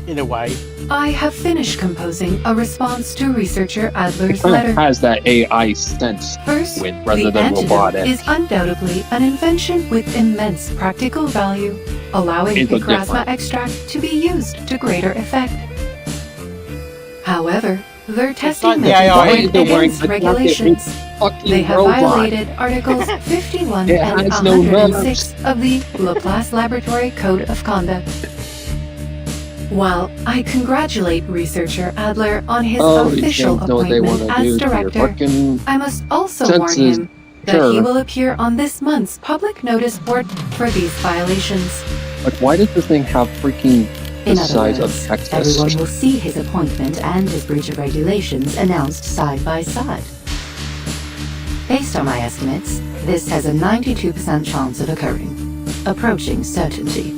In a way. I have finished composing a response to researcher Adler's It kind letter. of has that AI sense First, with rather the than antidote robotic. is undoubtedly an invention with immense practical value, allowing It's a Picrasma different- extract to be used to greater effect. However, their testing like the methods AI went is the one against that regulations. fucking They have robot. violated Articles 51 It and has no 106 of the Laplace Laboratory Code of Conduct. While I congratulate researcher Adler on his official know what they appointment want to as do to your director, fucking I must also warn senses. him that he Sure. will appear on this month's public notice board for these violations. Like, why does this thing have freaking the In other size words, of Texas? everyone will see his appointment and his breach of regulations announced side by side. Based on my estimates, this has a 92% chance of occurring, approaching certainty.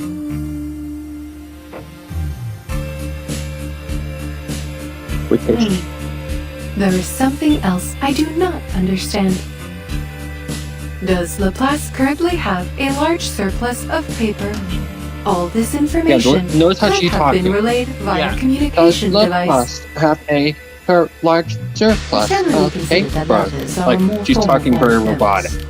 There is something else I do not understand. Does Laplace currently have a large surplus of paper? All this information notice how could she's have talking. been relayed via Yeah. communication Does device. Laplace have a large surplus Generally of considered that paper? letters are Like, more she's formal talking very form of robotic. notes.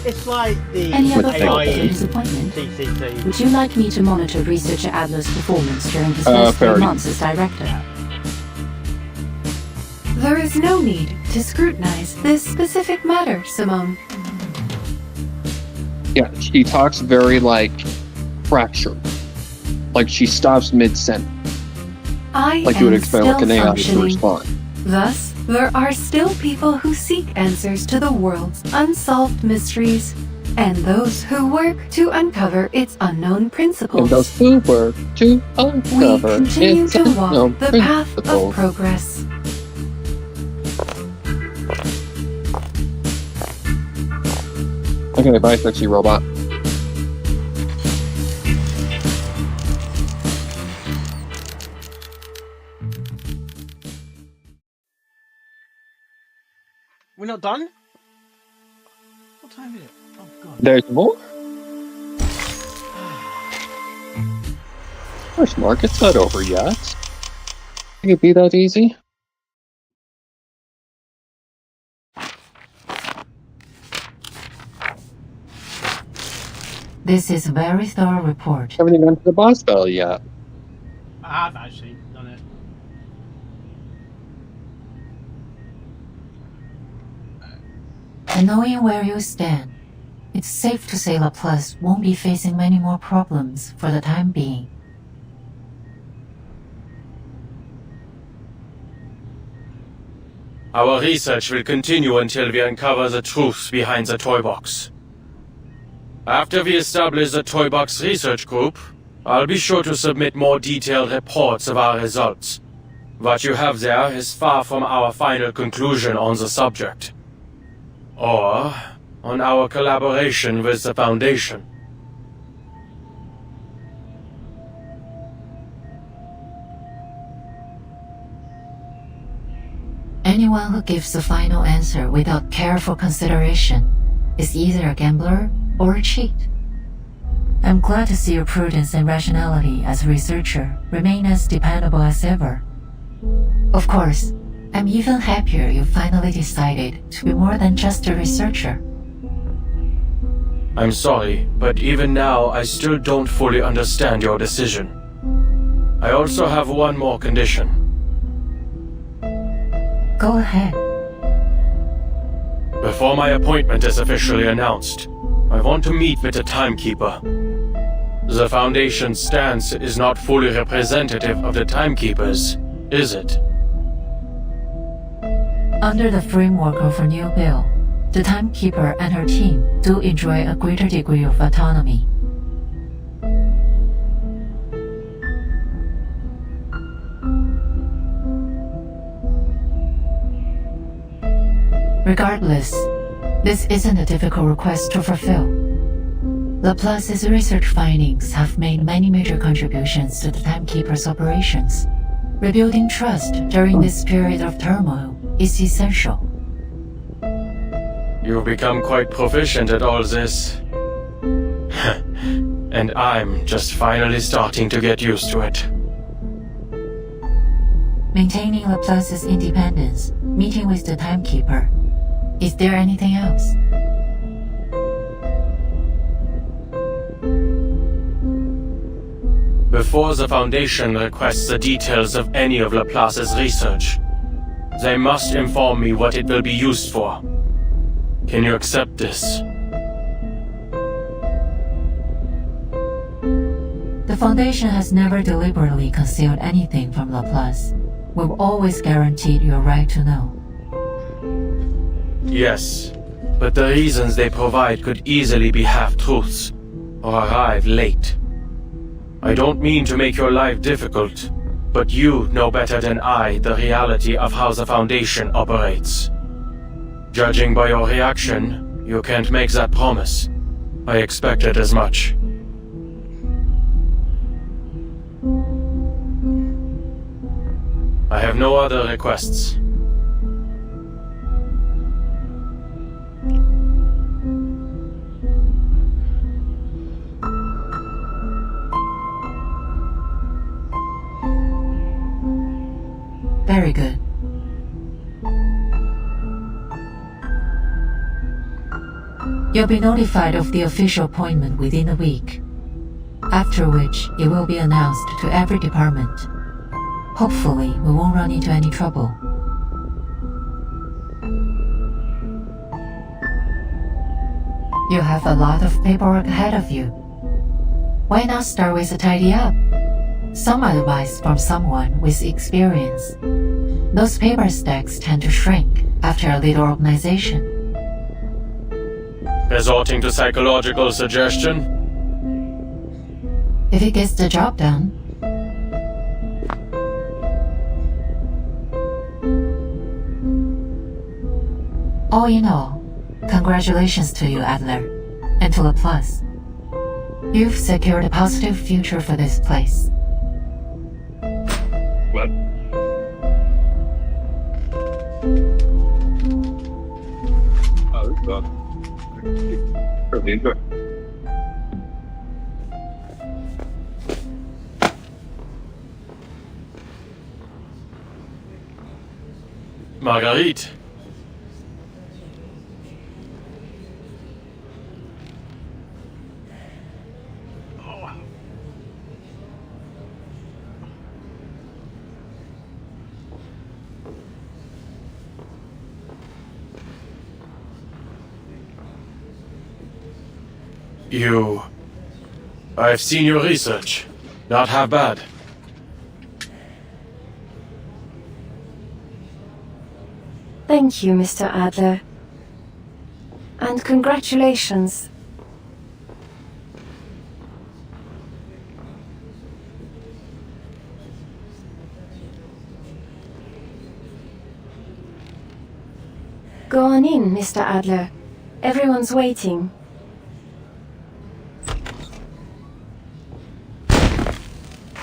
It's like the Any other With thoughts AI. on his appointment? CCC. Would you like me to monitor researcher Adler's performance during his Uh, first 3 very. months as director? There is no need to scrutinize this specific matter, Simone. Yeah, she talks very, like, fractured. Like, she stops mid-sentence. I Like you would am expect still like an AI to functioning. respond. Thus, there are still people who seek answers to the world's unsolved mysteries, and those who work to uncover its unknown principles. And those who work to We uncover continue its to unknown walk the path of principles. progress. Okay, bye, sexy robot. We're not done? What time is it? Oh, God. There's more? Gosh, Mark, it's not over yet. Can it be that easy? This is a very thorough report. Haven't even gone to the boss battle yet. I have actually done it. And knowing where you stand, it's safe to say Laplace won't be facing many more problems for the time being. Our research will continue until we uncover the truth behind the toy box. After we establish the toy box research group, I'll be sure to submit more detailed reports of our results. What you have there is far from our final conclusion on the subject, or on our collaboration with the Foundation. Anyone who gives the final answer without careful consideration is either a gambler or a cheat. I'm glad to see your prudence and rationality as a researcher remain as dependable as ever. Of course, I'm even happier you finally decided to be more than just a researcher. I'm sorry, but even now I still don't fully understand your decision. I also have one more condition. Go ahead. Before my appointment is officially announced, I want to meet with the Timekeeper. The Foundation's stance is not fully representative of the Timekeepers, is it? Under the framework of a new bill, the Timekeeper and her team do enjoy a greater degree of autonomy. Regardless, this isn't a difficult request to fulfill. Laplace's research findings have made many major contributions to the Timekeeper's operations. Rebuilding trust during this period of turmoil is essential. You've become quite proficient at all this. And I'm just finally starting to get used to it. Maintaining Laplace's independence, meeting with the Timekeeper. Is there anything else? Before the Foundation requests the details of any of Laplace's research, they must inform me what it will be used for. Can you accept this? The Foundation has never deliberately concealed anything from Laplace. We've always guaranteed your right to know. Yes, but the reasons they provide could easily be half-truths, or arrive late. I don't mean to make your life difficult, but you know better than I the reality of how the Foundation operates. Judging by your reaction, you can't make that promise. I expected as much. I have no other requests. Very good. You'll be notified of the official appointment within a week, after which it will be announced to every department. Hopefully, we won't run into any trouble. You have a lot of paperwork ahead of you. Why not start with a tidy up? Some advice from someone with experience. Those paper stacks tend to shrink after a little organization. Resorting to psychological suggestion? If it gets the job done. All in all, congratulations to you, Adler, and to Laplace. You've secured a positive future for this place. What? Really enjoy. Marguerite. I've seen your research. Not half bad. Thank you, Mr. Adler. And congratulations. Go on in, Mr. Adler. Everyone's waiting.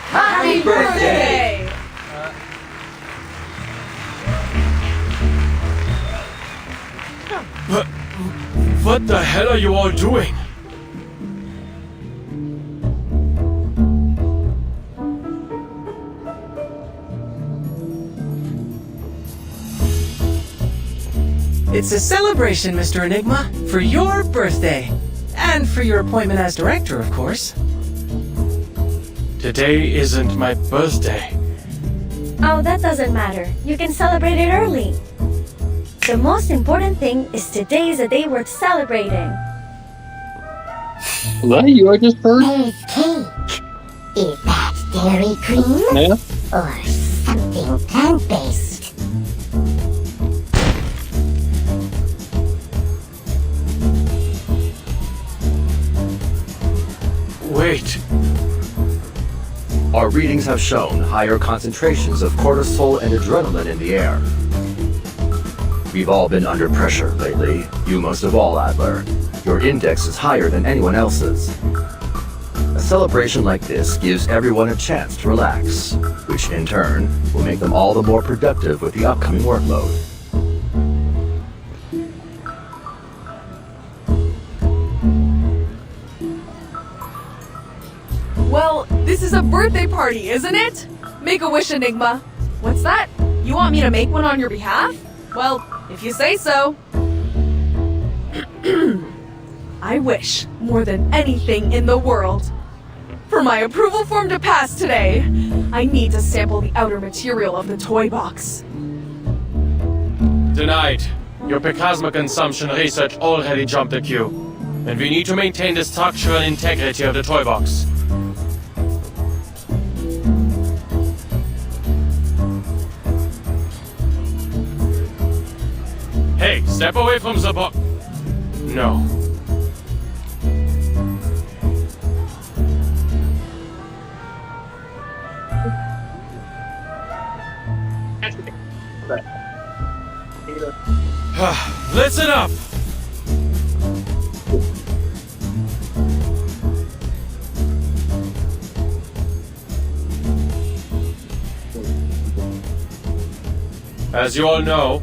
Happy birthday! What the hell are you all doing? It's a celebration, Mr. Enigma, for your birthday. And for your appointment as director, of course. Today isn't my birthday. Oh, that doesn't matter. You can celebrate it early. The most important thing is today is a day worth celebrating. What? You I just heard? There's cake. Is that dairy cream? Yeah. Or something plant-based? Wait. Our readings have shown higher concentrations of cortisol and adrenaline in the air. We've all been under pressure lately, you most of all, Adler. Your index is higher than anyone else's. A celebration like this gives everyone a chance to relax, which in turn will make them all the more productive with the upcoming workload. Well, this is a birthday party, isn't it? Make a wish, Enigma. What's that? You want me to make one on your behalf? Well, if you say so. I wish, more than anything in the world, for my approval form to pass today, I need to sample the outer material of the toy box. Denied. Your plasma consumption research already jumped the queue. And we need to maintain the structural integrity of the toy box. Hey, step away from the box. No. Listen up! As you all know,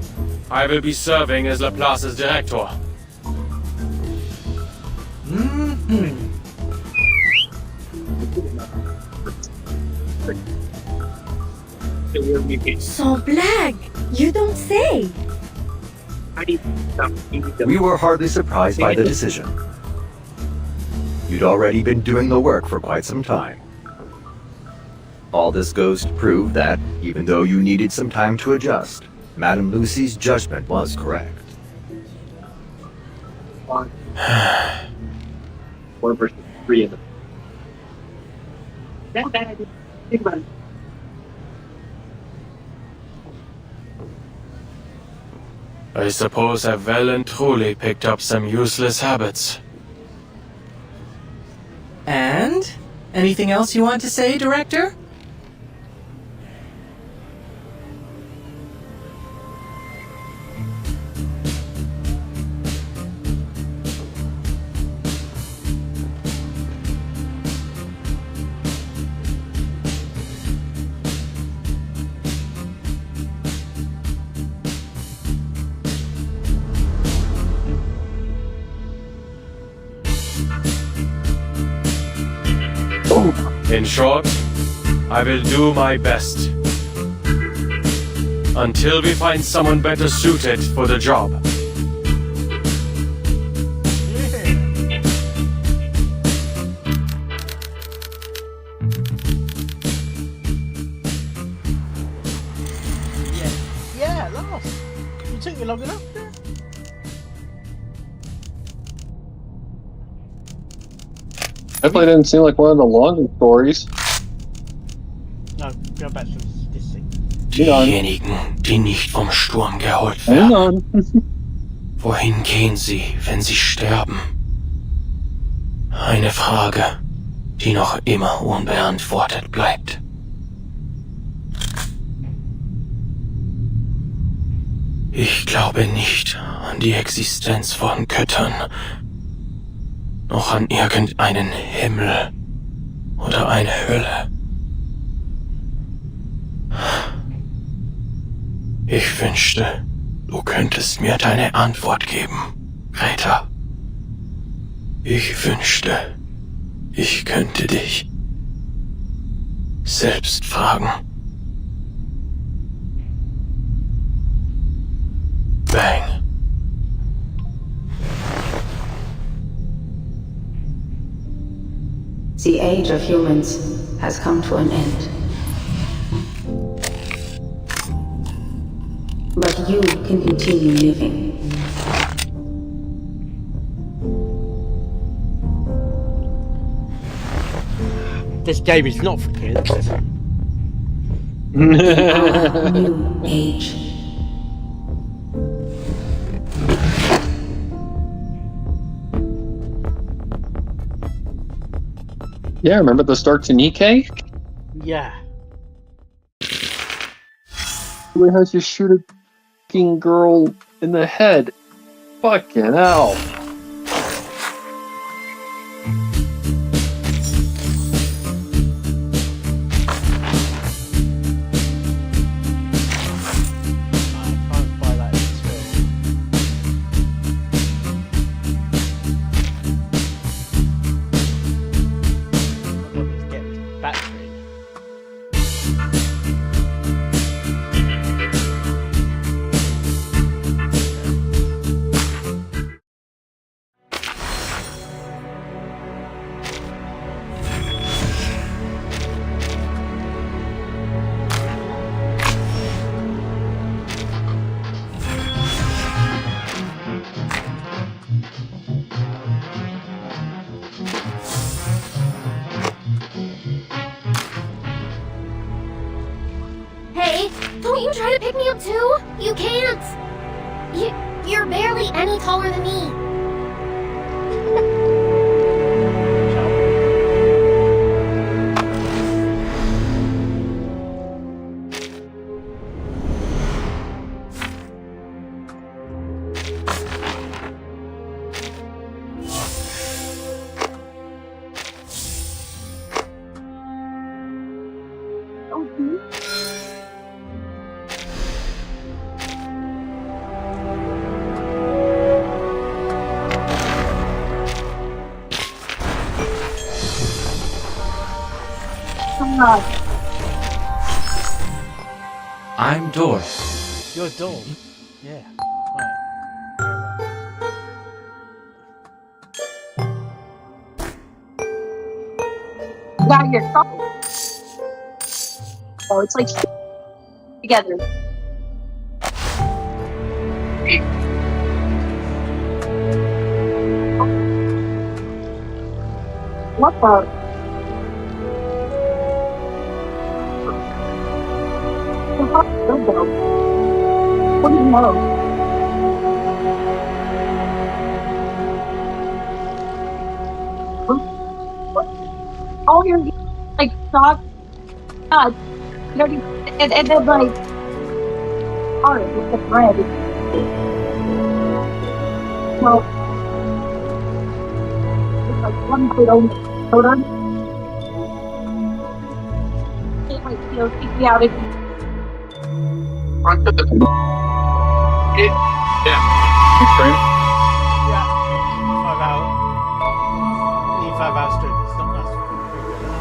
I will be serving as Laplace's director. Sans blague! You don't say! We were hardly surprised by the decision. You'd already been doing the work for quite some time. All this goes to prove that, even though you needed some time to adjust, Madame Lucy's judgment was correct. 1 versus 3 in the. That bad. Think about it. I suppose I've well and truly picked up some useless habits. And? Anything else you want to say, Director? In short, I will do my best. Until we find someone better suited for the job. Yeah, last. You took me long enough. Definitely didn't seem like one of the longer stories. No, go back to this thing. Diejenigen, die nicht vom Sturm geholt werden. Wohin gehen sie, wenn sie sterben? Eine Frage, die noch immer unbeantwortet bleibt. Ich glaube nicht an die Existenz von Göttern, noch an irgendeinen Himmel oder eine Hölle. Ich wünschte, du könntest mir deine Antwort geben, Greta. Ich wünschte, ich könnte dich selbst fragen. Bang. The age of humans has come to an end. But you can continue living. This game is not for kids. New age. Yeah, remember the start to Nikkei? Yeah. Where has you shoot a fucking girl in the head? Fucking hell. Hey, don't you try to pick me up too? You can't. You're barely any taller than me. I'm Dor. You're Dawn? Yeah. Now you're trouble. So it's like together. What the? What do you know? All your like thoughts, and then like hard with the bread. Well, it's like one big old soda. It like keep me out of. Yeah. Yeah. 5 hour. Need 5 hours straight. It's not that's pretty good.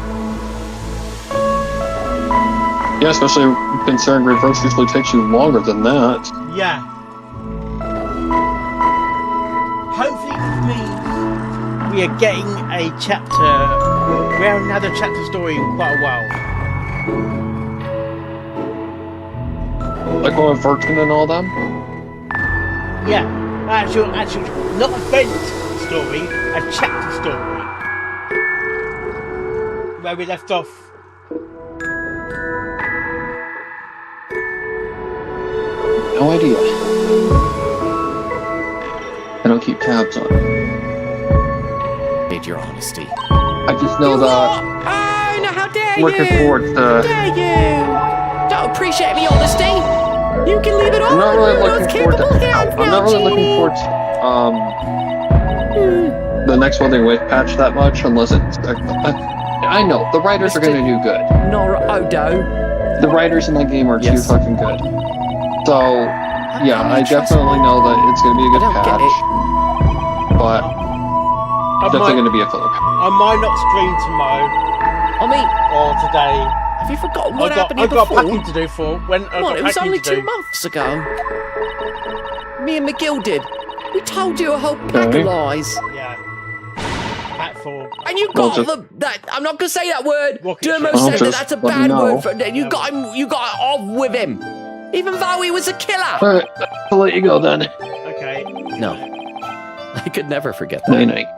Yeah, especially considering reverse usually takes you longer than that. Yeah. Hopefully this means we are getting a chapter. We haven't had a chapter story in quite a while. Like one with Virgin and all them? Yeah. Actual, not event story, a chapter story. Where we left off. No idea. I don't keep tabs on it. Need your honesty. I just know that. Oh, no, how dare looking you! forward to. How dare you! Don't appreciate me honesty! You can leave it all I'm not really looking forward to. Hands I'm now, not really looking Genie. forward to the next Wilding Wave patch that much, unless it's. I know the writers are going to do good. Nora Odo. The writers in that game are too fucking good. So, yeah, I definitely know that it's going to be a good patch, but it's definitely going to be a filler patch. I might not stream tomorrow. I mean, or today. Have you forgotten what happened here I've before? got packing to do for when. What? It was only 2 months ago. Me and McGill did. We told you a whole pack of lies. Yeah. Pack for. And you got that. I'm not gonna say that word. Dermo said that that's a bad word for. You got him. You got off with him, even though he was a killer. Alright, I'll let you go then. Okay. No, I could never forget that. Night night.